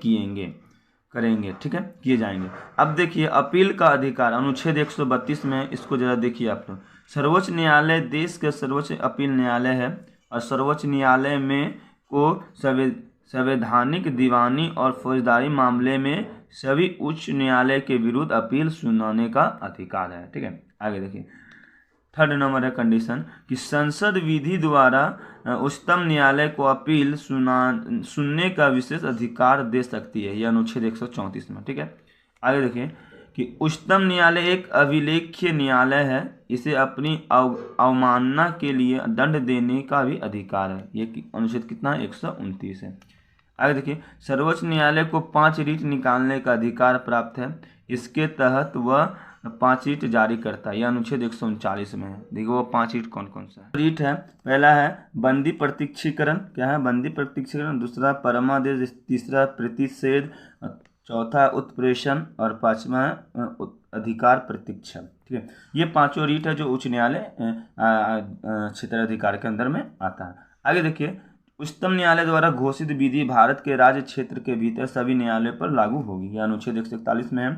करेंगे। ठीक है, किए जाएंगे। अब देखिए अपील का अधिकार अनुच्छेद 132 में, इसको जरा देखिए आप लोग। सर्वोच्च न्यायालय देश के सर्वोच्च अपील न्यायालय है, और सर्वोच्च न्यायालय में को संवैधानिक, दीवानी और फौजदारी मामले में सभी उच्च न्यायालय के विरुद्ध अपील सुनाने का अधिकार है। ठीक है, आगे देखिए 3rd नंबर है कंडीशन कि संसद विधि द्वारा उच्चतम न्यायालय को अपील सुनने का विशेष अधिकार दे सकती है, यह अनुच्छेद 134 में। ठीक है, आगे देखिए कि उच्चतम न्यायालय एक अभिलेख्य न्यायालय है, इसे अपनी अवमानना के लिए दंड देने का भी अधिकार है। ये अनुच्छेद कितना है? 129 है। आगे देखिए सर्वोच्च न्यायालय को 5 रीट निकालने का अधिकार प्राप्त है, इसके तहत वह 5 रीट जारी करता है। यह अनुच्छेद 139 में है। देखिए वो 5 रीट कौन कौन सा रीट है? पहला है बंदी प्रत्यक्षीकरण। क्या है? बंदी प्रत्यक्षीकरण। दूसरा परमादेश, तीसरा प्रतिषेध, चौथा है उत्प्रेषण और पांचवा है अधिकार प्रतीक्षा। ठीक है, ये पांचों रीट है जो उच्च न्यायालय क्षेत्राधिकार के अंदर में आता है। आगे देखिए, उच्चतम न्यायालय द्वारा घोषित विधि भारत के राज्य क्षेत्र के भीतर सभी न्यायालयों पर लागू होगी, यह अनुच्छेद 141 में है।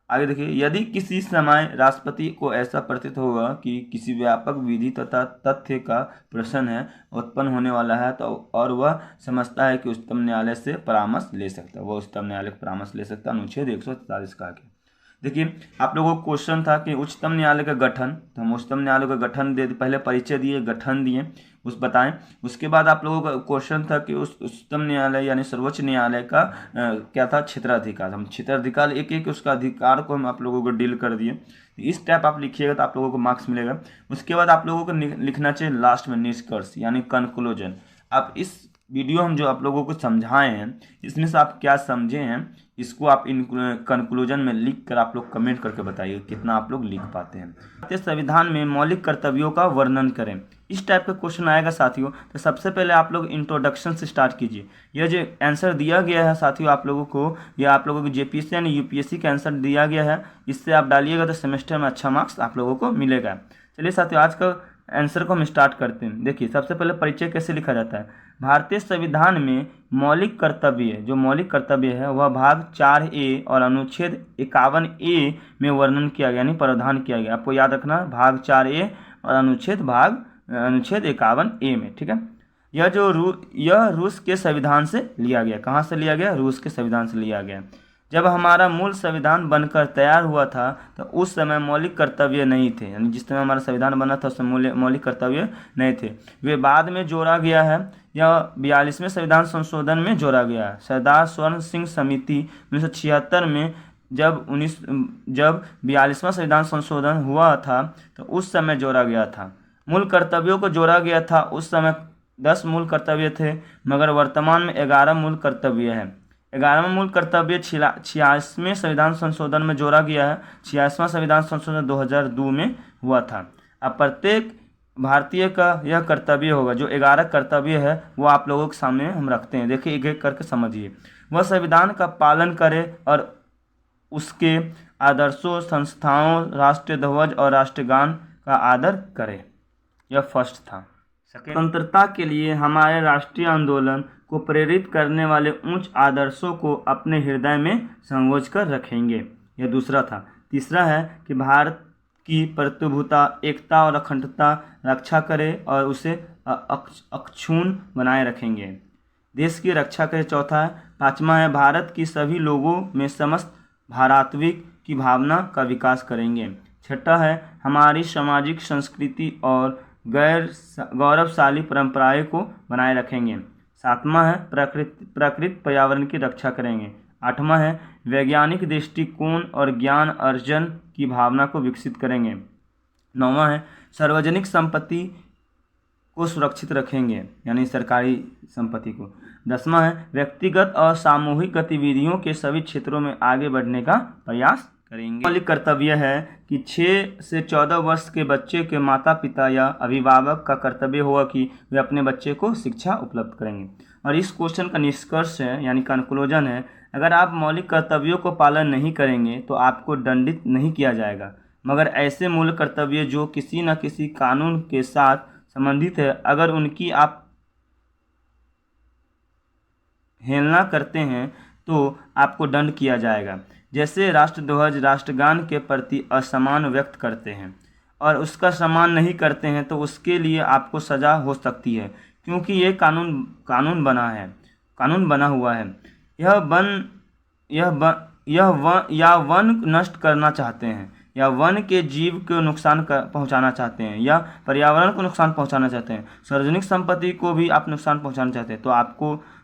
आगे देखिए, यदि किसी समय राष्ट्रपति को ऐसा प्रतीत होगा कि किसी व्यापक विधि तथा तथ्य का प्रश्न है उत्पन्न होने वाला है तो और वह समझता है कि उच्चतम न्यायालय से परामर्श ले सकता है, वह उच्चतम न्यायालय को परामर्श ले सकता है, अनुच्छेद 143 का आगे। देखिए, आप लोगों को क्वेश्चन था कि उच्चतम न्यायालय का गठन, तो हम उच्चतम न्यायालय का गठन दे पहले परिचय दिए, गठन दिए, उस बताएं। उसके बाद आप लोगों का क्वेश्चन था कि उस उच्चतम न्यायालय यानी सर्वोच्च न्यायालय का क्या था, क्षेत्राधिकार। हम क्षेत्राधिकार एक एक उसका अधिकार को हम आप लोगों को डील कर दिए। इस टाइप आप लिखिएगा तो आप लोगों को मार्क्स मिलेगा। उसके बाद आप लोगों को लिखना चाहिए लास्ट में निष्कर्ष यानी कंक्लूजन। आप इस वीडियो हम जो आप लोगों को समझाए हैं इसमें से आप क्या समझे हैं, इसको आप इन कंक्लूजन में लिख कर आप लोग कमेंट करके बताइए कितना आप लोग लिख पाते हैं। भारतीय संविधान में मौलिक कर्तव्यों का वर्णन करें, इस टाइप का क्वेश्चन आएगा साथियों। तो सबसे पहले आप लोग इंट्रोडक्शन से स्टार्ट कीजिए। यह जो आंसर दिया गया है साथियों आप लोगों को, या आप लोगों को जेपीएससी यानी यूपीएससी का आंसर दिया गया है, इससे आप डालिएगा तो सेमेस्टर में अच्छा मार्क्स आप लोगों को मिलेगा। चलिए साथियों, आज का आंसर को हम स्टार्ट करते हैं। देखिए, सबसे पहले परिचय कैसे लिखा जाता है। भारतीय संविधान में मौलिक कर्तव्य, जो मौलिक कर्तव्य है वह भाग 4A और अनुच्छेद 51A में वर्णन किया गया यानी प्रावधान किया गया। आपको याद रखना, भाग 4A और अनुच्छेद 51A में। ठीक है, यह रूस के संविधान से लिया गया। कहाँ से लिया गया? रूस के संविधान से लिया गया। जब हमारा मूल संविधान बनकर तैयार हुआ था तो उस समय मौलिक कर्तव्य नहीं थे, यानी जिस समय हमारा संविधान बना था उस समय मौलिक कर्तव्य नहीं थे, वे बाद में जोड़ा गया है। यह 42वें संविधान संशोधन में जोड़ा गया है। सरदार स्वर्ण सिंह समिति 1976 में जब 42वां संविधान संशोधन हुआ था तो उस समय जोड़ा गया था। मूल कर्तव्यों को जोड़ा गया था, उस समय 10 मूल कर्तव्य थे, मगर वर्तमान में 11 मूल कर्तव्य है। 11वां मूल कर्तव्य 86वें संविधान संशोधन में जोड़ा गया है। 86वां संविधान संशोधन 2002 में हुआ था। अब प्रत्येक भारतीय का यह कर्तव्य होगा, जो 11 कर्तव्य है वो आप लोगों के सामने हम रखते हैं। देखिए, एक एक करके समझिए। वह संविधान का पालन करे और उसके आदर्शों, संस्थाओं, राष्ट्रीय ध्वज और राष्ट्रगान का आदर करे। यह फर्स्ट था। स्वतंत्रता के लिए हमारे राष्ट्रीय आंदोलन को प्रेरित करने वाले उच्च आदर्शों को अपने हृदय में संजो कर रखेंगे। यह दूसरा था। तीसरा है कि भारत की प्रभुता, एकता और अखंडता रक्षा करे और उसे अक्षुण्ण बनाए रखेंगे, देश की रक्षा करे। चौथा है, पांचवा है, भारत की सभी लोगों में समस्त भारतविक की भावना का विकास करेंगे। छठा है, हमारी सामाजिक संस्कृति और गौरवशाली परंपराएं को बनाए रखेंगे। सातवां है, प्रकृति पर्यावरण की रक्षा करेंगे। आठवां है, वैज्ञानिक दृष्टिकोण और ज्ञान अर्जन की भावना को विकसित करेंगे। नौवां है, सार्वजनिक संपत्ति को सुरक्षित रखेंगे यानी सरकारी संपत्ति को। 10वां है, व्यक्तिगत और सामूहिक गतिविधियों के सभी क्षेत्रों में आगे बढ़ने का प्रयास करेंगे। मौलिक कर्तव्य है कि 6 से 14 वर्ष के बच्चे के माता पिता या अभिभावक का कर्तव्य होगा कि वे अपने बच्चे को शिक्षा उपलब्ध करेंगे। और इस क्वेश्चन का निष्कर्ष है यानी कंक्लूजन है, अगर आप मौलिक कर्तव्यों को पालन नहीं करेंगे तो आपको दंडित नहीं किया जाएगा, मगर ऐसे मूल कर्तव्य जो किसी न किसी कानून के साथ संबंधित है, अगर उनकी आप हेलना करते हैं तो आपको दंड किया जाएगा। जैसे राष्ट्रध्वज राष्ट्रगान के प्रति असम्मान व्यक्त करते हैं और उसका सम्मान नहीं करते हैं तो उसके लिए आपको सज़ा हो सकती है, क्योंकि ये कानून बना हुआ है। या वन नष्ट करना चाहते हैं, या वन के जीव को नुकसान पहुंचाना चाहते हैं, या पर्यावरण को नुकसान पहुंचाना चाहते हैं, सार्वजनिक संपत्ति को भी आप नुकसान पहुंचाना चाहते हैं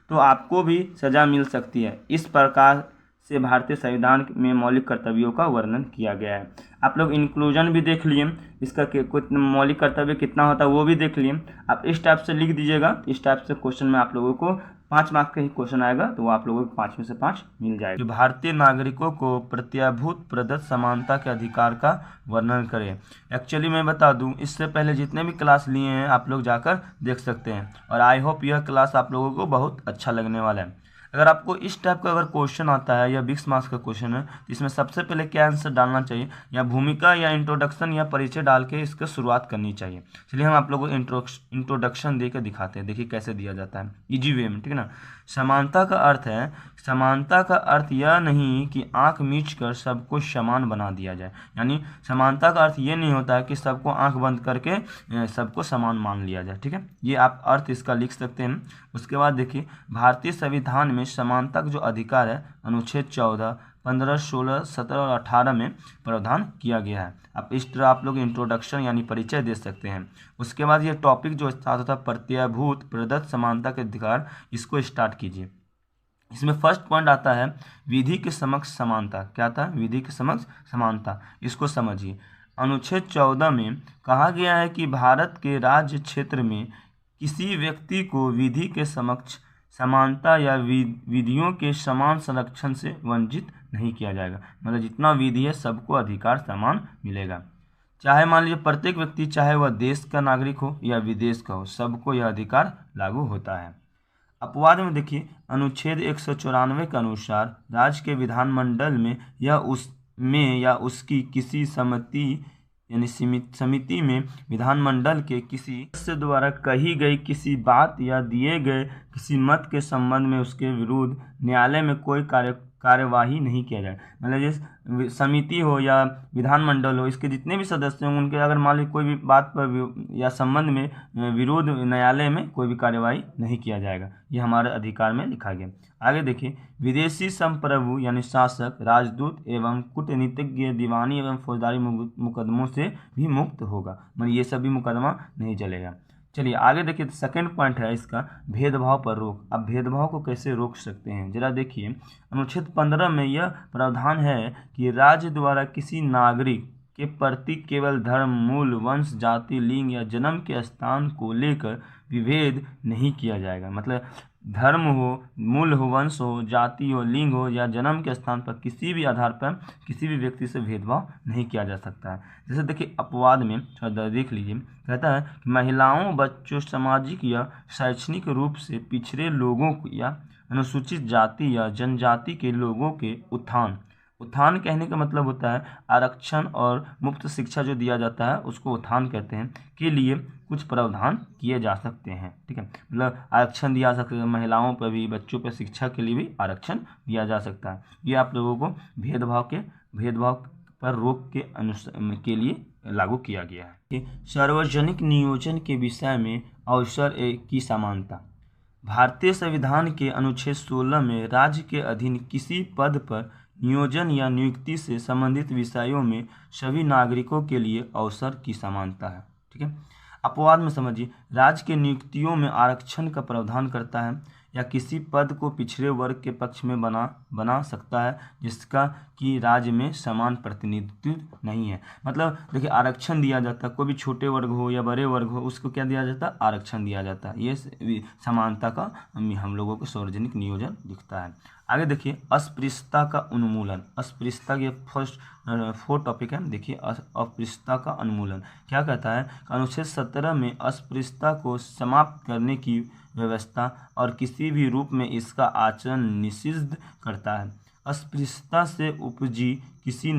तो आपको भी सज़ा मिल सकती है। इस प्रकार से भारतीय संविधान में मौलिक कर्तव्यों का वर्णन किया गया है। आप लोग इंक्लूजन भी देख लिए, इसका कुछ मौलिक कर्तव्य कितना होता है वो भी देख लिए। आप इस टाइप से लिख दीजिएगा, इस टाइप से क्वेश्चन में आप लोगों को 5 मार्क्स का ही क्वेश्चन आएगा तो वो आप लोगों को 5 में से 5 मिल जाएगा। जो भारतीय नागरिकों को प्रत्याभूत प्रदत्त समानता के अधिकार का वर्णन करें। एक्चुअली मैं बता दूं, इससे पहले जितने भी क्लास लिए हैं आप लोग जाकर देख सकते हैं और आई होप यह क्लास आप लोगों को बहुत अच्छा लगने वाला है। अगर आपको इस टाइप का अगर क्वेश्चन आता है या 20 मार्क्स का क्वेश्चन है तो इसमें सबसे पहले क्या आंसर डालना चाहिए, या भूमिका या इंट्रोडक्शन या परिचय डाल के इसका शुरुआत करनी चाहिए। चलिए हम आप लोगों को इंट्रोडक्शन दे के दिखाते हैं, देखिए कैसे दिया जाता है इजी वे में, ठीक है ना। समानता का अर्थ है, समानता का अर्थ यह नहीं कि आंख मीच कर सबको समान बना दिया जाए, यानी समानता का अर्थ ये नहीं होता है कि सबको आंख बंद करके सबको समान मान लिया जाए, ठीक है। ये आप अर्थ इसका लिख सकते हैं। उसके बाद देखिए भारतीय संविधान में समानता का जो अधिकार है अनुच्छेद 14, 15, 16, 17 और 18 में प्रावधान किया गया है। अब इस तरह आप लोग इंट्रोडक्शन यानी परिचय दे सकते हैं। उसके बाद ये टॉपिक जो स्टार्ट होता है प्रत्ययभूत प्रदत्त समानता के अधिकार, इसको स्टार्ट कीजिए। इसमें फर्स्ट पॉइंट आता है विधि के समक्ष समानता। क्या था? विधि के समक्ष समानता। इसको समझिए। अनुच्छेद 14 में कहा गया है कि भारत के राज्य क्षेत्र में किसी व्यक्ति को विधि के समक्ष समानता या विधियों के समान संरक्षण से वंचित नहीं किया जाएगा। मतलब जितना विधि है सबको अधिकार समान मिलेगा, चाहे मान लीजिए प्रत्येक व्यक्ति, चाहे वह देश का नागरिक हो या विदेश का हो, सबको यह अधिकार लागू होता है। अपवाद में देखिए अनुच्छेद 194 के अनुसार राज्य के विधानमंडल में या उसकी किसी समिति में विधानमंडल के किसी सदस्य द्वारा कही गई किसी बात या दिए गए किसी मत के संबंध में उसके विरुद्ध न्यायालय में कोई कार्यवाही नहीं किया जाए। मतलब जिस समिति हो या विधानमंडल हो, इसके जितने भी सदस्य हों, उनके अगर मान लीजिए कोई भी बात पर या संबंध में विरोध, न्यायालय में कोई भी कार्यवाही नहीं किया जाएगा। ये हमारे अधिकार में लिखा गया। आगे देखिए विदेशी संप्रभु यानी शासक, राजदूत एवं कूटनीतिज्ञ दीवानी एवं फौजदारी मुकदमों से भी मुक्त होगा। मतलब ये सभी मुकदमा नहीं चलेगा। चलिए आगे देखिए, सेकंड पॉइंट है इसका भेदभाव पर रोक। अब भेदभाव को कैसे रोक सकते हैं जरा देखिए। अनुच्छेद 15 में यह प्रावधान है कि राज्य द्वारा किसी नागरिक के प्रति केवल धर्म, मूल, वंश, जाति, लिंग या जन्म के स्थान को लेकर विभेद नहीं किया जाएगा। मतलब धर्म हो, मूल हो, वंश हो, जाति हो, लिंग हो या जन्म के स्थान पर किसी भी आधार पर किसी भी व्यक्ति से भेदभाव नहीं किया जा सकता है। जैसे देखिए अपवाद में थोड़ा देख लीजिए, कहता है कि महिलाओं, बच्चों, सामाजिक या शैक्षणिक रूप से पिछड़े लोगों या अनुसूचित जाति या जनजाति के लोगों के उत्थान कहने का मतलब होता है आरक्षण और मुफ्त शिक्षा जो दिया जाता है उसको उत्थान कहते हैं, के लिए कुछ प्रावधान किए जा सकते हैं। ठीक है, मतलब आरक्षण दिया जा सकता है, महिलाओं पर भी, बच्चों पर शिक्षा के लिए भी आरक्षण दिया जा सकता है। ये आप लोगों को भेदभाव पर रोक के लिए लागू किया गया है। सार्वजनिक नियोजन के विषय में अवसर की समानता। भारतीय संविधान के अनुच्छेद 16 में राज्य के अधीन किसी पद पर नियोजन या नियुक्ति से संबंधित विषयों में सभी नागरिकों के लिए अवसर की समानता है। ठीक है, अपवाद में समझिए, राज्य के नियुक्तियों में आरक्षण का प्रावधान करता है या किसी पद को पिछड़े वर्ग के पक्ष में बना सकता है जिसका कि राज्य में समान प्रतिनिधित्व नहीं है। मतलब देखिए आरक्षण दिया जाता है, कोई भी छोटे वर्ग हो या बड़े वर्ग हो उसको क्या दिया जाता है? आरक्षण दिया जाता है। ये समानता का हम लोगों को सार्वजनिक नियोजन दिखता है। आगे देखिए अस्पृश्यता का उन्मूलन। अस्पृश्यता के फर्स्ट 4 टॉपिक है। देखिए अस्पृश्यता का उन्मूलन क्या कहता है? अनुच्छेद 17 में अस्पृश्यता को समाप्त करने की व्यवस्था और किसी भी रूप में इसका आचरण निषिद्ध करता है। अस्पृश्यता से उपजी किसी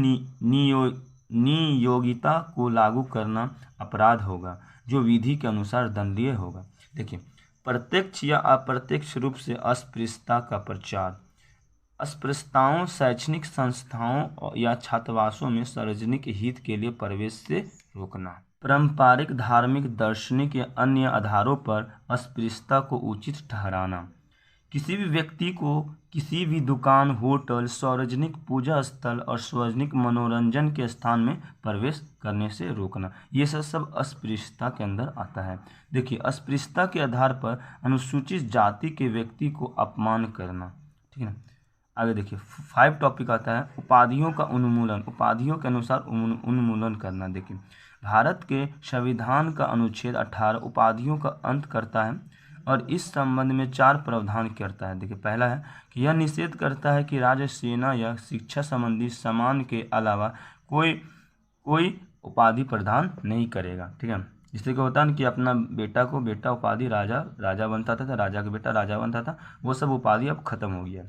नियोगिता को लागू करना अपराध होगा जो विधि के अनुसार दंडनीय होगा। देखिए प्रत्यक्ष या अप्रत्यक्ष रूप से अस्पृश्यता का प्रचार, अस्पृश्यताओं शैक्षणिक संस्थाओं या छात्रावासों में सार्वजनिक हित के लिए प्रवेश से रोकना, पारंपरिक, धार्मिक, दार्शनिक या अन्य आधारों पर अस्पृश्यता को उचित ठहराना, किसी भी व्यक्ति को किसी भी दुकान, होटल, सार्वजनिक पूजा स्थल और सार्वजनिक मनोरंजन के स्थान में प्रवेश करने से रोकना, ये सब अस्पृश्यता के अंदर आता है। देखिए अस्पृश्यता के आधार पर अनुसूचित जाति के व्यक्ति को अपमान करना। ठीक है ना, आगे देखिए 5 टॉपिक आता है उपाधियों का उन्मूलन। उपाधियों के अनुसार उन्मूलन करना। देखिए भारत के संविधान का अनुच्छेद 18 उपाधियों का अंत करता है और इस संबंध में 4 प्रावधान करता है। देखिए पहला है कि यह निषेध करता है कि राज्य, सेना या शिक्षा संबंधी सम्मान के अलावा कोई उपाधि प्रदान नहीं करेगा। ठीक है, इसलिए क्या होता है कि अपना बेटा उपाधि राजा बनता था, राजा का बेटा राजा बनता था, वो सब उपाधि अब खत्म हो गया।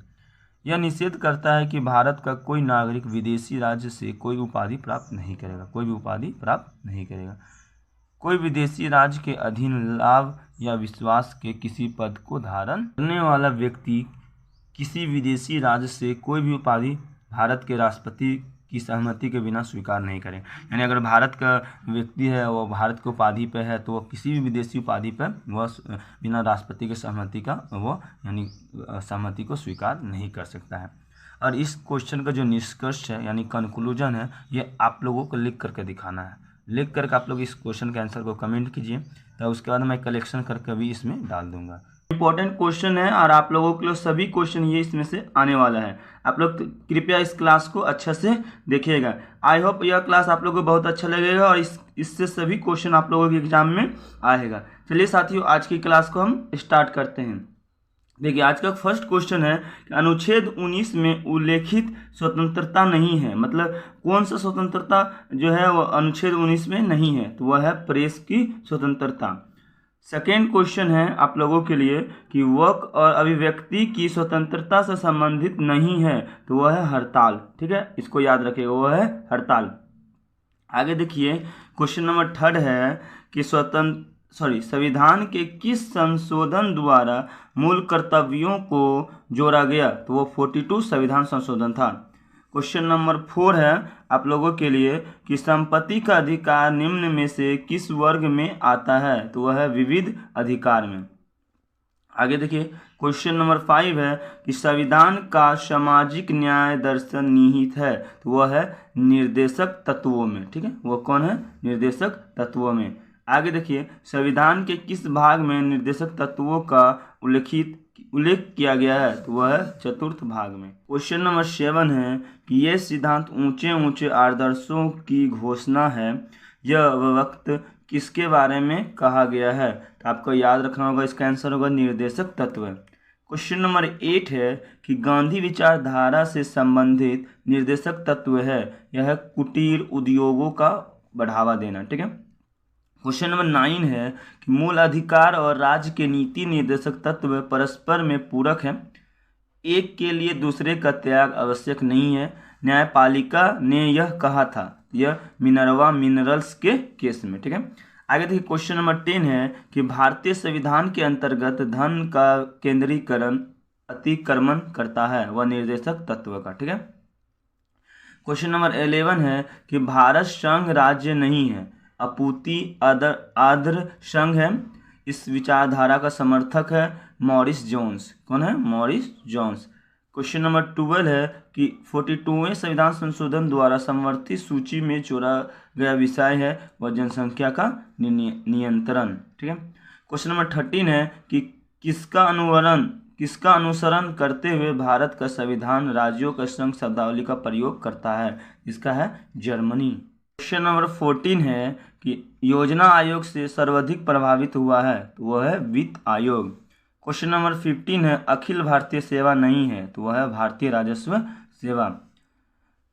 यह निषेध करता है कि भारत का कोई नागरिक विदेशी राज्य से कोई उपाधि प्राप्त नहीं करेगा, कोई भी उपाधि प्राप्त नहीं करेगा। कोई विदेशी राज्य के अधीन लाभ या विश्वास के किसी पद को धारण करने वाला व्यक्ति किसी विदेशी राज्य से कोई भी उपाधि भारत के राष्ट्रपति की सहमति के बिना स्वीकार नहीं करें। यानी अगर भारत का व्यक्ति है, वो भारत की उपाधि पे है, तो वो किसी भी विदेशी उपाधि पर वह बिना राष्ट्रपति की सहमति का वो यानी सहमति को स्वीकार नहीं कर सकता है। और इस क्वेश्चन का जो निष्कर्ष है यानी कंक्लूजन है, ये आप लोगों को लिख करके दिखाना है। लिख करके आप लोग इस क्वेश्चन के आंसर को कमेंट कीजिए, तो उसके बाद मैं कलेक्शन करके भी इसमें डाल दूंगा। इंपॉर्टेंट क्वेश्चन है और आप लोगों के लिए सभी क्वेश्चन ये इसमें से आने वाला है। आप लोग कृपया इस क्लास को अच्छे से देखिएगा। आई होप यह क्लास आप लोगों को बहुत अच्छा लगेगा और इससे सभी क्वेश्चन आप लोगों के एग्जाम में आएगा। चलिए साथियों, आज की क्लास को हम स्टार्ट करते हैं। देखिए, आज का फर्स्ट क्वेश्चन है कि अनुच्छेद 19 में उल्लेखित स्वतंत्रता नहीं है, मतलब कौन सा स्वतंत्रता जो है वो अनुच्छेद 19 में नहीं है, तो वह है प्रेस की स्वतंत्रता। सेकेंड क्वेश्चन है आप लोगों के लिए कि वाक और अभिव्यक्ति की स्वतंत्रता से संबंधित नहीं है, तो वह है हड़ताल। ठीक है, इसको याद रखिएगा, वह है हड़ताल। आगे देखिए, क्वेश्चन नंबर थर्ड है कि संविधान के किस संशोधन द्वारा मूल कर्तव्यों को जोड़ा गया, तो वो 42 संविधान संशोधन था। क्वेश्चन नंबर 4 है आप लोगों के लिए कि संपत्ति का अधिकार निम्न में से किस वर्ग में आता है, तो वह है विविध अधिकार में। आगे देखिए, क्वेश्चन नंबर 5 है कि संविधान का सामाजिक न्याय दर्शन निहित है, तो वह है निर्देशक तत्वों में। ठीक है, वो कौन है? निर्देशक तत्वों में। आगे देखिए, संविधान के किस भाग में निर्देशक तत्वों का उल्लेख किया गया है, तो वह है चतुर्थ भाग में। क्वेश्चन नंबर 7 है कि ये सिद्धांत ऊंचे ऊंचे आदर्शों की घोषणा है, यह वक्त किसके बारे में कहा गया है, तो आपको याद रखना होगा, इसका आंसर होगा निर्देशक तत्व। क्वेश्चन नंबर 8 है कि गांधी विचारधारा से संबंधित निर्देशक तत्व है, यह कुटीर उद्योगों का बढ़ावा देना। ठीक है। क्वेश्चन नंबर 9 है कि मूल अधिकार और राज्य के नीति निर्देशक तत्व परस्पर में पूरक हैं, एक के लिए दूसरे का त्याग आवश्यक नहीं है, न्यायपालिका ने यह कहा था, यह मिनर्वा मिनरल्स के केस में। ठीक है। आगे देखिए, क्वेश्चन नंबर 10 है कि भारतीय संविधान के अंतर्गत धन का केंद्रीकरण अतिक्रमण करता है, वह निर्देशक तत्व का। ठीक है। क्वेश्चन नंबर 11 है कि भारत संघ राज्य नहीं है, अपूर्ति आर्द्र संघ है, इस विचारधारा का समर्थक है मॉरिस जोन्स। कौन है? Morris Jones. क्वेश्चन नंबर 12 है कि 42वें संविधान संशोधन द्वारा समवर्ती सूची में जोड़ा गया विषय है वह जनसंख्या का नियंत्रण। ठीक है। क्वेश्चन नंबर 13 है कि किसका अनुसरण करते हुए भारत का संविधान राज्यों का संघ शब्दावली का प्रयोग करता है, इसका है जर्मनी। क्वेश्चन नंबर 14 है कि योजना आयोग से सर्वाधिक प्रभावित हुआ है, तो वह है वित्त आयोग। क्वेश्चन नंबर 15 है अखिल भारतीय सेवा नहीं है, तो वह है भारतीय राजस्व सेवा।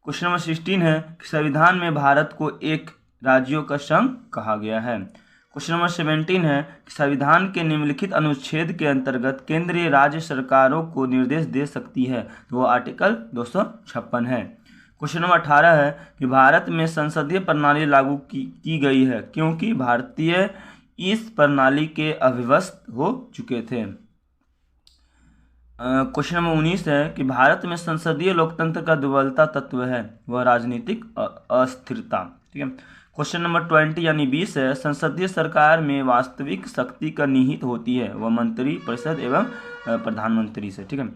क्वेश्चन नंबर 16 है कि संविधान में भारत को एक राज्यों का संघ कहा गया है। क्वेश्चन नंबर 17 है कि संविधान के निम्नलिखित अनुच्छेद के अंतर्गत केंद्रीय राज्य सरकारों को निर्देश दे सकती है, तो वह आर्टिकल 256 है। क्वेश्चन नंबर 18 है कि भारत में संसदीय प्रणाली लागू की गई है क्योंकि भारतीय इस प्रणाली के अभ्यस्त हो चुके थे। क्वेश्चन नंबर 19 है कि भारत में संसदीय लोकतंत्र का दुर्बलता तत्व है, वह राजनीतिक अस्थिरता। ठीक है। क्वेश्चन नंबर 20 यानी 20 है संसदीय सरकार में वास्तविक शक्ति का निहित होती है, वह मंत्री परिषद एवं प्रधानमंत्री से। ठीक है।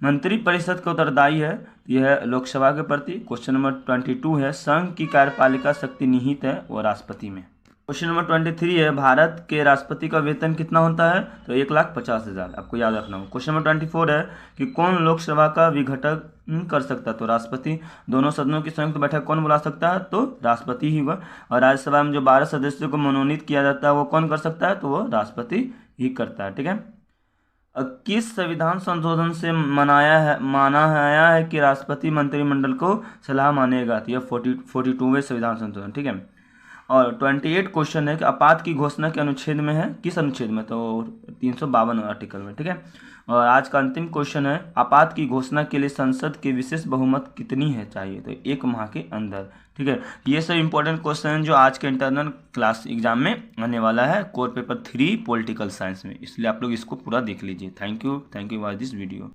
मंत्री परिषद का उत्तरदायी है, यह लोकसभा के प्रति। क्वेश्चन नंबर 22 है संघ की कार्यपालिका शक्ति निहित है, वह राष्ट्रपति में। क्वेश्चन नंबर 23 है भारत के राष्ट्रपति का वेतन कितना होता है, तो 1,50,000, आपको याद रखना हो। क्वेश्चन नंबर 24 है कि कौन लोकसभा का विघटन कर सकता है, तो राष्ट्रपति। दोनों सदनों की संयुक्त बैठक कौन बुला सकता है, तो राष्ट्रपति ही होगा। और राज्यसभा में जो 12 सदस्यों को मनोनीत किया जाता है वो कौन कर सकता है, तो वो राष्ट्रपति ही करता है। ठीक है। किस संविधान संशोधन से माना गया है कि राष्ट्रपति मंत्रिमंडल को सलाह मानेगा, तो यह 42वें संविधान संशोधन। ठीक है। और 28 क्वेश्चन है कि आपात की घोषणा के अनुच्छेद में है, किस अनुच्छेद में, तो 352 आर्टिकल में, ठीक है। और आज का अंतिम क्वेश्चन है, आपात की घोषणा के लिए संसद के विशेष बहुमत कितनी है चाहिए, तो 1 माह के अंदर, ठीक है। ये सब इंपॉर्टेंट क्वेश्चन जो आज के इंटरनल क्लास एग्जाम में आने वाला है कोर पेपर 3 पॉलिटिकल साइंस में, इसलिए आप लोग इसको पूरा देख लीजिए। Thank you watch this video.